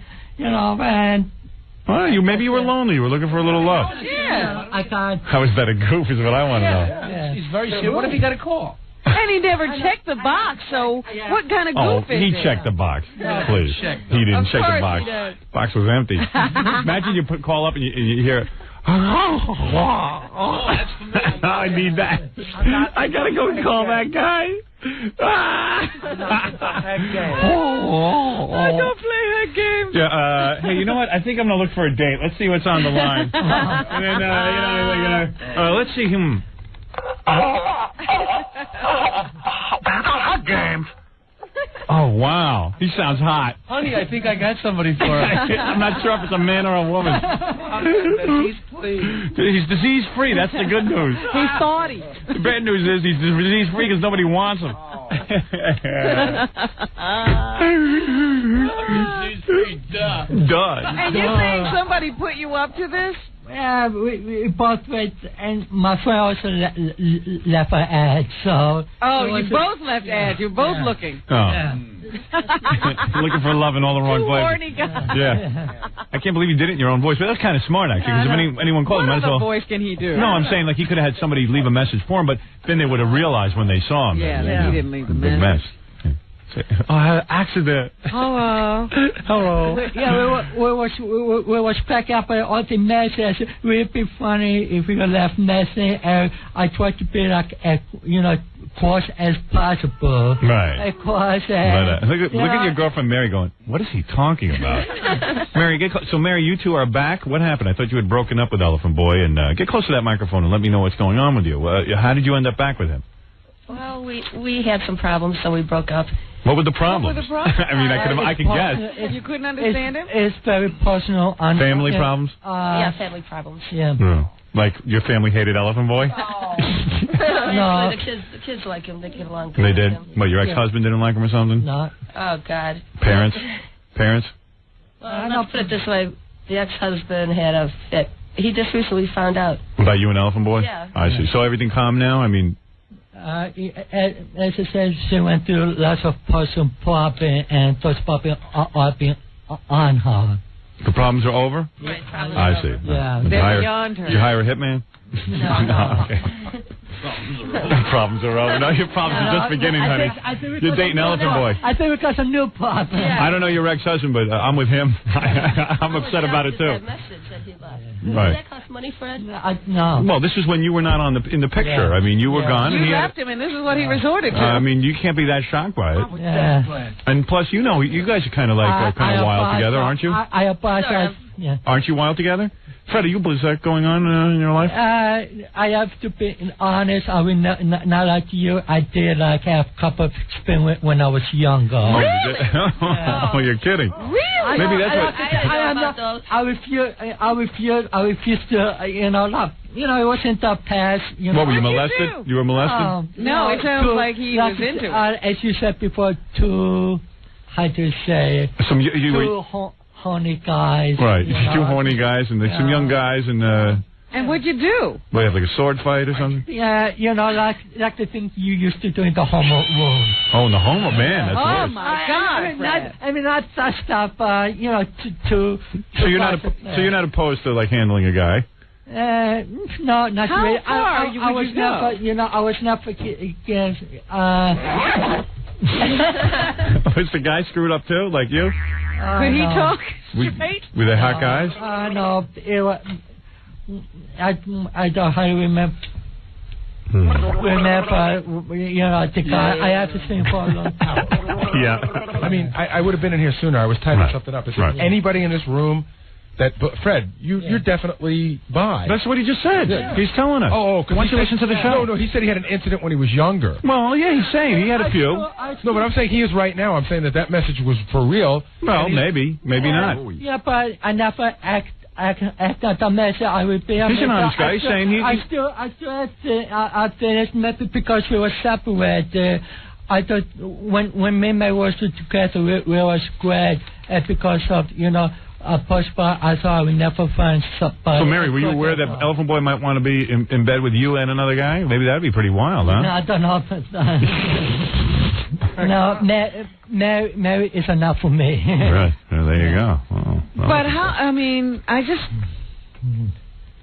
Well, maybe you were lonely. You were looking for a little love. Yeah. I can't. How is that a goof is what I want to know. Yeah. He's very serious. What if he got a call? And he never checked the box, so what kind of goof is he it? checked the box. Please. He didn't check the box. Box was empty. Imagine you call up and you hear... I need that. I gotta go call that guy. I don't play that game. Yeah. Hey, you know what? I think I'm gonna look for a date. Let's see what's on the line. And then, let's see him. Games. Oh, wow. He sounds hot. Honey, I think I got somebody for her. I'm not sure if it's a man or a woman. He's disease-free. That's the good news. He's thoughty. The bad news is he's disease-free because nobody wants him. Disease-free, duh. And you think somebody put you up to this? Yeah, we both went, and my friend also left an ad, so... Oh, you both left ads. You're both looking. Oh. Yeah. Looking for love in all the wrong places. Horny guys. Yeah. I can't believe you did it in your own voice, but that's kind of smart, actually, because if anyone called him, might as well... What voice can he do? No, I'm saying, like, he could have had somebody leave a message for him, but then they would have realized when they saw him. Yeah, he didn't leave the big mess. Accident. Hello. Hello. Yeah, we was packing up all the messages. It would be funny if we left message, and I tried to be like, close as possible. Right. Because, look at your girlfriend Mary going, what is he talking about? Mary, so Mary, you two are back? What happened? I thought you had broken up with Elephant Boy, and get close to that microphone and let me know what's going on with you. How did you end up back with him? Well, we had some problems, so we broke up. What were the problems? What were the problems? I mean, I could guess. You couldn't understand him? It's very personal. Family problems? Yeah, family problems. Yeah. Like your family hated Elephant Boy? No. Actually, the kids like him. They get along good. They did? With him. What, your ex-husband didn't like him or something? No. Oh, God. Parents? Well, let's put it this way. The ex-husband had a fit. He just recently found out. About you and Elephant Boy? Yeah. I see. So everything calm now? I mean... as I said, she went through lots of personal problems, and those problems are being on her. The problems are over? Right, problems I are see. over. Yeah. They're beyond her. Did you hire a hitman? No. Okay. Problems are over. No, your problems are just beginning, honey. You're dating Elephant Boy. I think we got some new problems. Yeah. I don't know your ex-husband, but I'm with him. I'm upset about it, too. That message that he left. Right. Did that cost money, Fred? No. Well, this is when you were not in the picture. Yeah. I mean, you were gone. You And he left him, and this is what he resorted to. I mean, you can't be that shocked by it. Yeah. And plus, you guys are kind of like wild together, aren't you? I apologize. Yeah. Aren't you wild together? Fred, is that going on in your life? I have to be honest. I will not like you. I did have a couple of experience when I was younger. Oh, you did? Oh, you're kidding. Really? Maybe that's what... I refuse to, love. It wasn't the past. What, were you molested? You were molested? No, it sounds like he was into it. As you said before, how to say, horny guys. Right, two horny guys and some young guys and... And what'd you do? What, have like a sword fight or something? Yeah, like the things you used to do in the homo room. Oh, in the homo, man, that's worse. Oh, my God, not that stuff, So you're not opposed to, like, handling a guy? No, not How really. far I was never, I was never against, Was the guy screwed up too, like you? Could he talk straight? Were they hot guys? No, I don't how to remember. Remember, the guy. I have to sing for a long time. Yeah. I mean, I would have been in here sooner. I was typing something up. Is there anybody in this room that... But Fred, you're definitely bi. That's what he just said. Yeah. He's telling us. Oh, why don't you listen to the show? No, he said he had an incident when he was younger. Well, yeah, he's saying he had a few. No, but I'm saying he is right now. I'm saying that message was for real. Well, maybe not. Yeah, but I never act the message. I would be. He's an honest guy. He's saying he... I still finished method because we were separated. I thought when me and my was together, we was great because of, postpone, I thought I would never find somebody. So, Mary, were you aware that Elephant Boy might want to be in bed with you and another guy? Maybe that'd be pretty wild, huh? No, I don't know. No, Mary is enough for me. Right. There there you go. Oh, But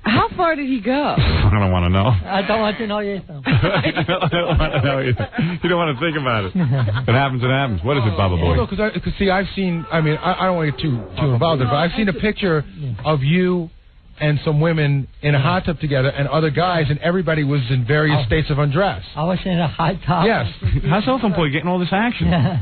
how far did he go? I don't want to know. I don't want to know either. I don't want to know either. You don't want to think about it. If it happens, it happens. What is it, Baba Boy? No, because see, I've seen. I mean, I don't want to get too involved, but I've seen a picture of you and some women in a hot tub together, and other guys, and everybody was in various states of undress. I was in a hot tub. Yes. How's Elephant Boy getting all this action? Yeah.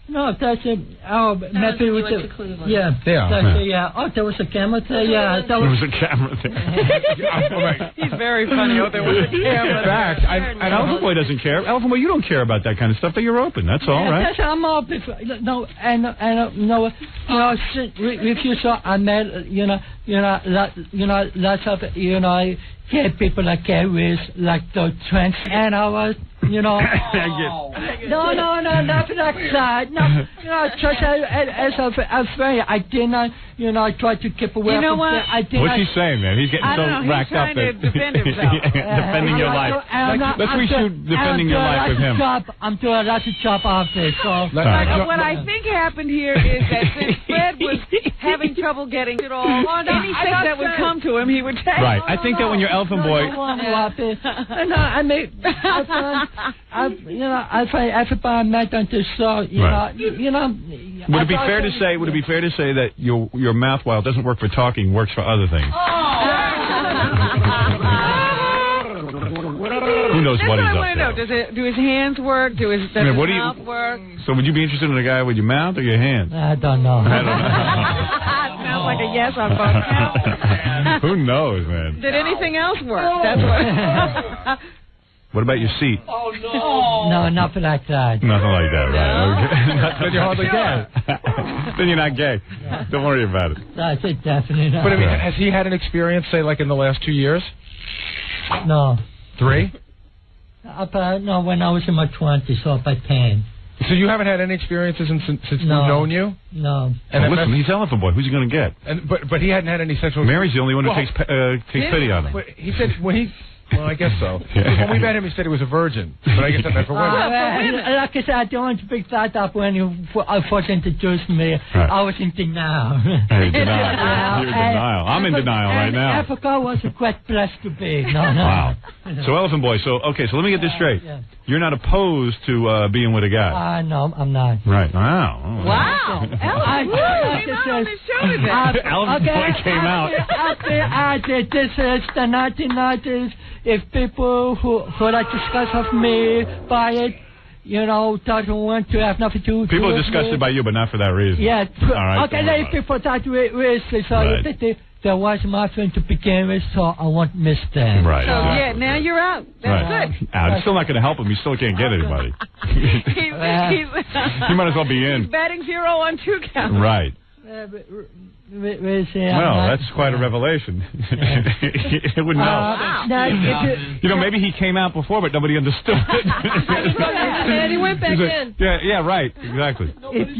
No, that's it. Oh, maybe with the Cleveland. Yeah. Yeah. Oh, there was a camera there. Yeah. There was a camera there. He's very funny. Oh, there was a camera. In fact, and Elephant Boy doesn't care. Elephant Boy, you don't care about that kind of stuff. But you're open. That's all, right? Yes, I'm open. No, and no, if you saw, I met, lots of, gay people like gay with like the trans, and I was, no, nothing like that. No, just as a friend, I did not, I tried to keep away. You know from what? What's he saying, man? He's getting racked up. He's trying to defend himself. Defending your life. Let's reshoot defending your life with him. I'm doing a lot of job after, so. What I think happened here is that since Fred was having trouble getting it all, anything that would come to him, he would take. Right. I think that when you're Elephant Boy. I mean, I find everybody I met on the show, Would it be fair to say? Would it be fair to say that your mouth, while it doesn't work for talking, works for other things? Who knows what he's up to? Do his hands work? Does his mouth work? So would you be interested in a guy with your mouth or your hands? I don't know. Sounds like a yes on both counts. Who knows, man? Did anything else work? That's what. What about your seat? Oh, no. No, nothing like that. Nothing like that, right? Okay. Then you're hardly gay. Then you're not gay. Don't worry about it. That's it, definitely not. But I mean, has he had an experience, say, like in the last 2 years? No. 3? No, when I was in my 20s, so by 10. So you haven't had any experiences since we've known you? No. And listen, he's Elephant Boy. Who's he going to get? But he hadn't had any sexual. Mary's the only one who takes pity on him. But he said when he. Well, I guess so. When we met him, he said he was a virgin. But I guess that's for women. Like I said, I don't want to pick that up when you first introduced me. Right. I was in denial. You're in denial. You're in denial. I'm in denial right now. Africa was quite blessed to be. No. Wow. So, Elephant Boy, so let me get this straight. Yeah. You're not opposed to being with a guy? No, I'm not. Right. Wow. Oh, wow. Elephant Boy came out. This is the 1990s. If people who like discuss of me by it, doesn't want to have nothing to do with people are disgusted by you, but not for that reason. Yeah. All right. Okay, let people that reason. So right. There was my friend to begin with, so I won't miss them. Right. So now you're out. That's good. It's still not going to help him. He still can't get anybody. He might as well be in. He's batting 0 on 2 counts. Right. Well, that's quite a revelation. It wouldn't know. Wow. Maybe he came out before, but nobody understood it. And he went back in. Yeah, right, exactly. If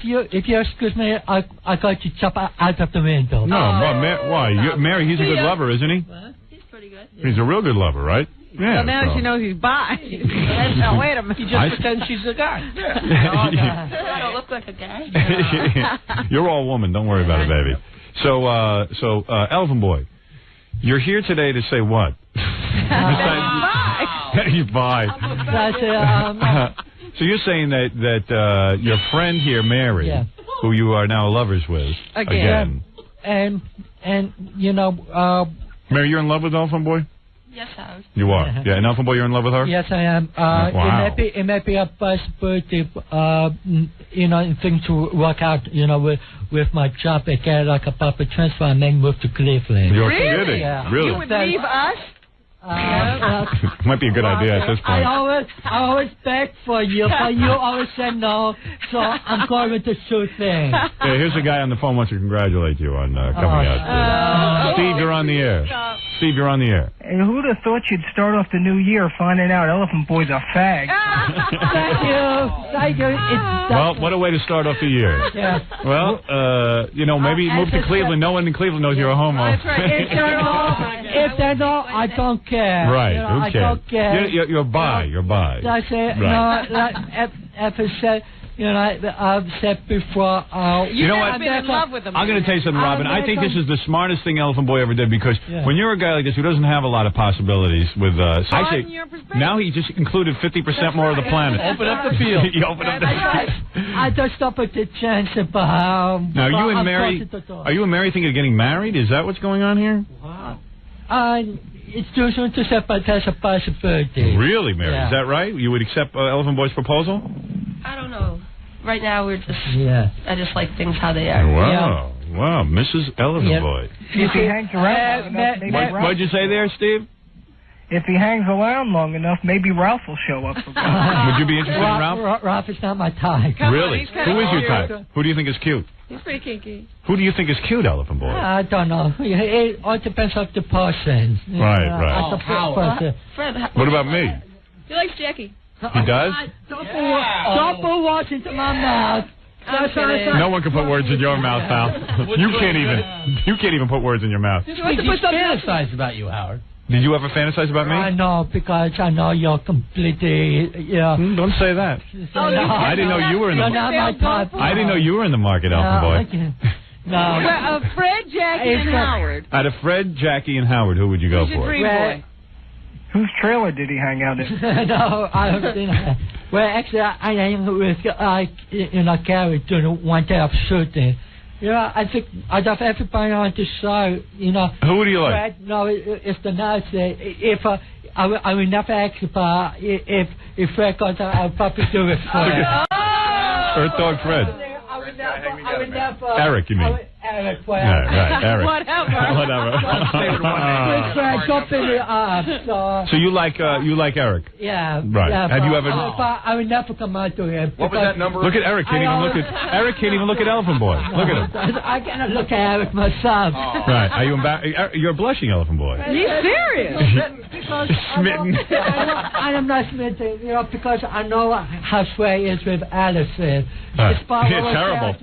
you excuse me, I got to jump out of the window. No, why? Mary, he's a good lover, isn't he? Well, he's pretty good. He's a real good lover, right? Yeah. So now she knows he's bi. Now, wait a minute. He just pretends she's a guy. I don't look like a guy. You're all woman. Don't worry about it, baby. So, Elephant Boy, you're here today to say what? He's bi. So you're saying that your friend here, Mary, who you are now lovers with, again. And Mary, you're in love with Elephant Boy? Yes, I was. You are? Yeah, and Elephant Boy, you're in love with her? Yes, I am. Wow. It may be a possibility, things to work out, with my job. I get like a proper transfer and then move to Cleveland. You're kidding? Yeah. Really? You would leave us? Might be a good idea at this point. I always beg for you, but you always say no, so I'm going with the sure thing. Hey, here's a guy on the phone who wants to congratulate you on coming out. Steve, you're on the air. Steve, you're on the air. And who'd have thought you'd start off the new year finding out Elephant Boy's a fag? Thank you. Well, what a way to start off the year. Yeah. Well, maybe move to Cleveland. No one in Cleveland knows you're a homo. That's right. If they know, I don't care. Right, who cares? I don't care. You're bi. You're bi. That's it. Right. No, if it said, You know, I've said before. You know what? Been in love with him. I'm going to tell you something, Robin. I think this is the smartest thing Elephant Boy ever did, because when you're a guy like this who doesn't have a lot of possibilities with, I say, now he just included 50% more of the planet. Open up the field. You open up the field. I just stop at the chance about. Now, you and Mary, are you and Mary thinking of getting married? Is that what's going on here? It's too soon to say, but there's a possibility. Really, Mary? Yeah. Is that right? You would accept Elephant Boy's proposal? I don't know. Right now, we're just... Yeah. I just like things how they are. Wow. Yeah. Wow, Mrs. Elephant Boy. If he hangs around long enough, maybe What'd you say there, Steve? If he hangs around long enough, maybe Ralph will show up. Would you be interested in Ralph? Ralph is not my type. Really? Who is your type? Who do you think is cute? He's pretty kinky. Who do you think is cute, Elephant Boy? I don't know. It all depends on the person. Right. Fred, What about me? He likes Jackie. He does? Don't put words into my mouth. No one can put words in your mouth, pal. You can't even put words in your mouth. Just fantasize about you, Howard. Did you ever fantasize about me? I know, because I know you're completely, Don't say that. I didn't know you were in the market. You're not my type. I didn't know you were in the market, Elephant Boy. No. Fred, Jackie, and Howard. Out of Fred, Jackie, and Howard, who would you go Who's your for? dream boy? Whose trailer did he hang out in? No, I don't think. Well, actually, I am with, Gary doing one day of shooting. I think out of everybody on the show, Who do you like? Fred, no, it's the nice thing. If I will never ask about if Fred goes, I'll probably do it for him. Earth Dog Fred. I would never. Eric, you mean? Eric, right, Eric. Whatever. So you like Eric? Yeah. Right. Yeah, Have you ever? I would never come out to him. What was that number? Look at Eric. Eric can't even look at Elephant Boy. Look at him. I cannot look at Eric myself. Right. Are you embarrassed? You're blushing, Elephant Boy. He's serious. Smitten. I am not smitten, because I know how Sway is with Allison. It's terrible.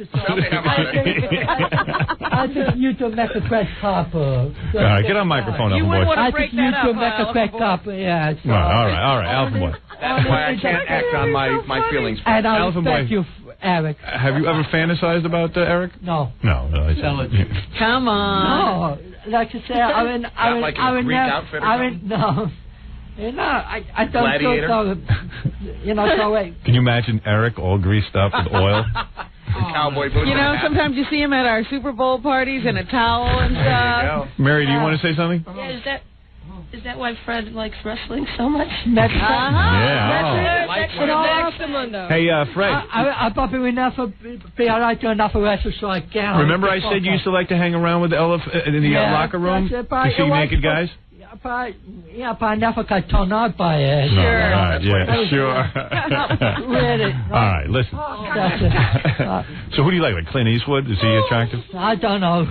I think you two make a great couple. All right, get on microphone, Elephant Boy. I think you two make a great couple, yeah. So. All right, Elephant Boy. That's why I can't act on my feelings. And I Elephant respect Boy. you, Eric. Have you ever fantasized about Eric? No. No. Come on. No, like I say, I would never. No. I don't Gladiator? so wait. Can you imagine Eric all greased up with oil? Cowboy boots. Sometimes you see him at our Super Bowl parties in a towel and stuff. Mary, do you want to say something? Yeah, is that why Fred likes wrestling so much? Yeah. Hey, Fred. I probably will never be allowed to enough wrestle, so I can't. Remember I said you used to like to hang around with the in the locker room to see naked guys? But I never got turned on by it. Sure. Sure. Really. All right, listen. So who do you like Clint Eastwood? Is he attractive? I don't know.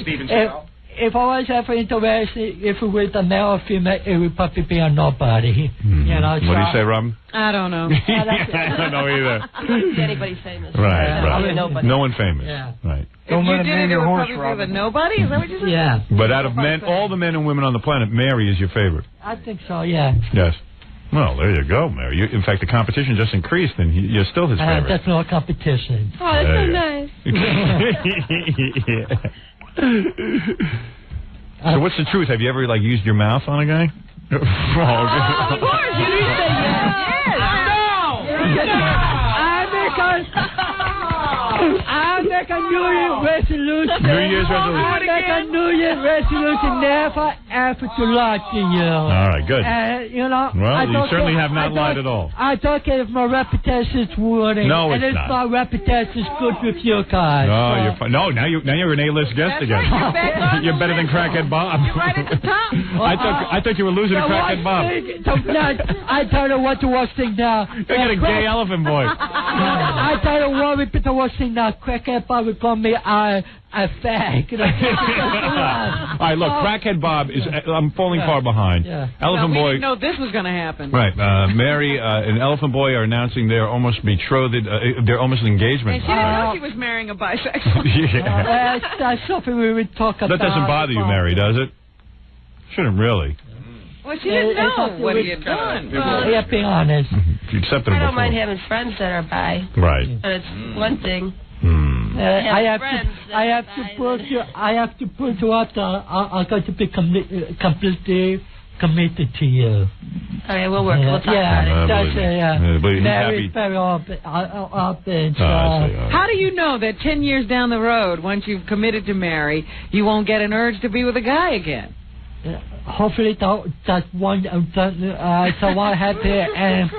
Steven Seagal? If I was ever interested, if it was a male or female, it would probably be a nobody. What do you say, Robin? I don't know. I don't know either. Is anybody famous? Right. Nobody. No one famous. Yeah. Right. Don't let him name your horse, Probably Robin. with a nobody? Is that what you said? Yeah. But out of all the men and women on the planet, Mary is your favorite. I think so, yeah. Yes. Well, there you go, Mary. In fact, the competition just increased, and you're still his favorite. That's no competition. Oh, that's so nice. So what's the truth? Have you ever used your mouth on a guy? Of course, you didn't say yes. I make a New Year's resolution. New Year's resolution. I make a New Year's resolution never ever to lie to you. All right, good. Well, you certainly have not lied at all. I don't care if my reputation is ruining. No, it's and not. if my reputation is good with you guys. Oh, you're fine. No, now you're an A-list guest again. Right, you're better than Crackhead Bob. You're right at the top. I thought you were losing to Crackhead Bob. I tell you what the worst thing now. You got a gay Elephant Boy. I tell you what would be the worst thing now. Crackhead Bob would call me a fag. All right, look, Crackhead Bob is. I'm falling far behind. Yeah. Elephant We Boy. didn't know this was going to happen. Right, Mary and Elephant Boy are announcing they're almost betrothed. They're almost an engagement. And she didn't know she was marrying a bisexual. That's something we would talk about. That doesn't bother you, Mary, does it? Shouldn't really. Well, she didn't know what he had done. Yeah, be honest. Acceptable. I don't mind having friends that are bi. Right. But it's one thing. I have to put you up. I'm going to be completely committed to you. Okay, we'll work. We'll talk about it. But he's Mary happy. very open. How do you know that 10 years down the road, once you've committed to marry, you won't get an urge to be with a guy again? Hopefully that one someone happy and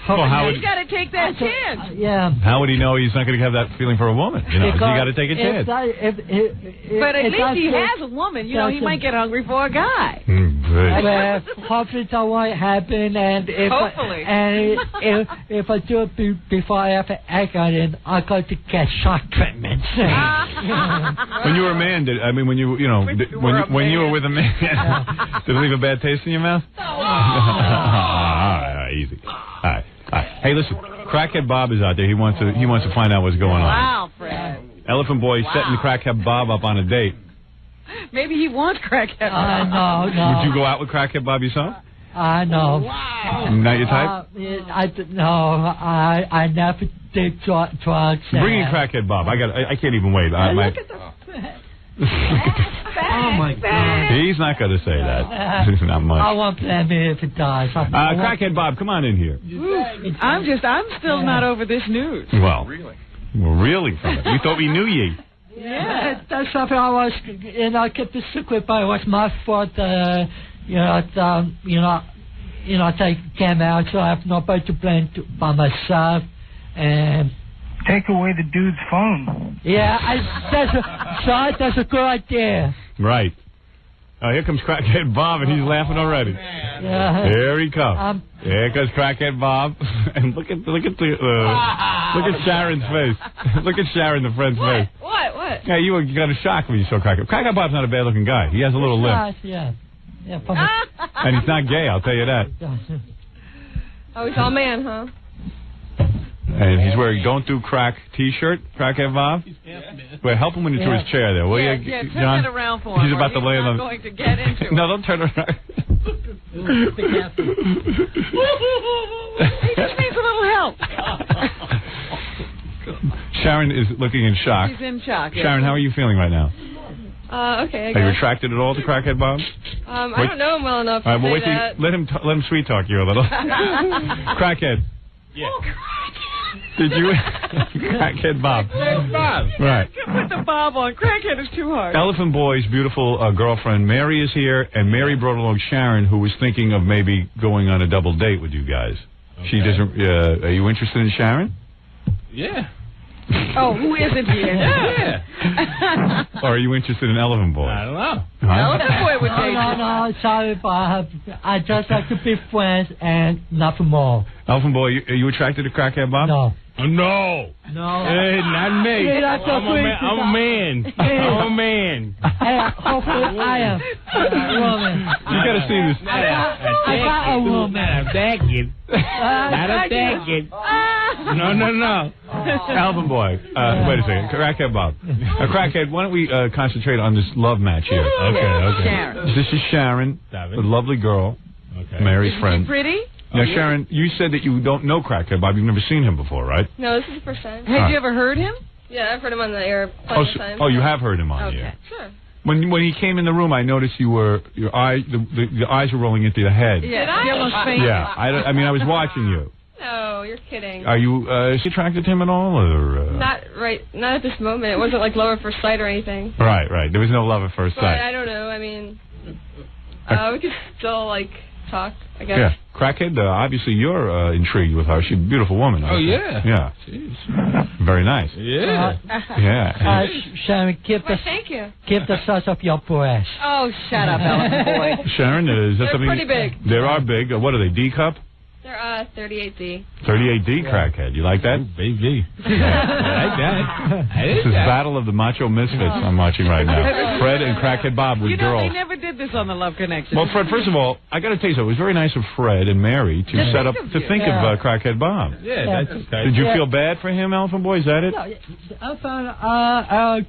He's got to take that chance. Yeah. How would he know he's not going to have that feeling for a woman? You know, so you got to take a chance. But at least he has a woman. You know, he might get hungry for a guy. Well, hopefully that won't happen, and if I do it before I have to act on it, I'm going to get shock treatment. When you were a man, when you were with a man, did it leave a bad taste in your mouth? All right, easy. All right. Hey, listen, Crackhead Bob is out there. He wants to find out what's going on. Wow, Fred. Elephant Boy setting the Crackhead Bob up on a date. Maybe he wants Crackhead Bob. No. Would you go out with Crackhead Bob yourself? No. Wow. Not your type? I never did drugs. Bring in Crackhead Bob. I can't even wait. Look at Oh my God! He's not going to say that. Not much. I won't blame him if it does. Crackhead Bob, come on in here. I'm still not over this news. Well, we're reeling from it. We thought we knew ye. Yeah, that's something I was, I kept the secret, but it was my fault. They came out, so I have nobody to blame by myself, and. Take away the dude's phone. Yeah, that's a good idea. Right. Oh, here comes Crackhead Bob, and he's laughing already. Yeah. Here he comes. Here comes Crackhead Bob, and look at Sharon's face. Look at Sharon, the friend's face. What? Yeah, you got a shock when you saw Crackhead. Crackhead Bob's not a bad-looking guy. He has a little lip. Yeah. And he's not gay, I'll tell you that. Oh, he's all man, huh? And he's wearing Going Through Crack T-shirt, Crackhead Bob. Wait, help him into his chair there, will you, turn John? it around for him. He's about to lay on the... going to get into it. No, don't turn around. He just needs a little help. Sharon is looking in shock. She's in shock. Sharon, how are you feeling right now? Okay, I Are guess. you attracted at all to Crackhead Bob? I don't know him well enough to All right, well, say wait till that. let him sweet talk you a little. Crackhead. Yeah. Did you? Crackhead Bob. Bob. Right. Put the Bob on. Crackhead is too hard. Elephant Boy's beautiful girlfriend Mary is here, and Mary brought along Sharon, who was thinking of maybe going on a double date with you guys. Okay. She doesn't. Are you interested in Sharon? Yeah. Oh, who isn't here? Yeah. Or are you interested in Elephant Boy? I don't know. Elephant Boy would date you. No, sorry, Bob. I just like to be friends and nothing more. Elephant Boy, are you attracted to Crackhead Bob? No. No. Hey, not me. I'm a man. I'm a man. Hopefully I am a woman. You got to see this. I got a woman. Not a begging. Not a begging. No. Elephant Boy. Wait a second. Crackhead Bob. Crackhead, why don't we concentrate on this love match here? Okay. Sharon. This is Sharon, a lovely girl, Mary's friend. Is she pretty? Now, Sharon, you said that you don't know Crackhead Bob. You've never seen him before, right? No, this is the first time. Have you ever heard him? Yeah, I've heard him on the air plenty of times. Oh, you have heard him on the air. Sure. When he came in the room, I noticed the eyes were rolling into your head. Yeah, Yeah, I mean, I was watching you. No, you're kidding. Are you attracted to him at all, or? Not at this moment. It wasn't like love at first sight or anything. Right. There was no love at first But sight. I don't know. I mean, we could still talk, I guess. Yeah, Crackhead. Obviously, you're intrigued with her. She's a beautiful woman. Oh yeah. Yeah. Jeez. Very nice. Yeah. Yeah. Sharon, Thank you. keep the size of your breast. Oh, shut up, Elephant Boy. Sharon, is that They're something? pretty big. They are big. What are they? D cup? They're 38D. 38D Crackhead. You like that? Baby. I like that. This is Battle of the Macho Misfits I'm watching right now. Fred and Crackhead Bob with girls. They never did this on the Love Connection. Well, Fred, first of all, I got to tell you something. It was very nice of Fred and Mary to think of Crackhead Bob. Yeah, that's okay. Did you feel bad for him, Elephant Boy? Is that it? No, I found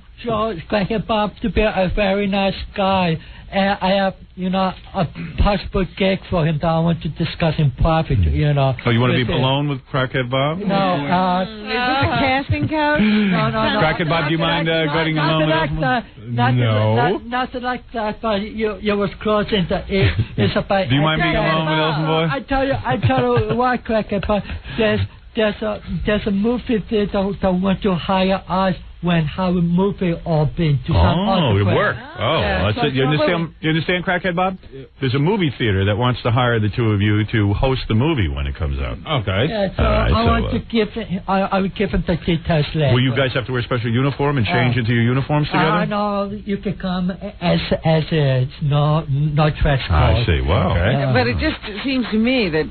Crackhead Bob to be a very nice guy, I have, a possible gig for him that I want to discuss in private, Oh, you want to be alone with Crackhead Bob? Is this a casting couch? No. Crackhead Bob, do you mind getting alone with Elfman? Nothing like that, but you was close into it. It's about. Do you mind being alone with Elfman Boy? I tell you why, Crackhead Bob. There's a movie theater that want to hire us when Howard movie all been to some it worked. That's it. You understand, Crackhead Bob? There's a movie theater that wants to hire the two of you to host the movie when it comes out. Okay. Yeah, so I will give him the details later. Will you guys have to wear a special uniform and change into your uniforms together? No, you can come as is. No dress code. I see. Wow. Okay. But it just seems to me that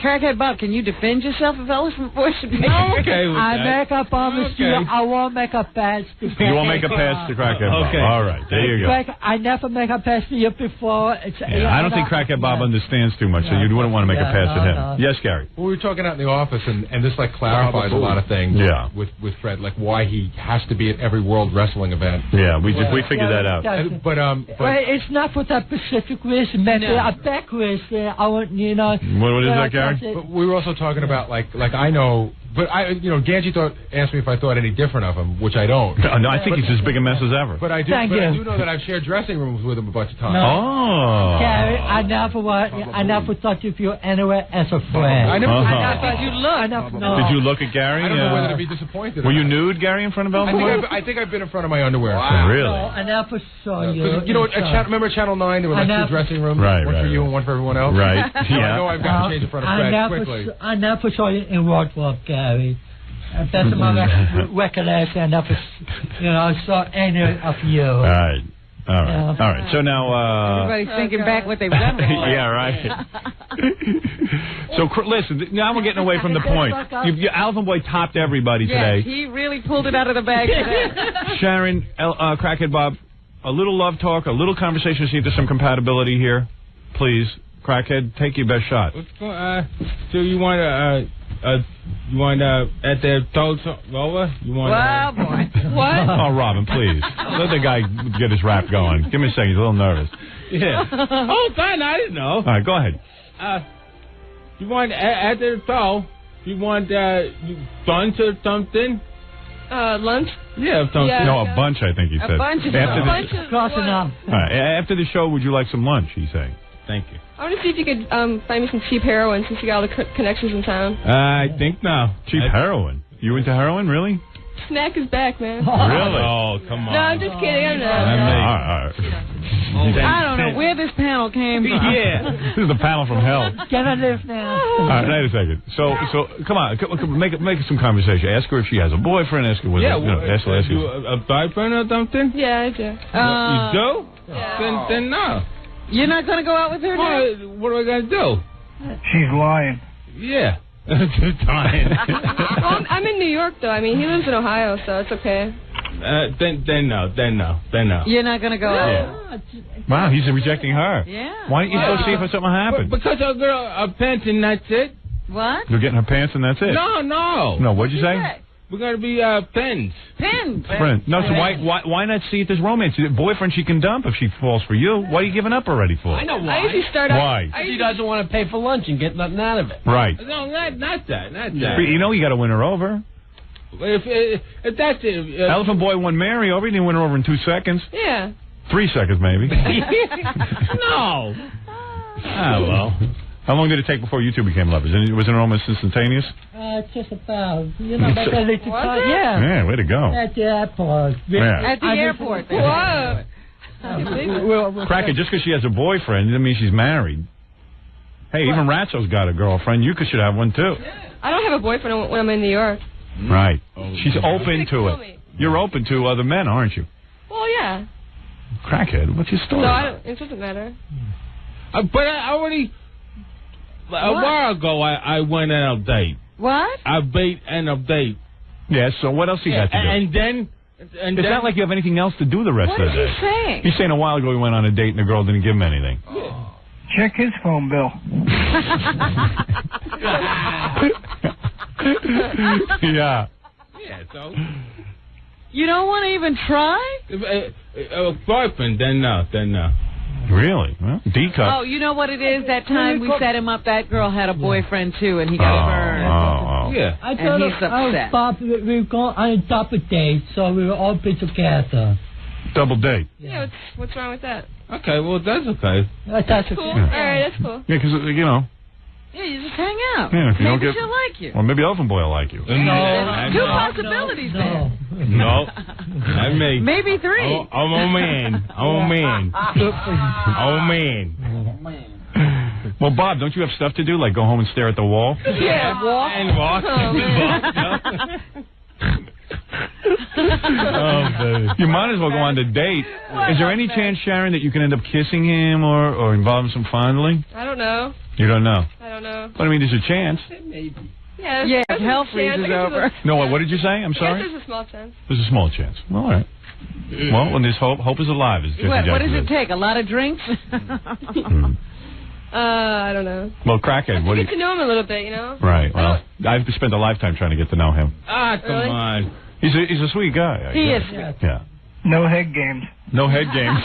Crackhead Bob, can you defend yourself if Elephant Boy should make okay with I that. make a promise to you. I won't make a pass to Crackhead. You won't make a pass to Crackhead Bob. Okay. All right. There you go. I never make a pass to you before. I don't think Crackhead Bob understands too much, so you wouldn't want to make a pass at him. Yes, Gary? Well, we were talking out in the office, and this clarifies a lot of things. Yeah. With Fred, like why he has to be at every World Wrestling event. Yeah, we figured that out. But it's not for that specific reason, man. A back reason. I want What is that, Gary? But we were also talking about like I know. But Ganji asked me if I thought any different of him, which I don't. No, I think he's as big a mess as ever. But I do. I do know that I've shared dressing rooms with him a bunch of times. No. Oh. Gary, I never thought of you anywhere as a friend. I never. Did you look? Did you look at Gary? I don't know whether to be disappointed. Were you nude, Gary, in front of Elfman? I think I've been in front of my underwear. Wow. Really? No, I never saw you. Remember Channel 9? There were like two dressing rooms, one for you and one for everyone else. Right. So I know I've got to change in front of Fred quickly. I never saw you in wardrobe, Gary. That's my recollection. I never, saw any of you. All right. So now, everybody's thinking back what they've done. Yeah, right. So listen, now we're getting away from the point. Alvin Boy topped everybody today. Yes, he really pulled it out of the bag today. Sharon, Crackhead Bob, a little love talk, a little conversation. See if there's some compatibility here, please. Crackhead, take your best shot. What's going on? So you want to at the told over? You want? Well, boy. What? Oh, Robin, please let the guy get his rap going. Give me a second. He's a little nervous. Yeah. Oh, fine. I didn't know. All right, go ahead. You want at the toll? You want lunch or something? Lunch? Yeah, something. Yeah, no, a bunch. I think he said. A bunch of close enough. All right, after the show, would you like some lunch? He's saying. Thank you. I want to see if you could find me some cheap heroin since you got all the connections in town. I think no. Cheap heroin? You into heroin, really? Snack is back, man. Really? Oh, come on. No, I'm just kidding. I'm not. I don't know where this panel came from. Yeah. This is the panel from hell. Get a lift now. All right, wait a second. So come on, make some conversation. Ask her if she has a boyfriend. Ask her whether ask her. You a boyfriend or something? Yeah, I do. You do? Yeah. Then no. You're not going to go out with her now? What am I going to do? She's lying. Yeah. Dying. Well, I'm in New York, though. I mean, he lives in Ohio, so it's okay. Then no. You're not going to go out? Yeah. Wow, he's rejecting her. Yeah. Why don't you go see if something happened? Because I'll get a pants and that's it. What? You're getting her pants and that's it? No. No, what'd you say? We're going to be pens. Pens? Friend. No, so why not see if there's romance? Boyfriend she can dump if she falls for you. What are you giving up already for? I know why. I usually start out. Why? She doesn't want to pay for lunch and get nothing out of it. Right. No, not that. You know you got to win her over. If that's it. Elephant Boy won Mary over. He didn't win her over in 2 seconds. Yeah. 3 seconds, maybe. No. Well. How long did it take before you two became lovers? Was it almost instantaneous? Just about. Like a little time. Yeah. Yeah, way to go. At the airport. Yeah. At the airport. Whoa. Cracker, just because she has a boyfriend doesn't mean she's married. Hey, even Ratso's got a girlfriend. You should have one, too. I don't have a boyfriend when I'm in New York. Right. She's open to it. You're open to other men, aren't you? Well, yeah. Crackhead, what's your story? So it doesn't matter. But I already... A while ago, I went on a date. What? I bait and a date. Yes, so what else you got to do? And then... It's not like you have anything else to do the rest of the day. What is he saying? He's saying a while ago he went on a date and the girl didn't give him anything. Check his phone bill. Yeah. Yeah, so... You don't want to even try? A boyfriend, then no. Really? Well, D-cup. Oh, you know what it is? That time we set him up, that girl had a boyfriend, too, and he got burned. Yeah. I told he's her, upset. Bob, we were going on a double date, so we will all be together. Double date. Yeah, what's wrong with that? Okay, well, that's okay. That's cool. okay. All right, that's cool. Yeah, because, you know. Yeah, you just hang out. Yeah, if you Maybe don't get, she'll like you. Or maybe Elephant Boy will like you. Two possibilities there. No. Not me. Maybe three. I'm a man. Well, Bob, don't you have stuff to do, like go home and stare at the wall? Yeah, walk. And walk. Oh, baby. You might as well go on the date. Is there any chance, Sharon, that you can end up kissing him or involve him some fondling? I don't know. You don't know? I don't know. But, I mean, there's a chance. Maybe. Yeah, if hell freezes over. No, what did you say? I'm sorry? Yes, there's a small chance. There's a small chance. All right. Well, when there's hope, hope is alive. As Jesse What Jackson does it says. take? A lot of drinks? I don't know. Well, Crackhead, what do Get to you... know him a little bit, you know? Right, well, I've spent a lifetime trying to get to know him. Ah, come Really? on. He's a sweet guy. I He guess. is sweet. Yeah. No head games. No head games.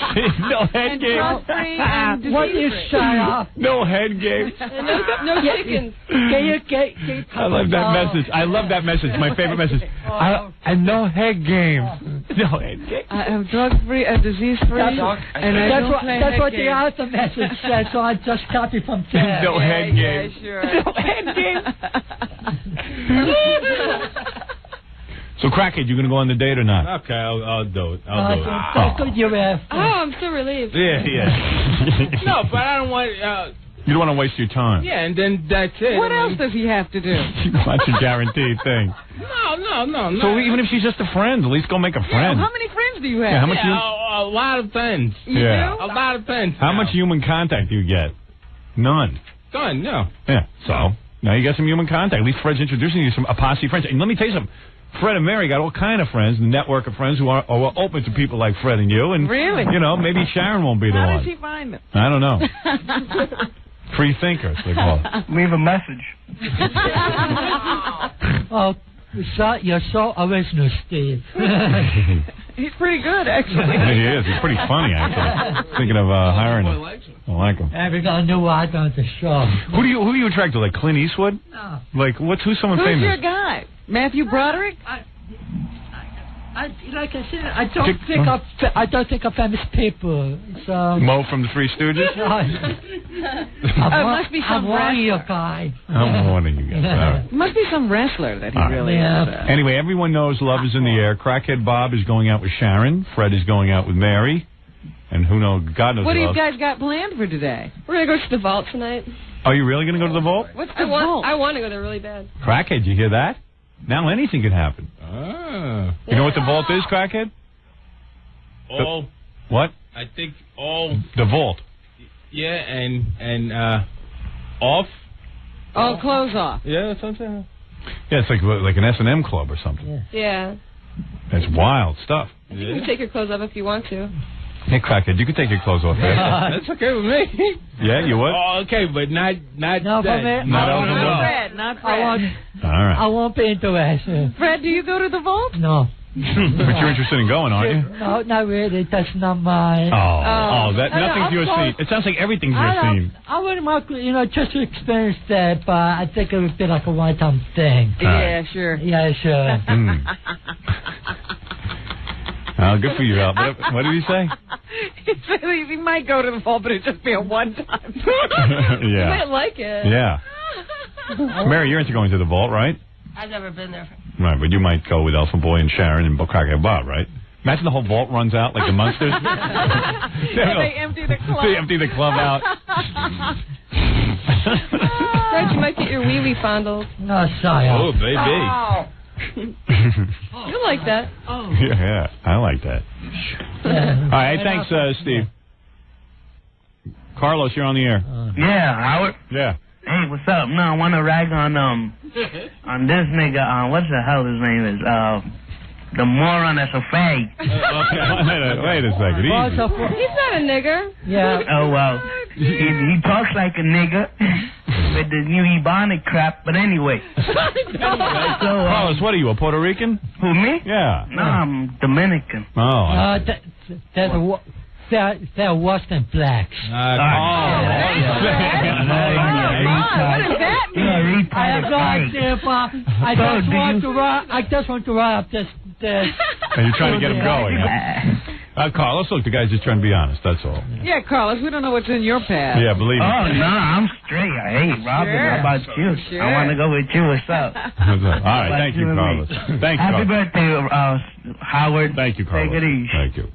No head And games. drug-free and What you disease-free. shut up? No head games. No chickens. Can you get I love that message. I love that message. My favorite message. I no head games. No head games. I am drug-free and disease-free, and I don't play That's head what the games. other message said, so I just copied from there. No head games. Sure. No head games. So, Crackhead, you going to go on the date or not? Okay, I'll do it. I'll do it. That's what you have. Oh, I'm so relieved. Yeah. No, but I don't want... You don't want to waste your time. yeah, and then that's it. What else does he have to do? That's a guaranteed thing. No. So even if she's just a friend, at least go make a friend. How many friends do you have? Yeah, how much a lot of friends. You Yeah. do? A lot of friends. How much human contact do you get? None. Done, no. Yeah. So now you got some human contact. At least Fred's introducing you to a posse of friends. And let me tell you something. Fred and Mary got all kind of friends, a network of friends who are open to people like Fred and you. And Really? You know, maybe Sharon won't be the How one. does he find them? I don't know. Free thinkers, they call it. Leave a message. Oh, you're so original, Steve. He's pretty good, actually. He is. He's pretty funny, actually. Thinking of hiring him. I like him. And we got a new writer on the show. Who do you attract to? Like Clint Eastwood? No. Like who's someone Who's famous? your guy? Matthew Broderick? Like I said, I don't think of famous people. So Mo from the Three Stooges? Must be some I'm warning you, wrestler. guy. I'm warning you guys. All right. Must be some wrestler that he really is. Anyway, everyone knows love is in the air. Crackhead Bob is going out with Sharon. Fred is going out with Mary. And who knows, God knows What do who you else. guys got planned for today? We're going to go to the vault tonight. Are you really going to go to the vault? What's the vault? I want to go there really bad. Crackhead, you hear that? Now anything can happen. Ah. You know what the vault is, Crackhead? All... What? I think all... The vault. Yeah, and off. All clothes off. Yeah, that's what I'm saying. Yeah, it's like an S&M club or something. Yeah. That's wild stuff. You can take your clothes off if you want to. Hey, Crackhead, you can take your clothes off there. That's okay with me. Yeah, you would? Oh, okay, but not No, that. Fred. Not Fred, not Fred. All right. I won't be interested. Fred, do you go to the vault? No. But you're interested in going, aren't you? No, not really. That's not my... That nothing's your scene. It sounds like everything's your scene. I wouldn't want, just to experience that, but I think it would be like a one-time thing. Yeah, sure. Yeah, sure. Good for you, Al. What did he say? He said he might go to the vault, but it'd just be a one-time. You Yeah. might like it. Yeah. Mary, you're into going to the vault, right? I've never been there. Right, but you might go with Elfin Boy and Sharon and Crackhead Bob, right? Imagine the whole vault runs out like the Munsters. They empty the club. They empty the club out. Fred, you might get your wee-wee fondled. No, sorry. Oh, baby. Oh. You like that. Oh. Yeah, I like that. All right, thanks, Steve. Carlos, you're on the air. Yeah, Howard. Yeah. Hey, what's up? No, I want to rag on this nigga. What's the hell his name is? The moron that's a fag. Wait a second. Easy. He's not a nigger. Yeah. Oh well, he talks like a nigga with the new Ebonic crap. But anyway. Carlos, what are you, a Puerto Rican? Who, me? Yeah. No, I'm Dominican. Oh. they're worse than blacks. What does that mean? I have no idea, Bob. I just want to run up this. And you're trying to get him going. Carlos, look, the guy's just trying to be honest, that's all. Yeah, Carlos, we don't know what's in your past. Yeah, believe me. Oh, no, I'm straight. Hey, Robin, how about you? Sure. I want to go with you. What's up? All right, thank you, Carlos. Thanks, Happy Carlos. birthday, Howard. Thank you, Carlos. Take it easy. Thank you.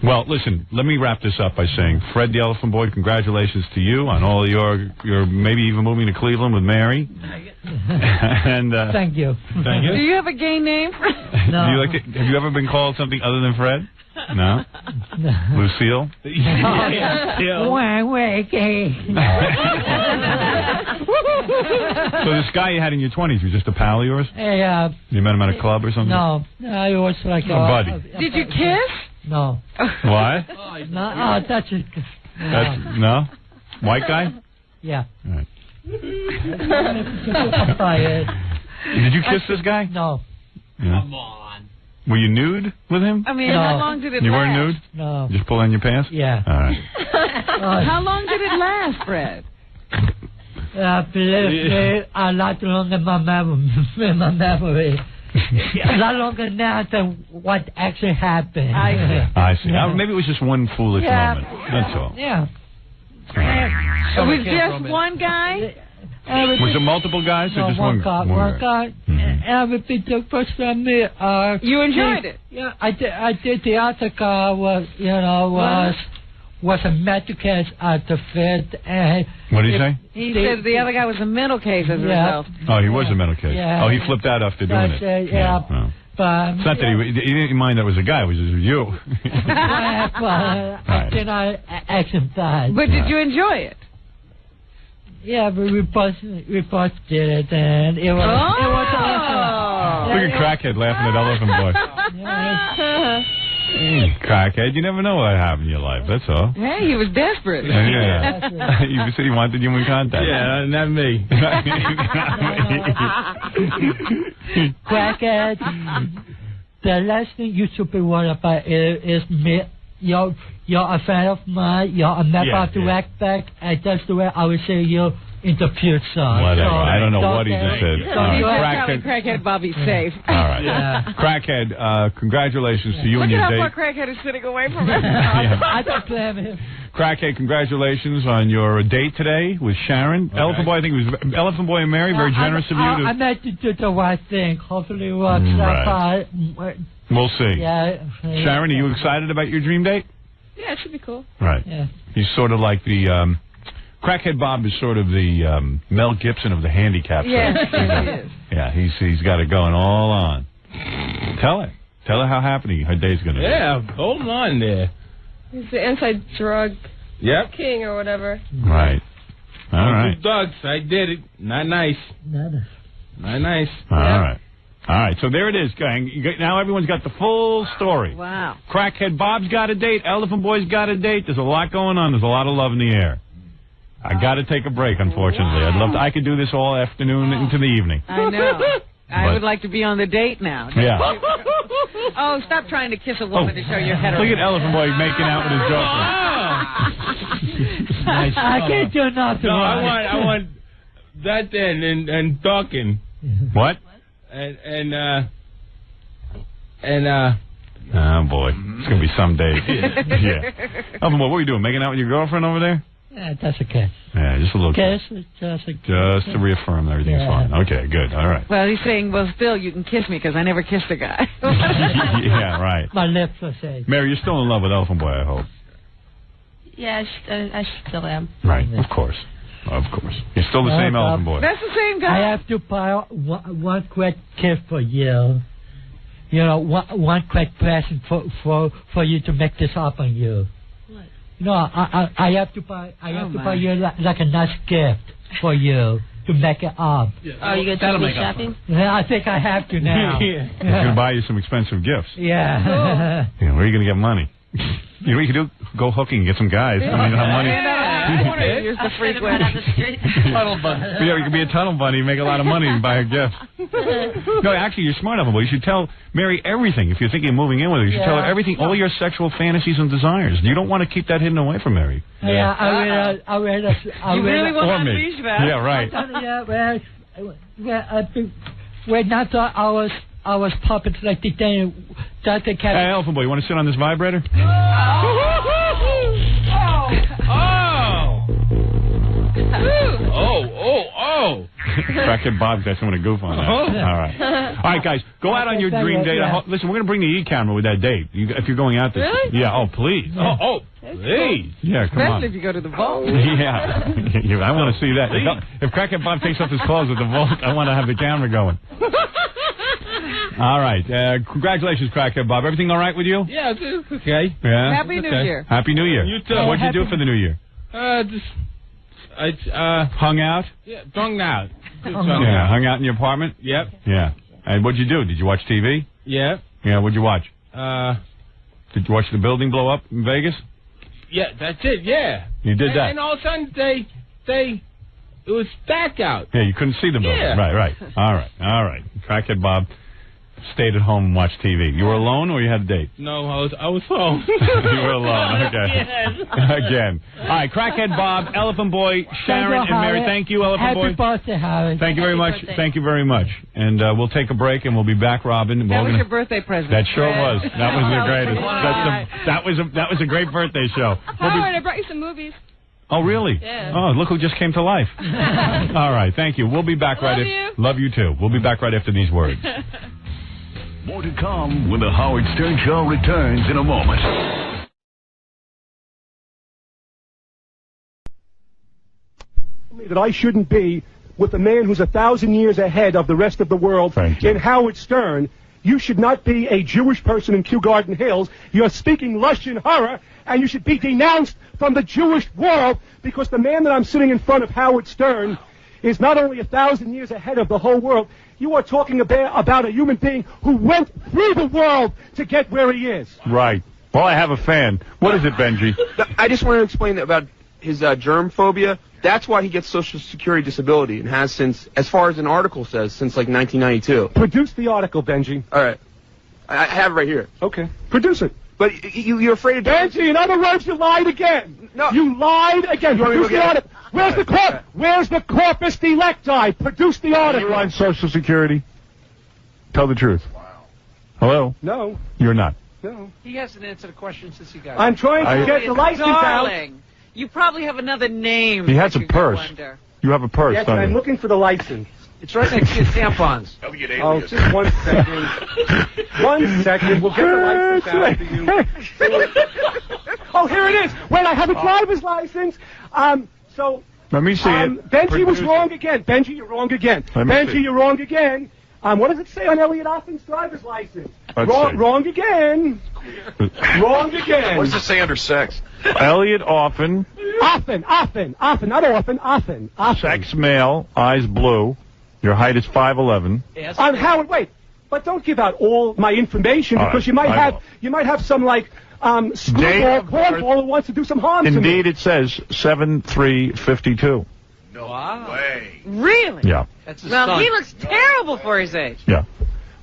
Well, listen, let me wrap this up by saying, Fred the Elephant Boy, congratulations to you on all your maybe even moving to Cleveland with Mary. And thank you. Thank you. Do you have a gay name? No. Do you like have you ever been called something other than Fred? No? Lucille? So this guy you had in your 20s was just a pal of yours? Hey, you met him at a club or something? No, I was like a buddy. Did you kiss? No. Why? No, that's it. No? White guy? Yeah. All right. Did you kiss this guy? No. Yeah. Come on. Were you nude with him? I mean, how long did it last? You weren't nude? No. Just pull on your pants? Yeah. All right. How long did it last, Fred? Believe me, a lot longer than my memory. A lot longer now than what actually happened. I see. Maybe it was just one foolish moment. That's all. Yeah. It was just one guy? Was it multiple guys or just one guy? One guy. And it was the first time you enjoyed it? Yeah, I did. The other guy was a mental case at the Fed. And what did he say? He said the other guy was a mental case as a result. Oh, he was a mental case. Yeah. Oh, he flipped out after doing it. Yeah. Oh. But it's not that he didn't mind that it was a guy. It was just you. I did not ask him that. But did you enjoy it? Yeah, but we both did it, and it was awesome. Look at Crackhead laughing at Elephant Boy. Crackhead, you never know what happened in your life, that's all. Hey, he was desperate. Yeah. You said he wanted human contact. Yeah, not me. Crackhead, the last thing you should be worried about is me. You're a fan of mine, you're a member of the Rack Back, and that's the way I would say you in the future. Whatever. I don't know what he just said. Crackhead Bobby's safe. All right. Yeah. Crackhead, congratulations to you and your date. Look at how far Crackhead is sitting away from him. I don't blame him. Crackhead, congratulations on your date today with Sharon. Okay. Elephant Boy, I think it was Elephant Boy and Mary. Very generous of you. I meant to do the right thing. Hopefully it works out. We'll see. Yeah. Sharon, are you excited about your dream date? Yeah, it should be cool. Right. Yeah. He's sort of like the Crackhead Bob is sort of the Mel Gibson of the handicap. Yes, he is. Yeah, he's got it going all on. Tell her how happy her day's going to be. Yeah, hold on there. He's the anti-drug king or whatever. Right. All right. Drugs, I did it. Not nice. Not nice. All right. All right, so there it is, gang. Now everyone's got the full story. Wow. Crackhead Bob's got a date. Elephant Boy's got a date. There's a lot going on. There's a lot of love in the air. I got to take a break, unfortunately. Wow. I could do this all afternoon into the evening. I know. I would like to be on the date now. Yeah. Oh, stop trying to kiss a woman to show your head. Look at Elephant Boy making out with his girlfriend. Nice. I can't do nothing. No, I want that then and talking. What? And oh boy, it's gonna be some day. Yeah. Elephant Boy, what are you doing? Making out with your girlfriend over there? Yeah, that's a kiss. Yeah, just a little kiss. Just to reaffirm that everything's fine. Okay, good. All right. Well, he's saying, well, still, you can kiss me because I never kissed a guy. Yeah, right. My lips are safe. Mary, you're still in love with Elephant Boy, I hope. Yeah, I still am. Right, of course. Of course. You're still the same Elephant Boy. That's the same guy. I have to buy one quick gift for you. You know, one quick present for you to make this up on you. What? No, I have to buy you like a nice gift for you to make it up. Yeah. Oh, you gonna take me shopping? Yeah, I think I have to now. He's gonna buy you some expensive gifts. Yeah. Cool. Yeah, where are you gonna get money? You know what you can do? Go hooking and get some guys. I mean, how money? Here's the frequent. Tunnel bunny. Yeah, you can be a tunnel bunny and make a lot of money and buy a gift. No, actually, you're smart enough, but you should tell Mary everything. If you're thinking of moving in with her, you should tell her everything, all your sexual fantasies and desires. You don't want to keep that hidden away from Mary. Yeah, I read You really will not leash that. Yeah, right. When I thought I was puppets like the thing that they kept. Hey, Elephant Boy, you want to sit on this vibrator? Oh. Crackhead Bob's got someone to goof on that. All right, guys, go out on your dream date. Listen, we're going to bring the E-camera with that date. If you're going out there. Really? Yeah, please. Please. Yeah, come on. Especially if you go to the vault. Yeah, I want to see that. If Crackhead Bob takes off his clothes at the vault, I want to have the camera going. All right. Congratulations, Crackhead Bob. Everything all right with you? Yeah, it's okay. Yeah? Happy New Year. Happy New Year. You too. What'd you do for the New Year? Hung out? Yeah, hung out. Hung out in your apartment? Yep. Yeah. And what'd you do? Did you watch TV? Yeah. Yeah, what'd you watch? Did you watch the building blow up in Vegas? Yeah, that's it, yeah. You did that? And all of a sudden, it was dark out. Yeah, you couldn't see the building. Yeah. Right. All right. Crackhead Bob stayed at home and watched TV. You were alone or you had a date? No, I was home. You were alone, okay. Again. All right, Crackhead Bob, Elephant Boy, Sharon, and Mary. Thank you, Elephant Boy. Happy birthday, Howard. Thank you very much. Thank you very much. And we'll take a break and we'll be back, Robin. That was your birthday present. That sure was. That was the greatest. That was a great birthday show. Howard, I brought you some movies. Oh, really? Yeah. Oh, look who just came to life. All right, thank you. We'll be back Love you too. We'll be back right after these words. More to come when the Howard Stern Show returns in a moment. That I shouldn't be with a man who's 1,000 years ahead of the rest of the world in Howard Stern. You should not be a Jewish person in Kew Garden Hills. You're speaking Lashon Hara, and you should be denounced from the Jewish world because the man that I'm sitting in front of, Howard Stern, is not only 1,000 years ahead of the whole world. You are talking about a human being who went through the world to get where he is. Right. Well, I have a fan. What is it, Benji? I just want to explain about his germ phobia. That's why he gets Social Security disability and has since, as far as an article says, since like 1992. Produce the article, Benji. All right. I have it right here. Okay. Produce it. But you're afraid of... Benji, in other words, you lied again. No. You lied again. Produce the article. Where's the corpus delicti? Produce the article. Are you on Social Security? Tell the truth. Wow. Hello? No. You're not. No. He hasn't answered a question since he got I'm trying to get the license Darling. out. You probably have another name. He has a purse. You have a purse, Yes, don't I'm you? looking for the license. It's right next to your tampons. Oh, just 1 second. 1 second. We'll get the license out for you. Oh, here it is. Wait, I have a driver's license. Let me see it. Benji was wrong again. Benji, you're wrong again. Benji, you're wrong again. What does it say on Elliot Offen's driver's license? Wrong again. Wrong again. What does it say under sex? Elliot Offen. Offen, not often. Sex male, eyes blue. Your height is 5'11". Howard, wait. But don't give out all my information because you might have some like screwball cornball who wants to do some harm to me. Indeed, it says 7'3", 52". No way. Really? Yeah. Well, he looks terrible for his age. Yeah.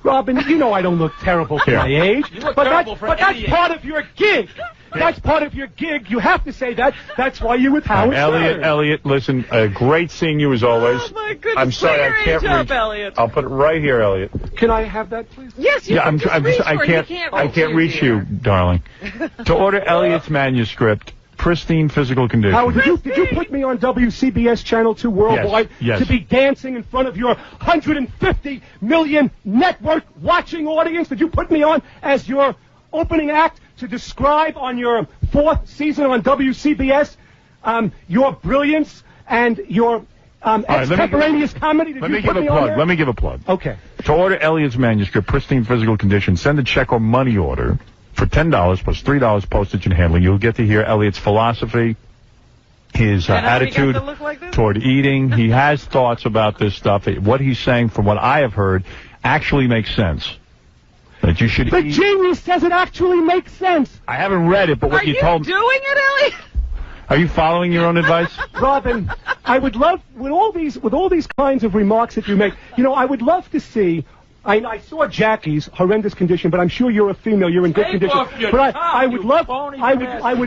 Robin, you know I don't look terrible for my age. But that's part of your gig. That's part of your gig. You have to say that. That's why you're with Howard Stern. Elliot, listen, great seeing you as always. Oh, my goodness. I'm sorry, I can't reach. Elliot. I'll put it right here, Elliot. Can I have that, please? Yes, you can I can't reach you, darling. To order Elliot's manuscript, pristine physical condition. Howard, did you put me on WCBS Channel 2 Worldwide yes. to be dancing in front of your 150 million network watching audience? Did you put me on as your opening act to describe on your 4th season on WCBS your brilliance and your extemporaneous comedy? Let me give a plug. Okay. To order Elliot's manuscript, pristine physical condition, send a check or money order for $10 plus $3 postage and handling. You'll get to hear Elliot's philosophy, his attitude toward eating. He has thoughts about this stuff. What he's saying, from what I have heard, actually makes sense. That you should eat. Genius says it actually makes sense. I haven't read it, but what you told me. Are you doing it, Elliot? Are you following your own advice? Robin, I would love, with all these kinds of remarks that you make, I would love to see. I saw Jackie's horrendous condition, but I'm sure you're a female. You're in good condition. But I would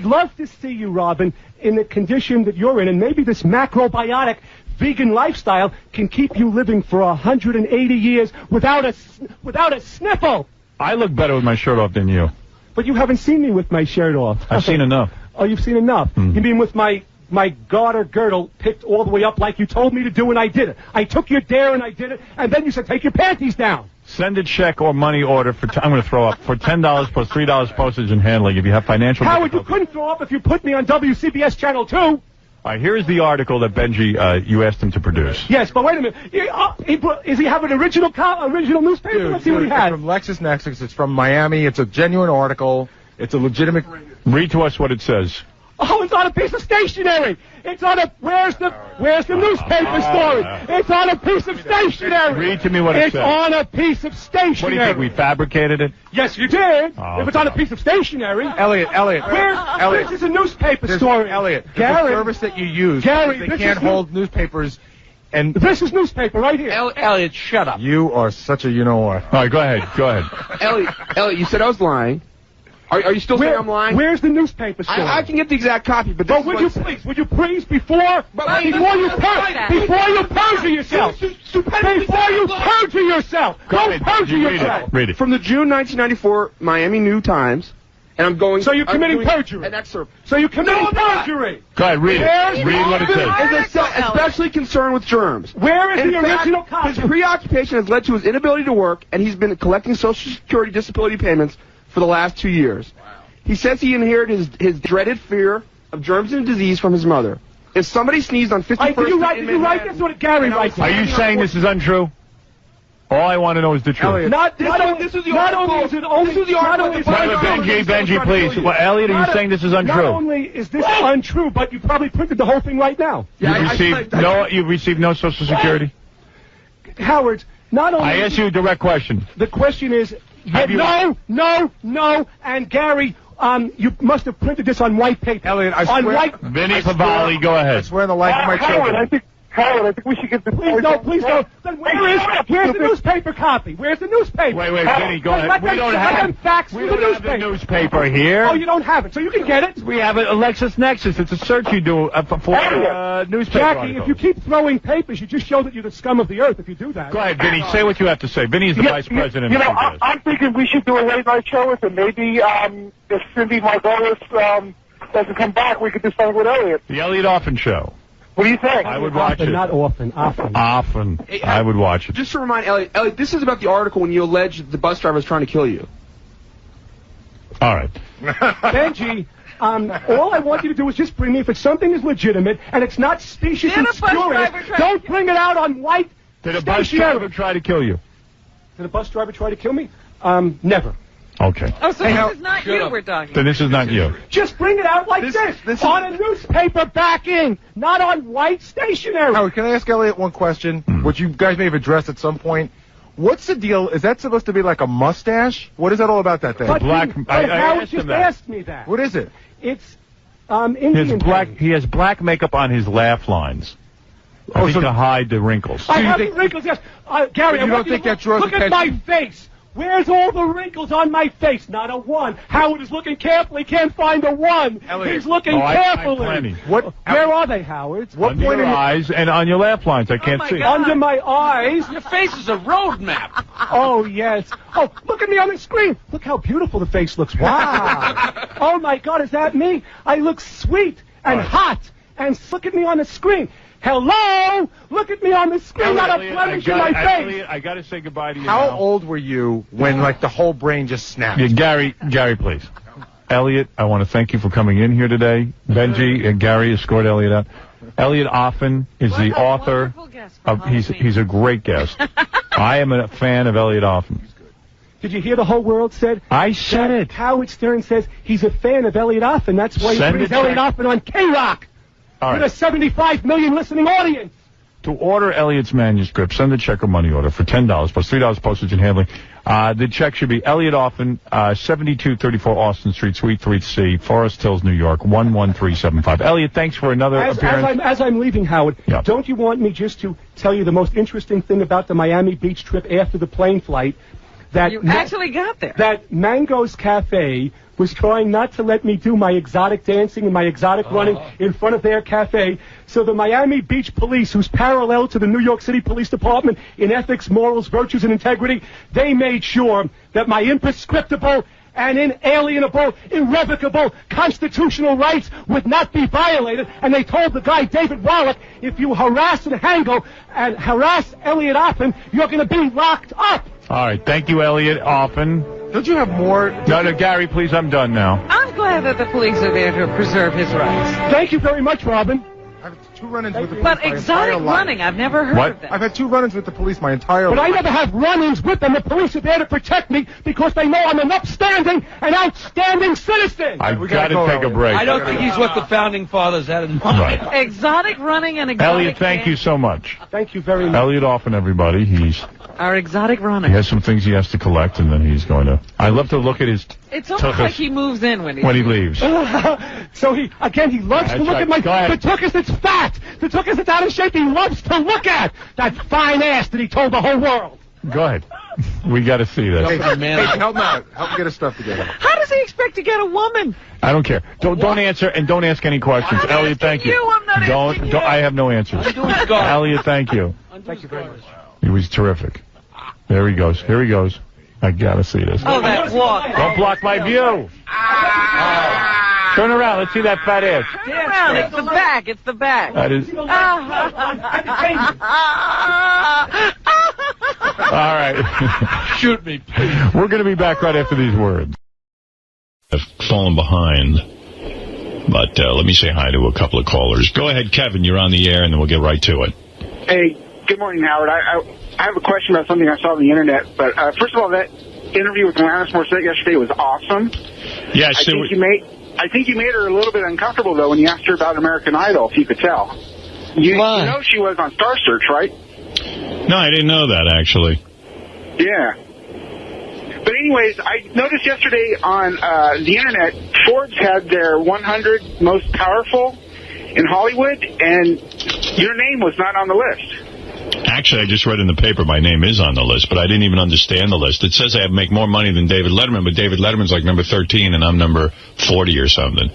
love to see you, Robin, in the condition that you're in, and maybe this macrobiotic vegan lifestyle can keep you living for 180 years without a sniffle. I look better with my shirt off than you. But you haven't seen me with my shirt off. I've seen enough. Oh, you've seen enough. You mean with my garter girdle picked all the way up like you told me to do, and I did it. I took your dare and I did it, and then you said take your panties down. Send a check or money order for, I'm going to throw up, for $10 plus $3 postage and handling if you have financial Howard, you couldn't throw up if you put me on WCBS Channel 2. All right, here's the article that Benji, you asked him to produce. Yes, but wait a minute. Is he have an original newspaper? Dude, Let's see what he has. It's from LexisNexis. It's from Miami. It's a genuine article. It's a legitimate... Read to us what it says. Oh, it's on a piece of stationery. It's on a... Where's the newspaper story? It's on a piece of stationery. Read to me what it says. It's on a piece of stationery. What do you think, we fabricated it? Yes, you did. If it's on a piece of stationery. Elliot. This is a newspaper story. Elliot, Gary, the service that you use, Gary, they can't hold newspapers. And this is newspaper right here. Elliot, shut up. You are such a you-know-what. All right, go ahead. Elliot, you said I was lying. Are you still saying I'm lying? Where's the newspaper story? I can get the exact copy, but would you please, before you perjure yourself, don't perjure yourself. Read it. From the June 1994 Miami New Times, and I'm going... So you're committing perjury. An excerpt. So you're committing perjury. Go ahead, read it. Read what it says. Is especially concerned with germs. Where is the original copy? His preoccupation has led to his inability to work, and he's been collecting Social Security disability payments for the last 2 years. Wow. He says he inherited his dreaded fear of germs and disease from his mother. If somebody sneezed on 51st Did you write this or did Gary write this? Are you saying this is untrue? All I want to know is the truth. This is the article. Benji, please. Well, Elliot, are you saying this is untrue? Not only is this untrue, but you probably printed the whole thing right now. You've received no Social Security? Howard, not only... I asked you a direct question. The question is... No, and Gary, you must have printed this on white paper. Elliot, I swear. Vinny Pavali, go ahead. I swear on the life of my children. Howard, I think we should get the... Please no. Then where's the newspaper copy? Where's the newspaper? Wait, Vinny, go ahead. We don't have the newspaper here. Oh, you don't have it, so you can get it. We have a LexisNexis. It's a search you do for newspaper Jackie, articles. if you keep throwing papers, you just show that you're the scum of the earth if you do that. Go ahead, Vinny. Say what you have to say. Vinny's the vice president. I'm thinking we should do a late night show with him. Maybe if Cindy Margolis doesn't come back, we could do something with Elliot. The Elliot Offen Show. What do you think? I would watch it. Not often. Often. I would watch it. Just to remind Elliot, this is about the article when you allege the bus driver was trying to kill you. All right. Benji, all I want you to do is just bring me, if it's something is legitimate and it's not specious and spurious, don't bring it out on white. Did a bus driver try to kill you? Did a bus driver try to kill me? Never. Okay. Oh, so this is not you we're talking. Then this is not you. Just bring it out like this on a newspaper backing, not on white stationery. Howard, can I ask Elliot one question, which you guys may have addressed at some point? What's the deal? Is that supposed to be like a mustache? What is that all about, that thing? Howard just asked me that. What is it? It's Indian. He has black makeup on his laugh lines. To hide the wrinkles. I have the wrinkles, yes. Gary, you don't think that draws attention? Look at my face. Where's all the wrinkles on my face? Not a one. Howard is looking carefully. Can't find a one. Elliot. He's looking carefully. Where are they, Howard? What point in your eyes and on your laugh lines? I can't see. God. Under my eyes. Your face is a road map. Oh, yes. Oh, look at me on the screen. Look how beautiful the face looks. Wow. Oh, my God, is that me? I look sweet and hot. And look at me on the screen. Hello! Look at me on the screen, not a blemish in my face. I got to say goodbye to you. How old were you when, the whole brain just snapped? Yeah, Gary, please. Elliot, I want to thank you for coming in here today. Benji and Gary escort Elliot out. Elliot Offen is the author of. He's a great guest. I am a fan of Elliot Offen. Did you hear the whole world said? I said it. Howard Stern says he's a fan of Elliot Offen. That's why he brings Elliot Offen on K-Rock. With a 75 million listening audience. to order Elliot's manuscript, send a check or money order for $10 plus $3 postage and handling. The check should be Elliot Offen, 7234 Austin Street, Suite 3C, Forest Hills, New York, 11375. Elliot, thanks for another appearance. As I'm leaving, Howard, don't you want me just to tell you the most interesting thing about the Miami Beach trip after the plane flight? That You actually got there. That Mango's Cafe was trying not to let me do my exotic dancing and my exotic running in front of their cafe. So the Miami Beach Police, who's parallel to the New York City Police Department in ethics, morals, virtues, and integrity, they made sure that my imprescriptible and inalienable, irrevocable constitutional rights would not be violated. And they told the guy, David Wallach, if you harass and harass Elliot Offen, you're going to be locked up. All right. Thank you, Elliot Offen. Don't you have more? No, Gary, please, I'm done now. I'm glad that the police are there to preserve his rights. Thank you very much, Robin. I've had 2 run-ins with the police But my exotic entire life. running, I've never heard of that. I've had 2 run-ins with the police my entire But life. I never have run-ins with them. The police are there to protect me because they know I'm an upstanding and outstanding citizen. I've got to take a break. I don't think he's what the founding fathers had in mind. Right. Exotic running and exotic Elliot, thank you so much. Thank you very much. Elliot Offen, everybody. Our exotic runner. He has some things he has to collect, and then he's going to... I love to look at his... It's almost like he moves in when he leaves. So he loves to look at my... The tuchus that's fat. The tuchus that's out of shape, he loves to look at. That fine ass that he told the whole world. Go ahead. We got to see this. Hey, help him out. Help him get his stuff together. How does he expect to get a woman? I don't care. Don't answer, and don't ask any questions. Elliot, thank you. I'm not asking you. I have no answers. Elliot, thank you. Thank you very much. He was terrific. There he goes. Here he goes. I got to see this. Oh, that walk. Don't block my view. Turn around. Let's see that fat ass. Turn around. It's the back. It's the back. That is... All right. Shoot me. We're going to be back right after these words. I've fallen behind, but let me say hi to a couple of callers. Go ahead, Kevin. You're on the air, and then we'll get right to it. Hey, good morning, Howard. I have a question about something I saw on the internet. But first of all, that interview with Alanis Morissette yesterday was awesome. Yes, I think you made her a little bit uncomfortable though when you asked her about American Idol. If you could tell, you know she was on Star Search, right? No, I didn't know that actually. Yeah. But anyways, I noticed yesterday on the internet, Forbes had their 100 most powerful in Hollywood, and your name was not on the list. Actually, I just read in the paper my name is on the list, but I didn't even understand the list. It says I make more money than David Letterman, but David Letterman's like number 13, and I'm number 40 or something.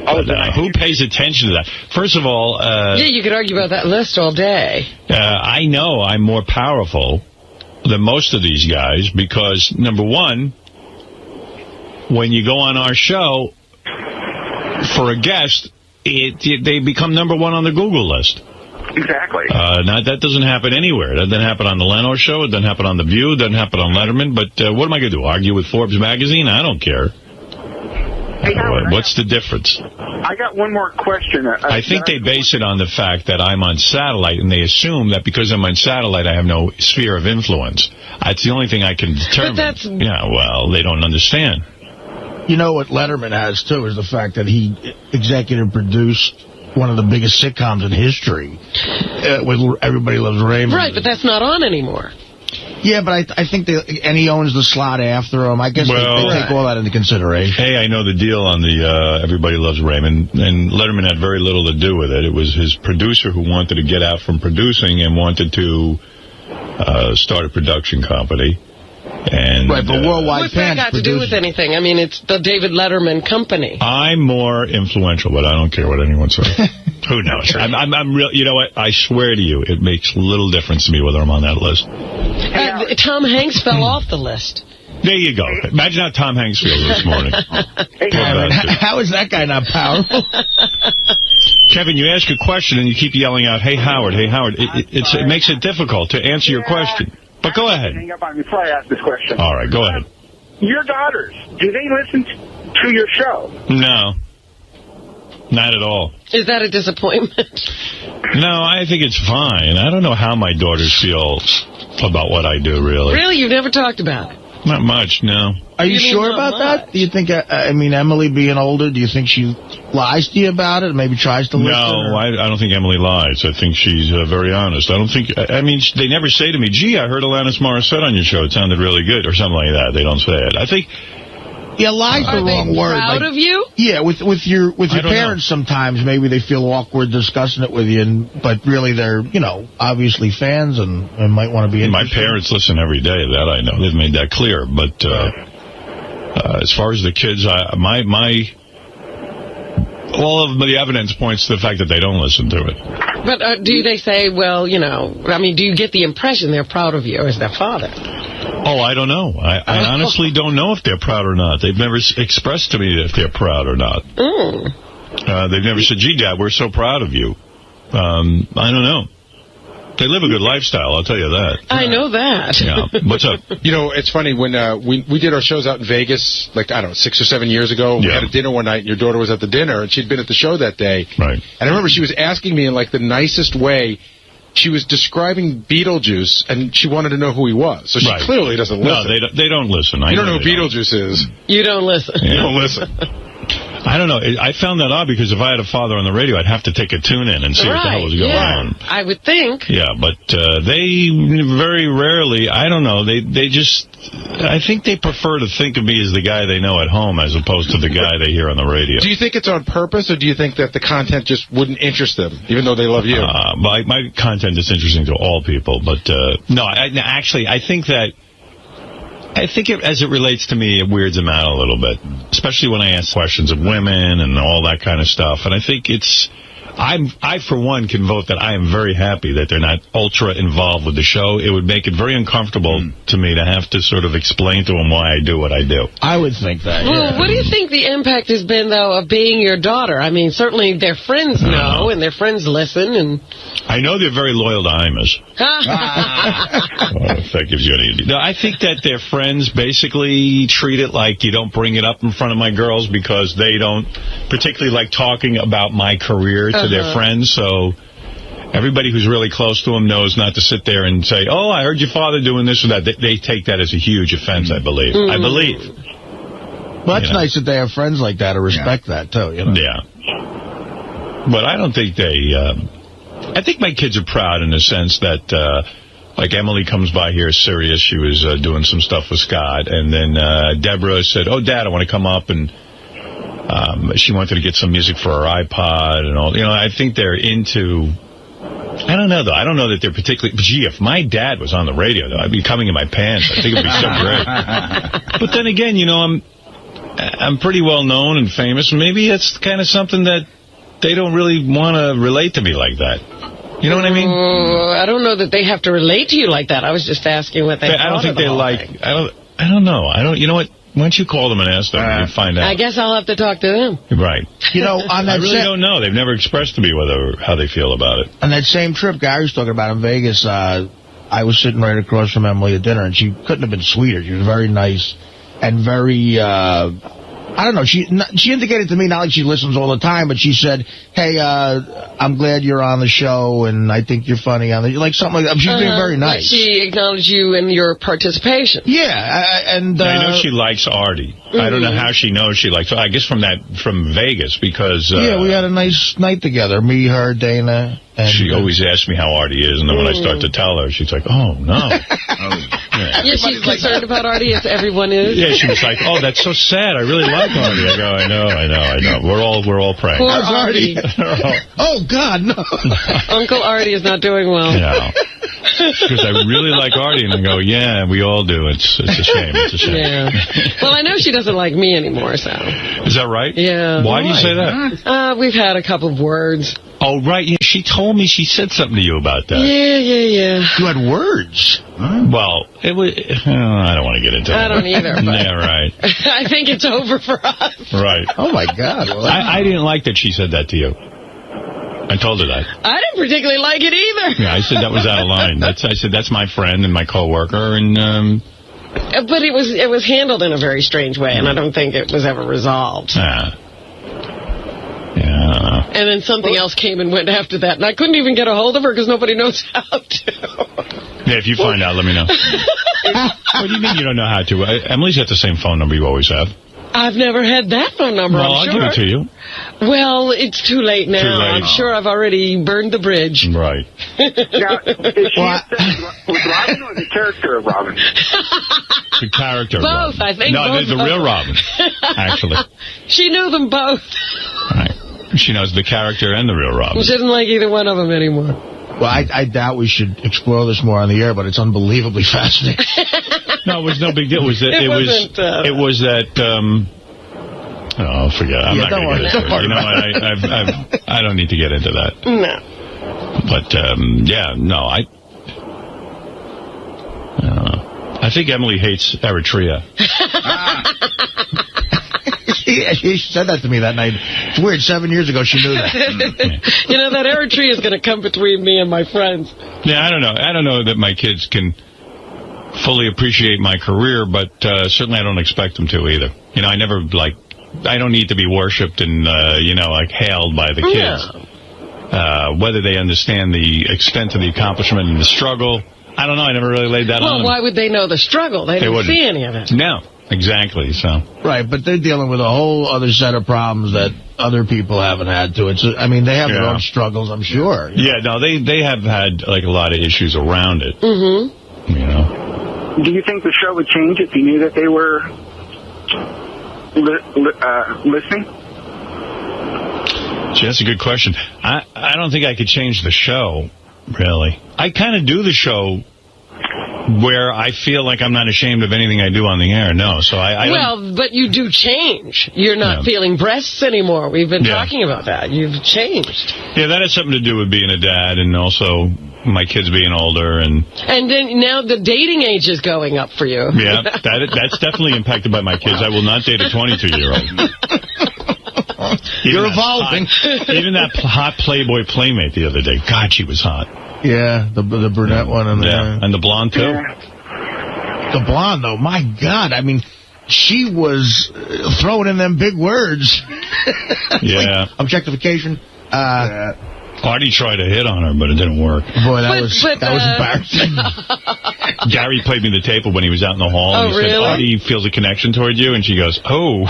But, who pays attention to that? First of all... yeah, you could argue about that list all day. I know I'm more powerful than most of these guys because, number one, when you go on our show for a guest, they become number 1 on the Google list. Exactly. Now, that doesn't happen anywhere. It doesn't happen on the Leno show. It doesn't happen on The View. It doesn't happen on Letterman. But what am I going to do, argue with Forbes magazine? I don't care. Hey, Howard, what's the difference? I got one more question. I think they base it on the fact that I'm on satellite, and they assume that because I'm on satellite, I have no sphere of influence. That's the only thing I can determine. But that's... Yeah, well, they don't understand. You know what Letterman has, too, is the fact that he executive produced one of the biggest sitcoms in history with Everybody Loves Raymond. Right, but that's not on anymore. Yeah, but I think and he owns the slot after him. I guess they take all that into consideration. Hey, I know the deal on the Everybody Loves Raymond, and Letterman had very little to do with it. It was his producer who wanted to get out from producing and wanted to start a production company. And, right, but Worldwide What's that got to do with anything? I mean, it's the David Letterman company. I'm more influential, but I don't care what anyone says. Who knows? I'm real. You know what? I swear to you, it makes little difference to me whether I'm on that list. Tom Hanks fell off the list. There you go. Imagine how Tom Hanks feels this morning. How is that guy not powerful? Kevin, you ask a question and you keep yelling out, "Hey, Howard, hey, Howard." It makes it difficult to answer your question. But go ahead. Hang up on me before I ask this question. All right, go ahead. Your daughters, do they listen to your show? No. Not at all. Is that a disappointment? No, I think it's fine. I don't know how my daughters feel about what I do, really. Really? You've never talked about it? Not much, no. Are you sure about that? Do you think, I mean, Emily being older, do you think she lies to you about it? Maybe tries to listen? No, I don't think Emily lies. I think she's very honest. I don't think, I mean, they never say to me, gee, I heard Alanis Morissette on your show. It sounded really good, or something like that. They don't say it. I think... Yeah, lie's the wrong word. Proud of you? Yeah, with your parents sometimes maybe they feel awkward discussing it with you, but really they're, you know, obviously fans and might want to be interested. My parents listen every day, that I know. They've made that clear. But as far as the kids, all of the evidence points to the fact that they don't listen to it. But do they say, well, you know, I mean, do you get the impression they're proud of you as their father? Oh, I don't know. I honestly don't know if they're proud or not. They've never expressed to me if they're proud or not. They've never said, gee, Dad, we're so proud of you. I don't know. They live a good lifestyle, I'll tell you that. I know that. Yeah. What's up? You know, it's funny, when we did our shows out in Vegas, like, I don't know, 6 or 7 years ago, we had a dinner one night, and your daughter was at the dinner, and she'd been at the show that day. Right. And I remember she was asking me in, like, the nicest way. She was describing Beetlejuice, and she wanted to know who he was. So she clearly doesn't listen. No, they don't listen. You don't know who Beetlejuice is. You don't listen. You don't listen. I don't know. I found that odd because if I had a father on the radio, I'd have to take a tune in and see what the hell was going on. I would think. Yeah, but they very rarely, I don't know, they just, I think they prefer to think of me as the guy they know at home as opposed to the guy they hear on the radio. Do you think it's on purpose, or do you think that the content just wouldn't interest them, even though they love you? My content is interesting to all people, but no, actually, I think as it relates to me, it weirds them out a little bit, especially when I ask questions of women and all that kind of stuff. And I think I, for one, can vote that I am very happy that they're not ultra involved with the show. It would make it very uncomfortable to me to have to sort of explain to them why I do what I do. I would think that, Well, what do you think the impact has been, though, of being your daughter? I mean, certainly their friends know, and their friends listen, and... I know they're very loyal to Imus. If that gives you any idea. No, I think that their friends basically treat it like you don't bring it up in front of my girls because they don't particularly like talking about my career to their friends. So everybody who's really close to them knows not to sit there and say, oh, I heard your father doing this or that. They take that as a huge offense, I believe. I believe. Well, that's nice that they have friends like that who respect that, too. You know? Yeah. But I don't think they... I think my kids are proud in the sense that, like, Emily comes by here serious. She was doing some stuff with Scott. And then Deborah said, oh, Dad, I want to come up. And she wanted to get some music for her iPod and all. You know, I think they're into... I don't know, though. I don't know that they're particularly... Gee, if my dad was on the radio, though, I'd be coming in my pants. I think it'd be so great. But then again, you know, I'm pretty well known and famous. Maybe it's kind of something that they don't really want to relate to me like that. You know what I mean? I don't know that they have to relate to you like that. I was just asking what they thought. I don't think they like... I don't know. You know what? Why don't you call them and ask them and find out? I guess I'll have to talk to them. Right. You know, on that I really don't know. They've never expressed to me how they feel about it. On that same trip Gary was talking about in Vegas, I was sitting right across from Emily at dinner, and she couldn't have been sweeter. She was very nice and very... I don't know. She indicated to me, not like she listens all the time, but she said, hey, I'm glad you're on the show, and I think you're funny on the... Like, something like that. She's being very nice. Like she acknowledged you in your participation. Yeah, and... I know she likes Artie. I don't know how she knows she likes... I guess from Vegas, because... yeah, we had a nice night together. Me, her, Dana... And she always asks me how Artie is, and then when I start to tell her, she's like, oh, no. Yeah, she's concerned about Artie, as everyone is. Yeah, she was like, oh, that's so sad. I really like Artie. I go, I know. We're all praying. Poor Artie. Oh, God, no. Uncle Artie is not doing well. No. Because I really like Artie, and I go, yeah, we all do. It's a shame. It's a shame. Yeah. Well, I know she doesn't like me anymore, so. Is that right? Yeah. Why do you say that? We've had a couple of words. Oh, right. Yeah, she told me she said something to you about that. Yeah. You had words? Well, it was... I don't want to get into it. I don't either. Yeah, right. I think it's over for us. Right. Oh, my God. Well, I didn't like that she said that to you. I told her that. I didn't particularly like it either. Yeah, I said that was out of line. I said that's my friend and my coworker, and... But it was handled in a very strange way, and I don't think it was ever resolved. Yeah. And then something else came and went after that, and I couldn't even get a hold of her because nobody knows how to. Yeah, if you find out, let me know. What do you mean you don't know how to? Emily's got the same phone number you always have. I've never had that phone number, Well, I'm I'll sure. give it to you. Well, it's too late now. Too late. I'm sure I've already burned the bridge. Right. Now, is she upset with Robin or the character of Robin? The character of Both, Robin. I think. No, both the real Robin, actually. She knew them both. Right. She knows the character and the real Robin. She didn't like either one of them anymore. Well, I doubt we should explore this more on the air, but it's unbelievably fascinating. No, it was no big deal. It was that. Oh, forget it. I'm not going to get into it. You know what? I don't need to get into that. No. But, yeah, no, I don't know. I think Emily hates Eritrea. She said that to me that night. It's weird. 7 years ago, she knew that. You know, that Eritrea is going to come between me and my friends. Yeah, I don't know. I don't know that my kids can fully appreciate my career, but certainly I don't expect them to either. You know, I never, I don't need to be worshipped and, hailed by the kids. No. Whether they understand the extent of the accomplishment and the struggle, I don't know. I never really laid that on them. Well, why would they know the struggle? They didn't see any of it. No, exactly. So right, but they're dealing with a whole other set of problems that other people haven't had to. I mean, they have their own struggles, I'm sure. Yeah, no, they have had a lot of issues around it. Mm-hmm. You know. Do you think the show would change if you knew that they were listening? Gee, that's a good question. I don't think I could change the show, really. I kind of do the show where I feel like I'm not ashamed of anything I do on the air. No, so I Well, but you do change. You're not feeling breasts anymore. We've been talking about that. You've changed. Yeah, that has something to do with being a dad and also my kids being older. And then now the dating age is going up for you. Yeah, that's definitely impacted by my kids. I will not date a 22-year-old. You're evolving. Even that hot Playboy playmate the other day. God, she was hot. Yeah, the brunette one. And the blonde, too. The blonde, though, my God. I mean, she was throwing in them big words. Yeah. Objectification. Artie tried to hit on her, but it didn't work. Boy, that was embarrassing. Gary played me the tape of when he was out in the hall. Oh, and he really? said, Artie feels a connection toward you. And she goes, oh.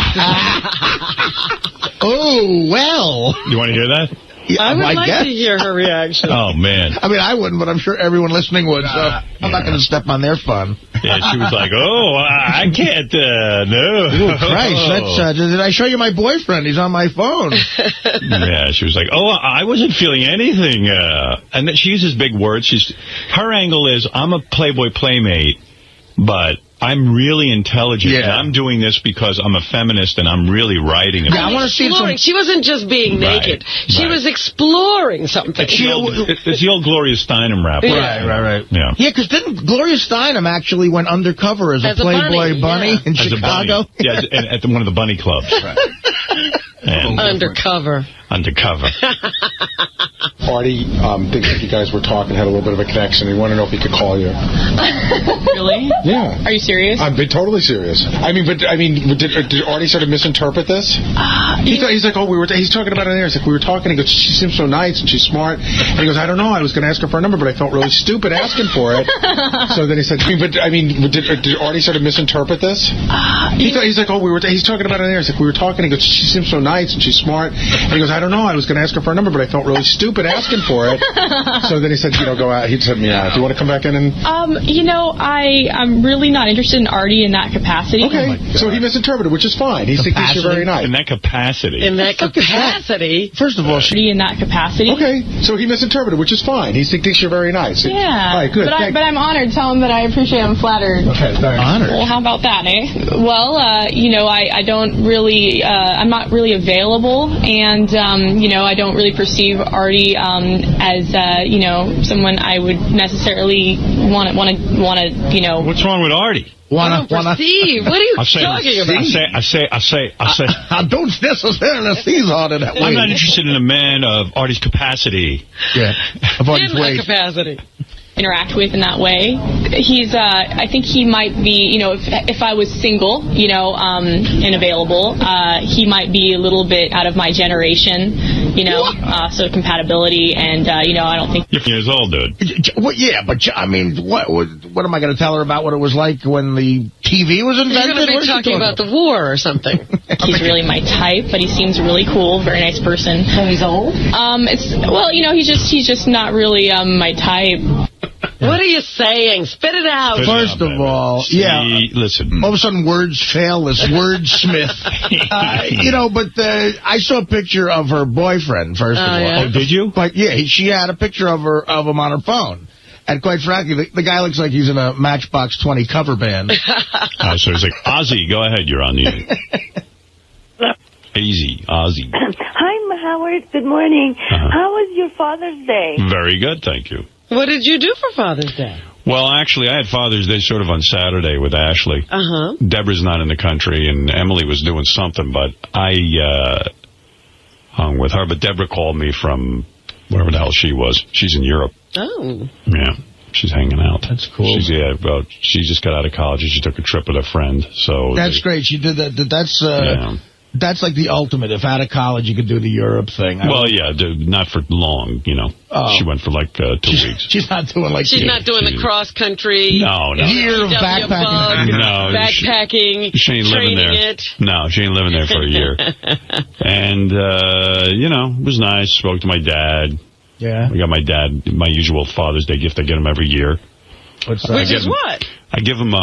Oh, well. You want to hear that? Yeah, I would like to hear her reaction. Oh, man. I mean, I wouldn't, but I'm sure everyone listening would, so I'm not going to step on their fun. Yeah, she was like, oh, I can't, no. Oh, Christ, did I show you my boyfriend? He's on my phone. Yeah, she was like, oh, I wasn't feeling anything. And she uses big words. Her angle is, I'm a Playboy playmate, but I'm really intelligent, and I'm doing this because I'm a feminist, and I'm really writing about it. I want to see some... She wasn't just being naked. She was exploring something. It's the old Gloria Steinem rap. Right. Yeah, because didn't Gloria Steinem actually went undercover as a Playboy bunny in Chicago? Yeah, at one of the bunny clubs. Right. Undercover. Artie thinks that you guys were talking, had a little bit of a connection. He wanted to know if he could call you. Really? Yeah. Are you serious? I'm totally serious. Did Artie sort of misinterpret this? He's like, he's talking about it there. He's like, we were talking. He goes, she seems so nice and she's smart. And he goes, I don't know. I was going to ask her for a number, but I felt really stupid asking for it. So then he said, did Artie sort of misinterpret this? He's like, he's talking about it there. He's like, we were talking. He goes, she seems so nice and she's smart. And he goes, I don't know. I was going to ask her for a number, but I felt really stupid asking for it. So then he said, go out. He said, me out. Do you want to come back in and... I'm really not interested in Artie in that capacity. Okay, so he misinterpreted, which is fine. He thinks you're very nice. In that capacity? First of all, in that capacity. Okay, so he misinterpreted, which is fine. He thinks you're very nice. Yeah. All right, good. But I'm honored. Tell him that I appreciate him. I'm flattered. Okay, thanks. Honored. Well, how about that, eh? Well, I don't really, I'm not really available, and, I don't really perceive Artie as, someone I would necessarily want to, What's wrong with Artie? Steve, what are you talking about? I say. Don't necessarily seize on it that way. I'm not interested in a man of Artie's capacity. Yeah, of Artie's in that weight. capacity. interact with in that way. He's, I think he might be, if I was single, and available, he might be a little bit out of my generation, so compatibility, and, I don't think... You're years old, dude. Well, yeah, but, I mean, what am I going to tell her about what it was like when the TV was invented? You're going to be talking about the war or something. He's really my type, but he seems really cool, very nice person. So he's old? He's just not really, my type. What are you saying? Spit it out. First of all, listen. All of a sudden, words fail. This wordsmith. But I saw a picture of her boyfriend, first of all. Yeah. Oh, did you? But, yeah, she had a picture of him on her phone. And quite frankly, the guy looks like he's in a Matchbox 20 cover band. So he's like, Ozzy, go ahead. You're on the air. Easy, Ozzy. Hi, Howard. Good morning. How was your Father's Day? Very good, thank you. What did you do for Father's Day? Well, actually, I had Father's Day sort of on Saturday with Ashley. Deborah's not in the country, and Emily was doing something, but I hung with her. But Deborah called me from wherever the hell she was. She's in Europe. Oh. Yeah, she's hanging out. That's cool. She just got out of college, and she took a trip with a friend. So that's great. She did that. That's like the ultimate. If out of college, you could do the Europe thing. Not for long, Oh. She went for like 2 weeks. She's not doing like... She's not doing the cross-country... No. Year of backpacking. Backpacking, she ain't living there. it. No, she ain't living there for a year. And, it was nice. Spoke to my dad. Yeah. I got my dad my usual Father's Day gift I get him every year. What's that? Which is what? I give him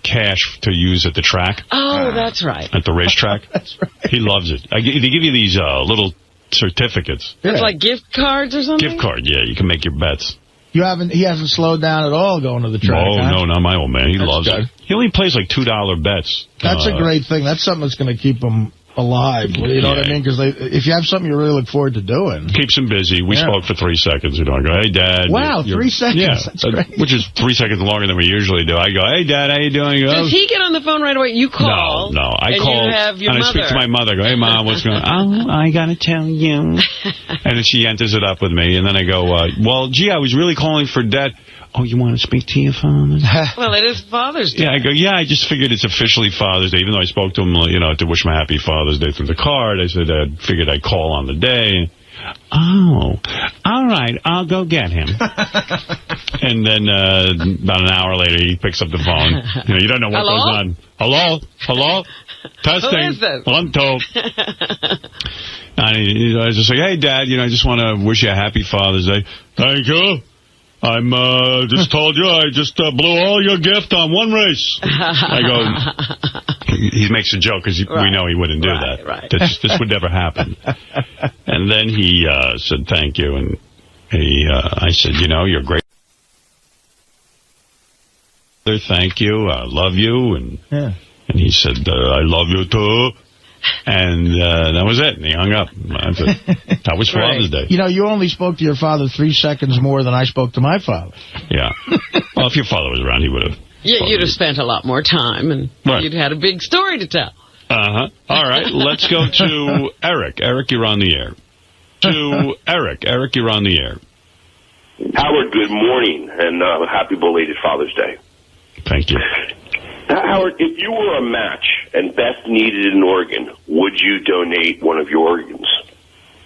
cash to use at the track. Oh, that's right. At the racetrack. That's right. He loves it. They give you these little certificates. It's like gift cards or something? Gift card, yeah. You can make your bets. He hasn't slowed down at all going to the track. Oh, no, not my old man. He loves it. He only plays like $2 bets. That's a great thing. That's something that's going to keep him alive. You know what I mean? Because if you have something you really look forward to doing. Keeps him busy. We spoke for 3 seconds. I go, hey, Dad. Wow, 3 seconds. Yeah, that's great. Which is 3 seconds longer than we usually do. I go, hey, Dad, how you doing? He goes, Does he get on the phone right away? You call. No. I call. You have your and mother. I speak to my mother. I go, hey, Mom, what's going on? Oh, I got to tell you. And then she enters it up with me. And then I go, well, gee, I was really calling for Dad. Oh, you want to speak to your father? Well, it is Father's Day. Yeah, I go, I just figured it's officially Father's Day, even though I spoke to him, to wish him a happy Father's Day through the card. I said I figured I'd call on the day. Oh, all right, I'll go get him. And then about an hour later, he picks up the phone. You don't know what goes on. Hello? Testing. Who is this? 1, 2. And I was just like, hey, Dad, I just want to wish you a happy Father's Day. Thank you. I'm just told you I just blew all your gift on one race. I go, he makes a joke because we know he wouldn't do that. Right. This would never happen. And then he said thank you, and I said, you're great. Thank you, I love you, and he said, I love you too. And that was it. And he hung up. That was Father's Day. You only spoke to your father 3 seconds more than I spoke to my father. Yeah. Well, if your father was around, he would have. Yeah, you'd have spent a lot more time, and you'd had a big story to tell. All right, let's go to Eric. Eric, you're on the air. Eric, you're on the air. Howard, good morning, and happy belated Father's Day. Thank you. Howard, if you were a match and Beth needed an organ, would you donate one of your organs?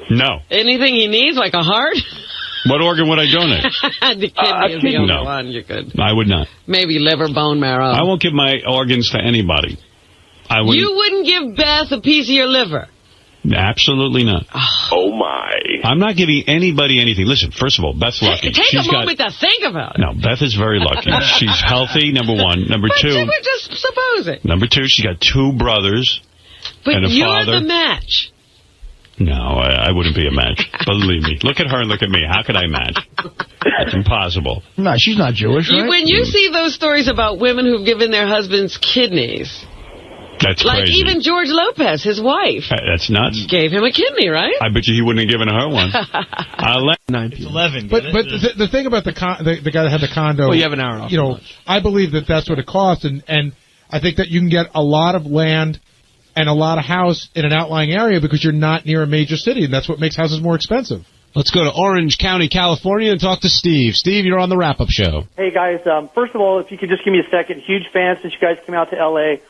No. Anything he needs, like a heart? What organ would I donate? The kidney is the only one you could. I would not. Maybe liver, bone marrow. I won't give my organs to anybody. You wouldn't give Beth a piece of your liver? Absolutely not. Oh, my. I'm not giving anybody anything. Listen, first of all, Beth's lucky. Take a moment to think about it. No, Beth is very lucky. She's healthy, number one. Number two. But we're just supposing. Number two, she got 2 brothers and a you're father. the match. No, I wouldn't be a match. Believe me. Look at her and look at me. How could I match? That's impossible. No, she's not Jewish, right? When you see those stories about women who've given their husbands kidneys... That's like crazy. even George Lopez, his wife. That's nuts. Gave him a kidney, right? I bet you he wouldn't have given her one. It's 11. But the thing about the guy that had the condo... Well, you have an hour off. I believe that's what it costs, and I think that you can get a lot of land and a lot of house in an outlying area because you're not near a major city, and that's what makes houses more expensive. Let's go to Orange County, California, and talk to Steve. Steve, you're on the wrap-up show. Hey, guys. First of all, if you could just give me a second. Huge fan since you guys came out to L.A.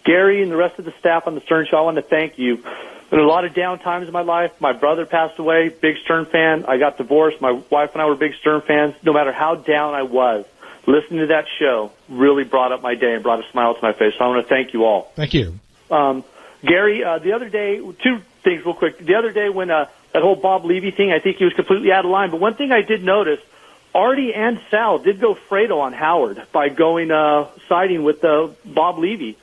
Gary and the rest of the staff on the Stern Show, I want to thank you. There were a lot of down times in my life. My brother passed away, big Stern fan. I got divorced. My wife and I were big Stern fans. No matter how down I was, listening to that show really brought up my day and brought a smile to my face. So I want to thank you all. Thank you. Gary, the other day, two things real quick. The other day when that whole Bob Levy thing, I think he was completely out of line. But one thing I did notice, Artie and Sal did go Fredo on Howard by going siding with Bob Levy.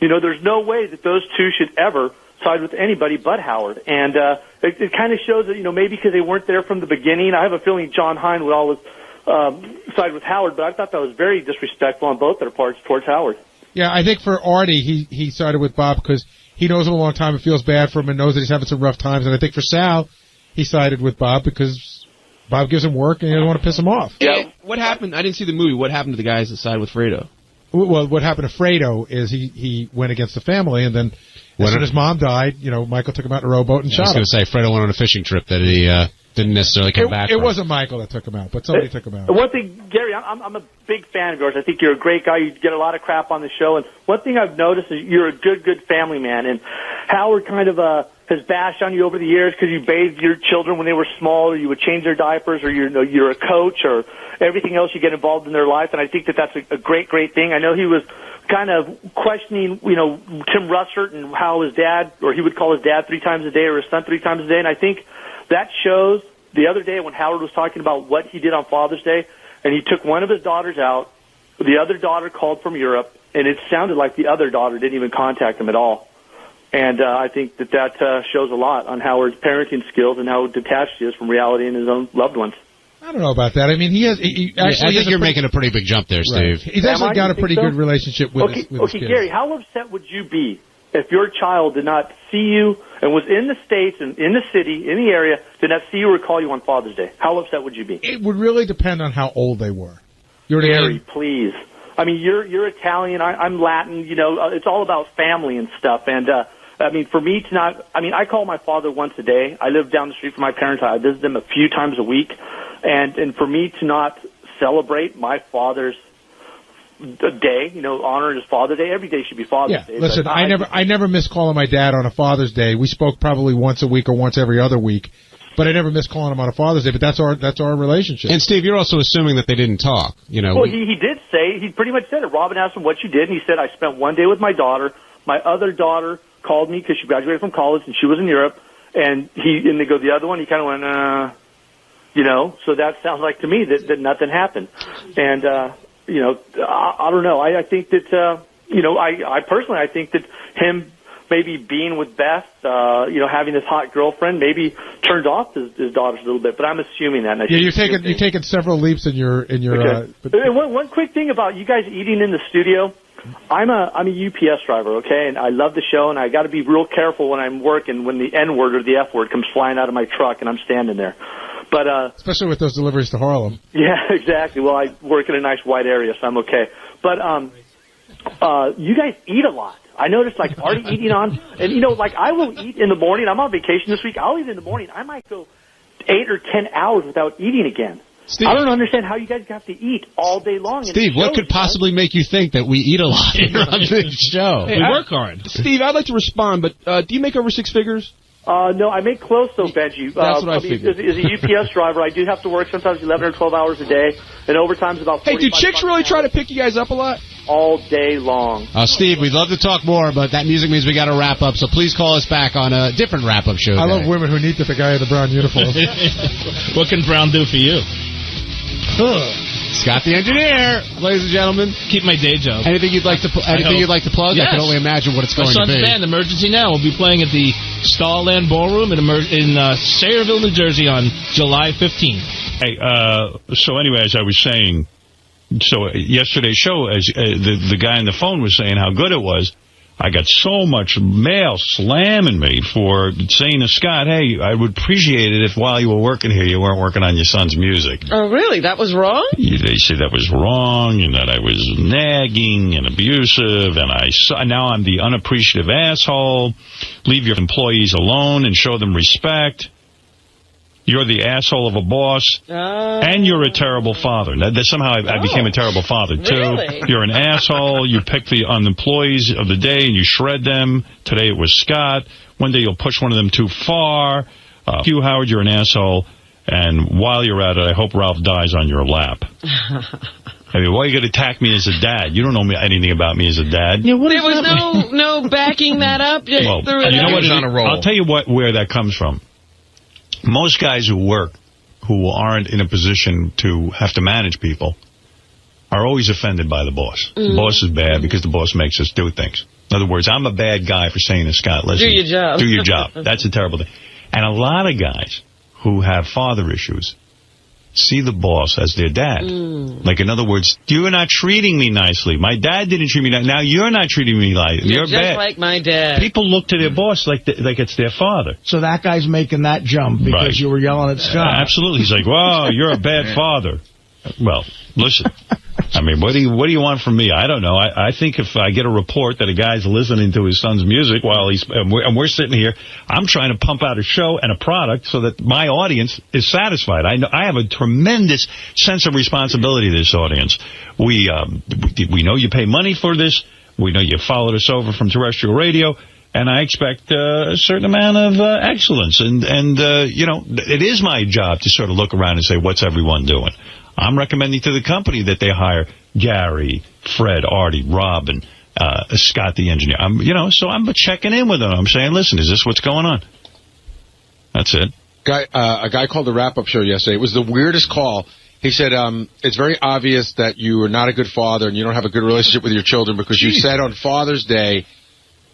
You know, there's no way that those two should ever side with anybody but Howard. And it kind of shows that, you know, maybe because they weren't there from the beginning. I have a feeling John Hine would always side with Howard, but I thought that was very disrespectful on both their parts towards Howard. Yeah, I think for Artie, he sided with Bob because he knows him a long time and feels bad for him and knows that he's having some rough times. And I think for Sal, he sided with Bob because Bob gives him work and he doesn't want to piss him off. Yeah. What happened? I didn't see the movie. What happened to the guys that sided with Fredo? Well, what happened to Fredo is he went against the family, and then as soon as Mom died, you know, Michael took him out in a rowboat and shot him. I was going to say, Fredo went on a fishing trip that he didn't necessarily come back from. It wasn't Michael that took him out, but somebody took him out. One thing, Gary, I'm a big fan of yours. I think you're a great guy. You get a lot of crap on the show. And one thing I've noticed is you're a good family man. And Howard kind of has bashed on you over the years because you bathed your children when they were small, or you would change their diapers, or you're a coach, or everything else you get involved in their life. And I think that's a great thing. I know he was kind of questioning, you know, Tim Russert and how his dad, or he would call his dad 3 times a day or his son 3 times a day. And I think that shows the other day when Howard was talking about what he did on Father's Day, and he took one of his daughters out. The other daughter called from Europe, and it sounded like the other daughter didn't even contact him at all. And I think that shows a lot on Howard's parenting skills and how detached he is from reality and his own loved ones. I don't know about that. I mean, I think you're making a pretty big jump there, Steve. Right. He's actually got a pretty good relationship with his kids. Gary, how upset would you be if your child did not see you and was in the States and in the city, in the area, did not see you or call you on Father's Day? How upset would you be? It would really depend on how old they were. Gary, please. I mean, you're Italian. I'm Latin. You know, it's all about family and stuff. And I mean, for me to not, I mean, I call my father once a day. I live down the street from my parents. I visit them a few times a week. And for me to not celebrate my father's day, you know, honor his Father's Day, every day should be Father's Day. Listen, I never miss calling my dad on a Father's Day. We spoke probably once a week or once every other week, but I never miss calling him on a Father's Day. But that's our relationship. And Steve, you're also assuming that they didn't talk. You know, well, he did say, he pretty much said it. Robin asked him what you did, and he said, I spent one day with my daughter. My other daughter called me because she graduated from college and she was in Europe, and they go the other one. He kind of went, you know, so that sounds like to me that nothing happened. And, you know, I don't know. I think that, you know, I personally, I think that him maybe being with Beth, you know, having this hot girlfriend, maybe turned off his daughters a little bit, but I'm assuming that. Yeah, you're taking several leaps in your, okay. One quick thing about you guys eating in the studio. I'm a UPS driver, okay, and I love the show, and I got to be real careful when I'm working when the N word or the F word comes flying out of my truck and I'm standing there. But especially with those deliveries to Harlem. Yeah, exactly. Well, I work in a nice wide area, so I'm okay. But you guys eat a lot. I noticed, like, Artie eating on, and, you know, like, I will eat in the morning. I'm on vacation this week. I'll eat in the morning. I might go 8 or 10 hours without eating again. Steve, I don't understand how you guys have to eat all day long. Steve, what could possibly make you think that we eat a lot here on this show? Hey, we work hard. Steve, I'd like to respond, but do you make over 6 figures? No, I make close though, Benji. That's what I figured. As a UPS driver, I do have to work sometimes 11 or 12 hours a day, and overtime's about 45. Hey, do chicks really try to pick you guys up a lot? All day long. Steve, we'd love to talk more, but that music means we got to wrap up, so please call us back on a different wrap-up show. I love women who need the guy in the brown uniform. What can Brown do for you? Scott the engineer, ladies and gentlemen. Keep my day job. Anything you'd like to plug? Yes. I can only imagine what it's going to be. My son's band, Emergency Now, will be playing at the Starland Ballroom in Sayreville, New Jersey on July 15th. Hey, so anyway, as I was saying, so yesterday's show, as the guy on the phone was saying how good it was, I got so much mail slamming me for saying to Scott, hey, I would appreciate it if while you were working here, you weren't working on your son's music. Oh, really? That was wrong? They said that was wrong and that I was nagging and abusive, and now I'm the unappreciative asshole. Leave your employees alone and show them respect. You're the asshole of a boss, and you're a terrible father. Now, somehow I became a terrible father, too. Really? You're an asshole. You pick on the employees of the day, and you shred them. Today it was Scott. One day you'll push one of them too far. You, Howard, you're an asshole. And while you're at it, I hope Ralph dies on your lap. I mean, why are you going to attack me as a dad? You don't know anything about me as a dad. Yeah, there was no backing that up. Just threw it you know out. what? I'll tell you where that comes from. Most guys who work, who aren't in a position to have to manage people, are always offended by the boss. The boss is bad because the boss makes us do things. In other words, I'm a bad guy for saying to Scott, listen, do your job. Do your job. That's a terrible thing. And a lot of guys who have father issues see the boss as their dad. Like, in other words, you're not treating me nicely. My dad didn't treat me nicely. Now you're not treating me nicely. You're just bad. like my dad. People look to their boss like it's their father. So that guy's making that jump because you were yelling at Scott. Absolutely. He's like, whoa, you're a bad father. Well, listen. I mean, what do you want from me? I don't know. I think if I get a report that a guy's listening to his son's music while and we're sitting here, I'm trying to pump out a show and a product so that my audience is satisfied. I have a tremendous sense of responsibility to this audience. We know you pay money for this. We know you followed us over from terrestrial radio. And I expect a certain amount of excellence. And you know, it is my job to sort of look around and say, what's everyone doing? I'm recommending to the company that they hire Gary, Fred, Artie, Robin, Scott the engineer. So I'm checking in with them. I'm saying, listen, is this what's going on? That's it. A guy called the wrap-up show yesterday. It was the weirdest call. He said, it's very obvious that you are not a good father and you don't have a good relationship with your children because you said on Father's Day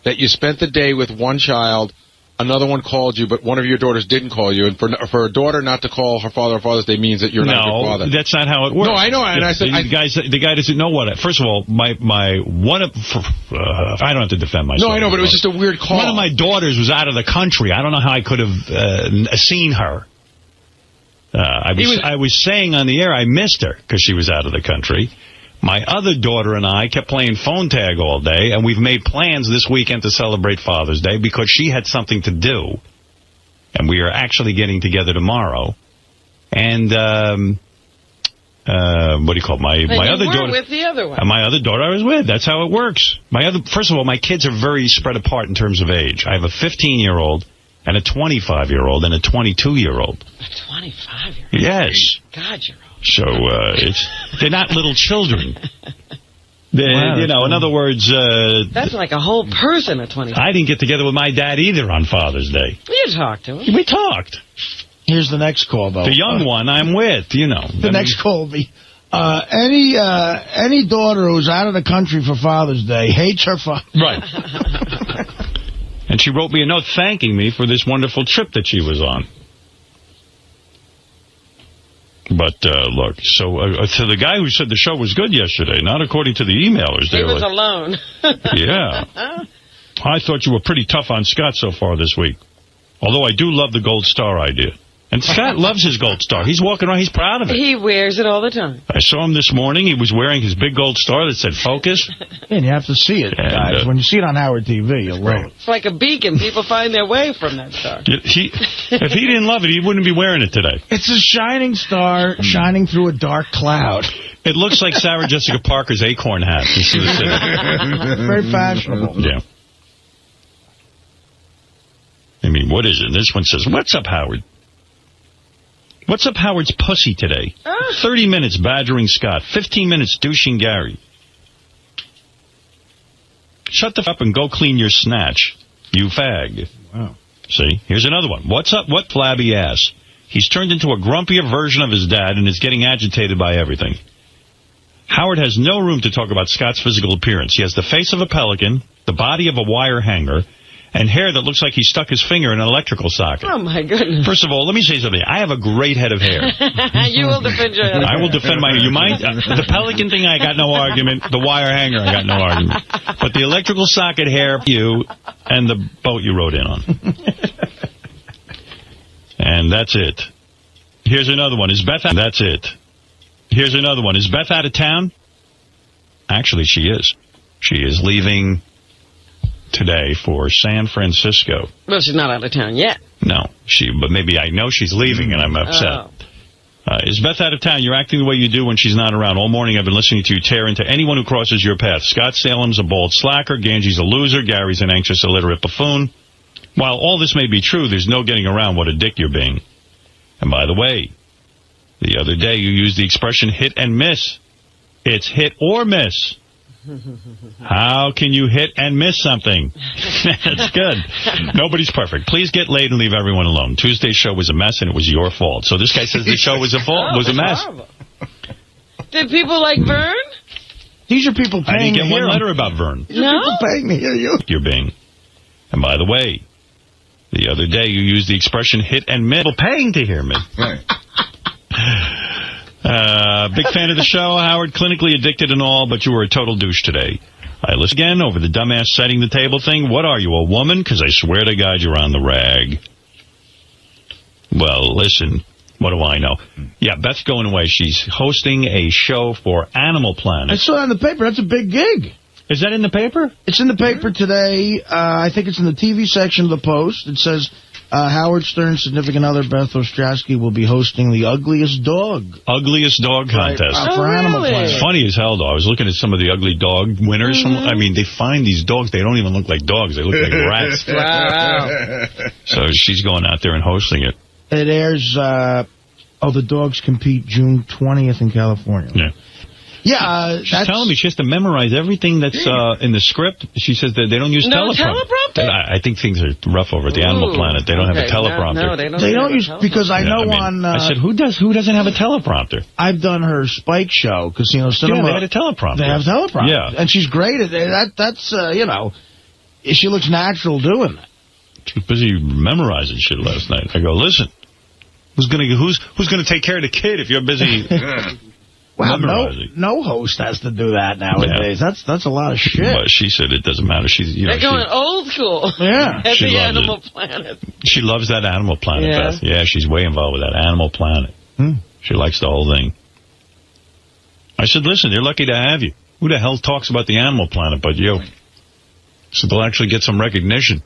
that you spent the day with one child, another one called you, but one of your daughters didn't call you. And for a daughter not to call her father on Father's Day means that you're not a good father. No, that's not how it works. No, I know. And I said, the guy doesn't know what. First of all, I don't have to defend myself. No, I know, but it was just a weird call. One of my daughters was out of the country. I don't know how I could have seen her. I was saying on the air I missed her because she was out of the country. My other daughter and I kept playing phone tag all day, and we've made plans this weekend to celebrate Father's Day because she had something to do. And we are actually getting together tomorrow. And, what do you call it? My other daughter. With the other one. My other daughter I was with. That's how it works. First of all, my kids are very spread apart in terms of age. I have a 15-year-old and a 25-year-old and a 22-year-old. A 25-year-old? Yes. God, you're old. So they're not little children. In other words... that's like a whole person at 25. I didn't get together with my dad either on Father's Day. You talked to him. We talked. Here's the next call, though. The young one I'm with, The next call will be, any daughter who's out of the country for Father's Day hates her father. Right. And she wrote me a note thanking me for this wonderful trip that she was on. But, look, so the guy who said the show was good yesterday, not according to the emailers. He was alone. Yeah. I thought you were pretty tough on Scott so far this week. Although I do love the gold star idea. And Scott loves his gold star. He's walking around. He's proud of it. He wears it all the time. I saw him this morning. He was wearing his big gold star that said focus. And you have to see it, guys. When you see it on Howard TV, you'll love it. It's like a beacon. People find their way from that star. If he didn't love it, he wouldn't be wearing it today. It's a shining star shining through a dark cloud. It looks like Sarah Jessica Parker's acorn hat. Very fashionable. Yeah. I mean, what is it? This one says, what's up, Howard? What's up, Howard's pussy today? 30 minutes badgering Scott. 15 minutes douching Gary. Shut the f*** up and go clean your snatch, you fag. Wow. See? Here's another one. What's up, what flabby ass? He's turned into a grumpier version of his dad and is getting agitated by everything. Howard has no room to talk about Scott's physical appearance. He has the face of a pelican, the body of a wire hanger, and hair that looks like he stuck his finger in an electrical socket. Oh, my goodness. First of all, let me say something. I have a great head of hair. You will defend your head. I will defend my... You mind? The pelican thing, I got no argument. The wire hanger, I got no argument. But the electrical socket hair, you, and the boat you rode in on. And that's it. Here's another one. Is Beth... That's it. Here's another one. Is Beth out of town? Actually, she is. She is leaving... today for San Francisco. Well, she's not out of town yet. No, but maybe I know she's leaving and I'm upset. Is Beth out of town? You're acting the way you do when she's not around. All morning I've been listening to you tear into anyone who crosses your path. Scott Salem's a bald slacker. Ganji's a loser. Gary's an anxious, illiterate buffoon. While all this may be true, there's no getting around what a dick you're being. And by the way, the other day you used the expression hit and miss. It's hit or miss. How can you hit and miss something? That's good. Nobody's perfect. Please get laid and leave everyone alone. Tuesday's show was a mess, and it was your fault. So this guy says the show was a mess. Did people like Vern? These are people paying to hear I didn't get one letter about Vern. No? People paying to hear you. You're being. And by the way, the other day you used the expression hit and miss. People paying to hear me. Right. Big fan of the show, Howard. Clinically addicted and all, but you were a total douche today. I listened again over the dumbass setting the table thing. What are you, a woman? Because I swear to God you're on the rag. Well, listen, what do I know? Yeah, Beth's going away. She's hosting a show for Animal Planet. I saw that in the paper. That's a big gig. Is that in the paper? It's in the paper today. I think it's in the TV section of the Post. It says... Howard Stern's significant other, Beth Ostrowski, will be hosting the Ugliest Dog. Ugliest Dog contest. For Animal Planet. It's funny as hell, though. I was looking at some of the ugly dog winners. I mean, they find these dogs. They don't even look like dogs. They look like rats. Wow. So she's going out there and hosting it. It airs, the dogs compete June 20th in California. Yeah. Yeah, she's telling me she has to memorize everything that's in the script. She says that they don't use teleprompter. I think things are rough over at the Animal Planet. They don't have a teleprompter. No, they don't use because I know I said, who doesn't have a teleprompter? I've done her Spike show, Casino Cinema. Yeah, they had a teleprompter. They have teleprompter. Yeah, and she's great at it. That's she looks natural doing that. She was busy memorizing shit last night. I go, listen, who's gonna take care of the kid if you're busy? Well, no host has to do that nowadays. Yeah. That's a lot of shit. But she said it doesn't matter. They're going old school. Yeah. At the Animal Planet. She loves that Animal Planet, Beth. Yeah, she's way involved with that Animal Planet. She likes the whole thing. I said, listen, they're lucky to have you. Who the hell talks about the Animal Planet but you? So they'll actually get some recognition.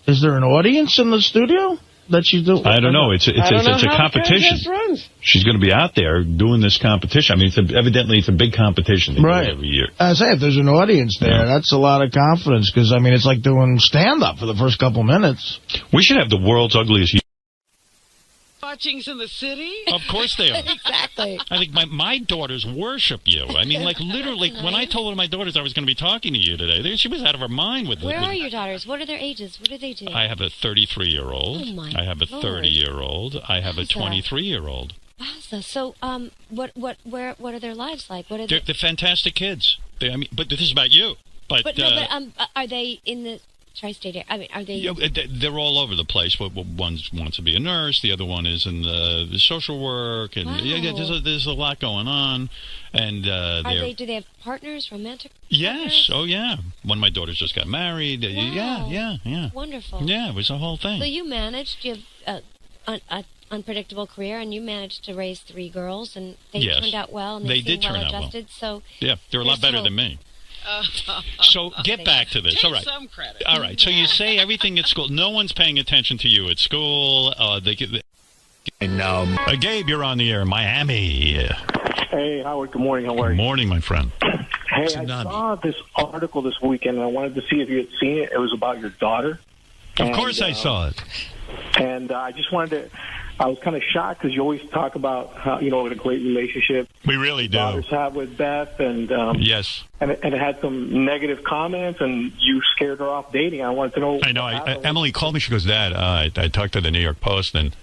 Is there an audience in the studio? That she's doing? I don't know. It's a competition. She's going to be out there doing this competition. I mean, evidently it's a big competition they do every year. I say, if there's an audience there, that's a lot of confidence because, I mean, it's like doing stand-up for the first couple minutes. We should have the world's ugliest... Watchings in the city? Of course they are. Exactly. I think my daughters worship you. I mean, like, literally, when I told one of my daughters I was going to be talking to you today, she was out of her mind with... Where are your daughters? What are their ages? What do they do? I have a 33-year-old. Oh, my I have a Lord. 30-year-old. I have a 23-year-old. Wowza. So, what are their lives like? What are they're fantastic kids. But this is about you. But are they in the tri-state area? I mean, are they... Yeah, they're all over the place. One wants to be a nurse. The other one is in the social work. And there's a lot going on. And do they have partners, romantic partners? Yes. Oh, yeah. One of my daughters just got married. Wow. Yeah. Wonderful. Yeah, it was a whole thing. So you have an unpredictable career, and you managed to raise 3 girls, and they turned out well, and they seem well-adjusted. So yeah, they're a lot better than me. So get back to this. Take all right. some credit. All right. So you say everything at school. No one's paying attention to you at school. And Gabe, you're on the air in Miami. Hey, Howard. Good morning. How are you? Good morning, my friend. Hey, I saw this article this weekend, and I wanted to see if you had seen it. It was about your daughter. Of course I saw it. And I just wanted to... I was kind of shocked because you always talk about how, what a great relationship we really do daughters have with Beth, and yes, and it had some negative comments, and you scared her off dating. I wanted to know. I know. Emily called me. She goes, "Dad, I talked to the New York Post, and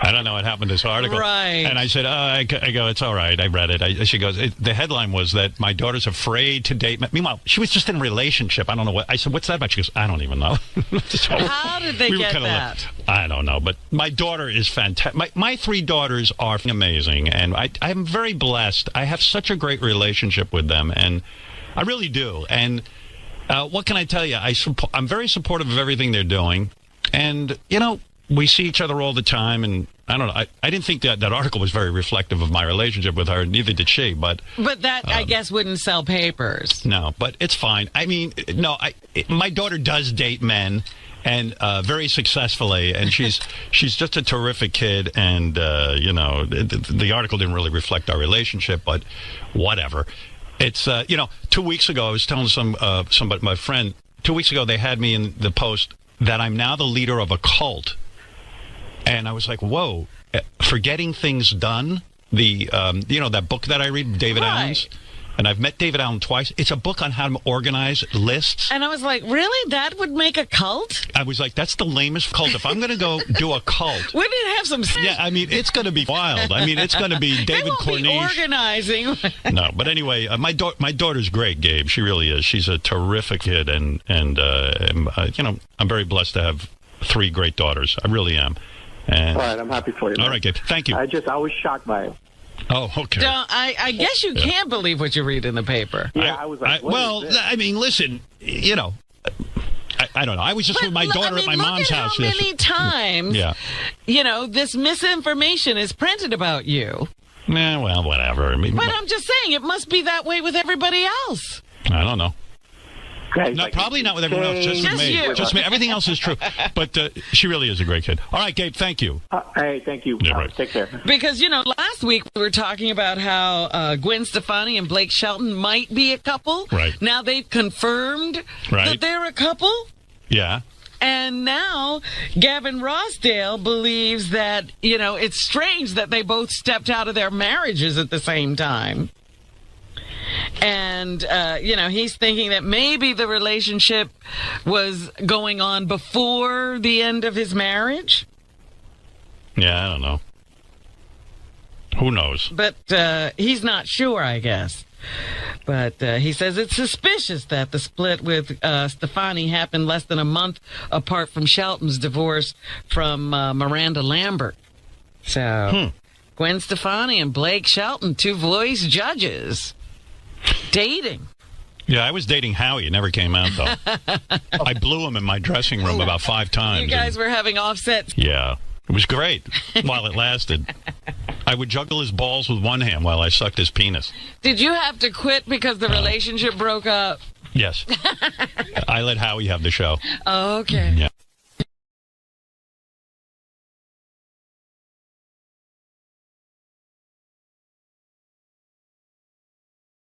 I don't know what happened to this article." Right. And I said, I go, "It's all right. I read it." She goes, "The headline was that my daughter's afraid to date." Meanwhile, she was just in a relationship. I don't know what. I said, "What's that about?" She goes, "I don't even know." So how did they get that? I don't know, but my daughter is fantastic. My 3 daughters are amazing, and I'm very blessed. I have such a great relationship with them, and I really do. And what can I tell you? I'm very supportive of everything they're doing, and we see each other all the time, and I don't know. I didn't think that article was very reflective of my relationship with her. Neither did she. But that, I guess, wouldn't sell papers. No, but it's fine. I mean, no, my daughter does date men, And very successfully, and she's just a terrific kid. And the article didn't really reflect our relationship, but whatever. It's 2 weeks ago I was telling somebody, my friend, 2 weeks ago they had me in the Post that I'm now the leader of a cult, and I was like, whoa, Forgetting Things Done, the that book that I read, David Allen's. And I've met David Allen twice. It's a book on how to organize lists. And I was like, really? That would make a cult? I was like, that's the lamest cult. If I'm going to go do a cult. Wouldn't it have some sense? Yeah, I mean, it's going to be wild. I mean, it's going to be David Cornish. Be organizing. No, but anyway, my daughter's great, Gabe. She really is. She's a terrific kid. And I'm very blessed to have 3 great daughters. I really am. And, all right, I'm happy for you. Man. All right, Gabe. Thank you. I was shocked by it. Oh, okay. I guess you can't believe what you read in the paper. Yeah, I was like, I mean, listen, I don't know. I was just with my daughter at my mom's house. How many times, this misinformation is printed about you. Well, whatever. I mean, but I'm just saying, it must be that way with everybody else. I don't know. Okay, no, probably not with everyone else. Just me. You. Just me. Everything else is true. But she really is a great kid. All right, Gabe, thank you. Hey, thank you. Yeah, right. Take care. Because, last week we were talking about how Gwen Stefani and Blake Shelton might be a couple. Right. Now they've confirmed that they're a couple. Yeah. And now Gavin Rossdale believes that, it's strange that they both stepped out of their marriages at the same time. And, he's thinking that maybe the relationship was going on before the end of his marriage. Yeah, I don't know. Who knows? But he's not sure, I guess. But he says it's suspicious that the split with Stefani happened less than a month apart from Shelton's divorce from Miranda Lambert. So, Gwen Stefani and Blake Shelton, 2 Voice judges. Dating. Yeah, I was dating Howie. It never came out, though. I blew him in my dressing room about 5 times. You guys were having offsets. Yeah. It was great while it lasted. I would juggle his balls with one hand while I sucked his penis. Did you have to quit because the relationship broke up? Yes. I let Howie have the show. Oh, okay. Yeah.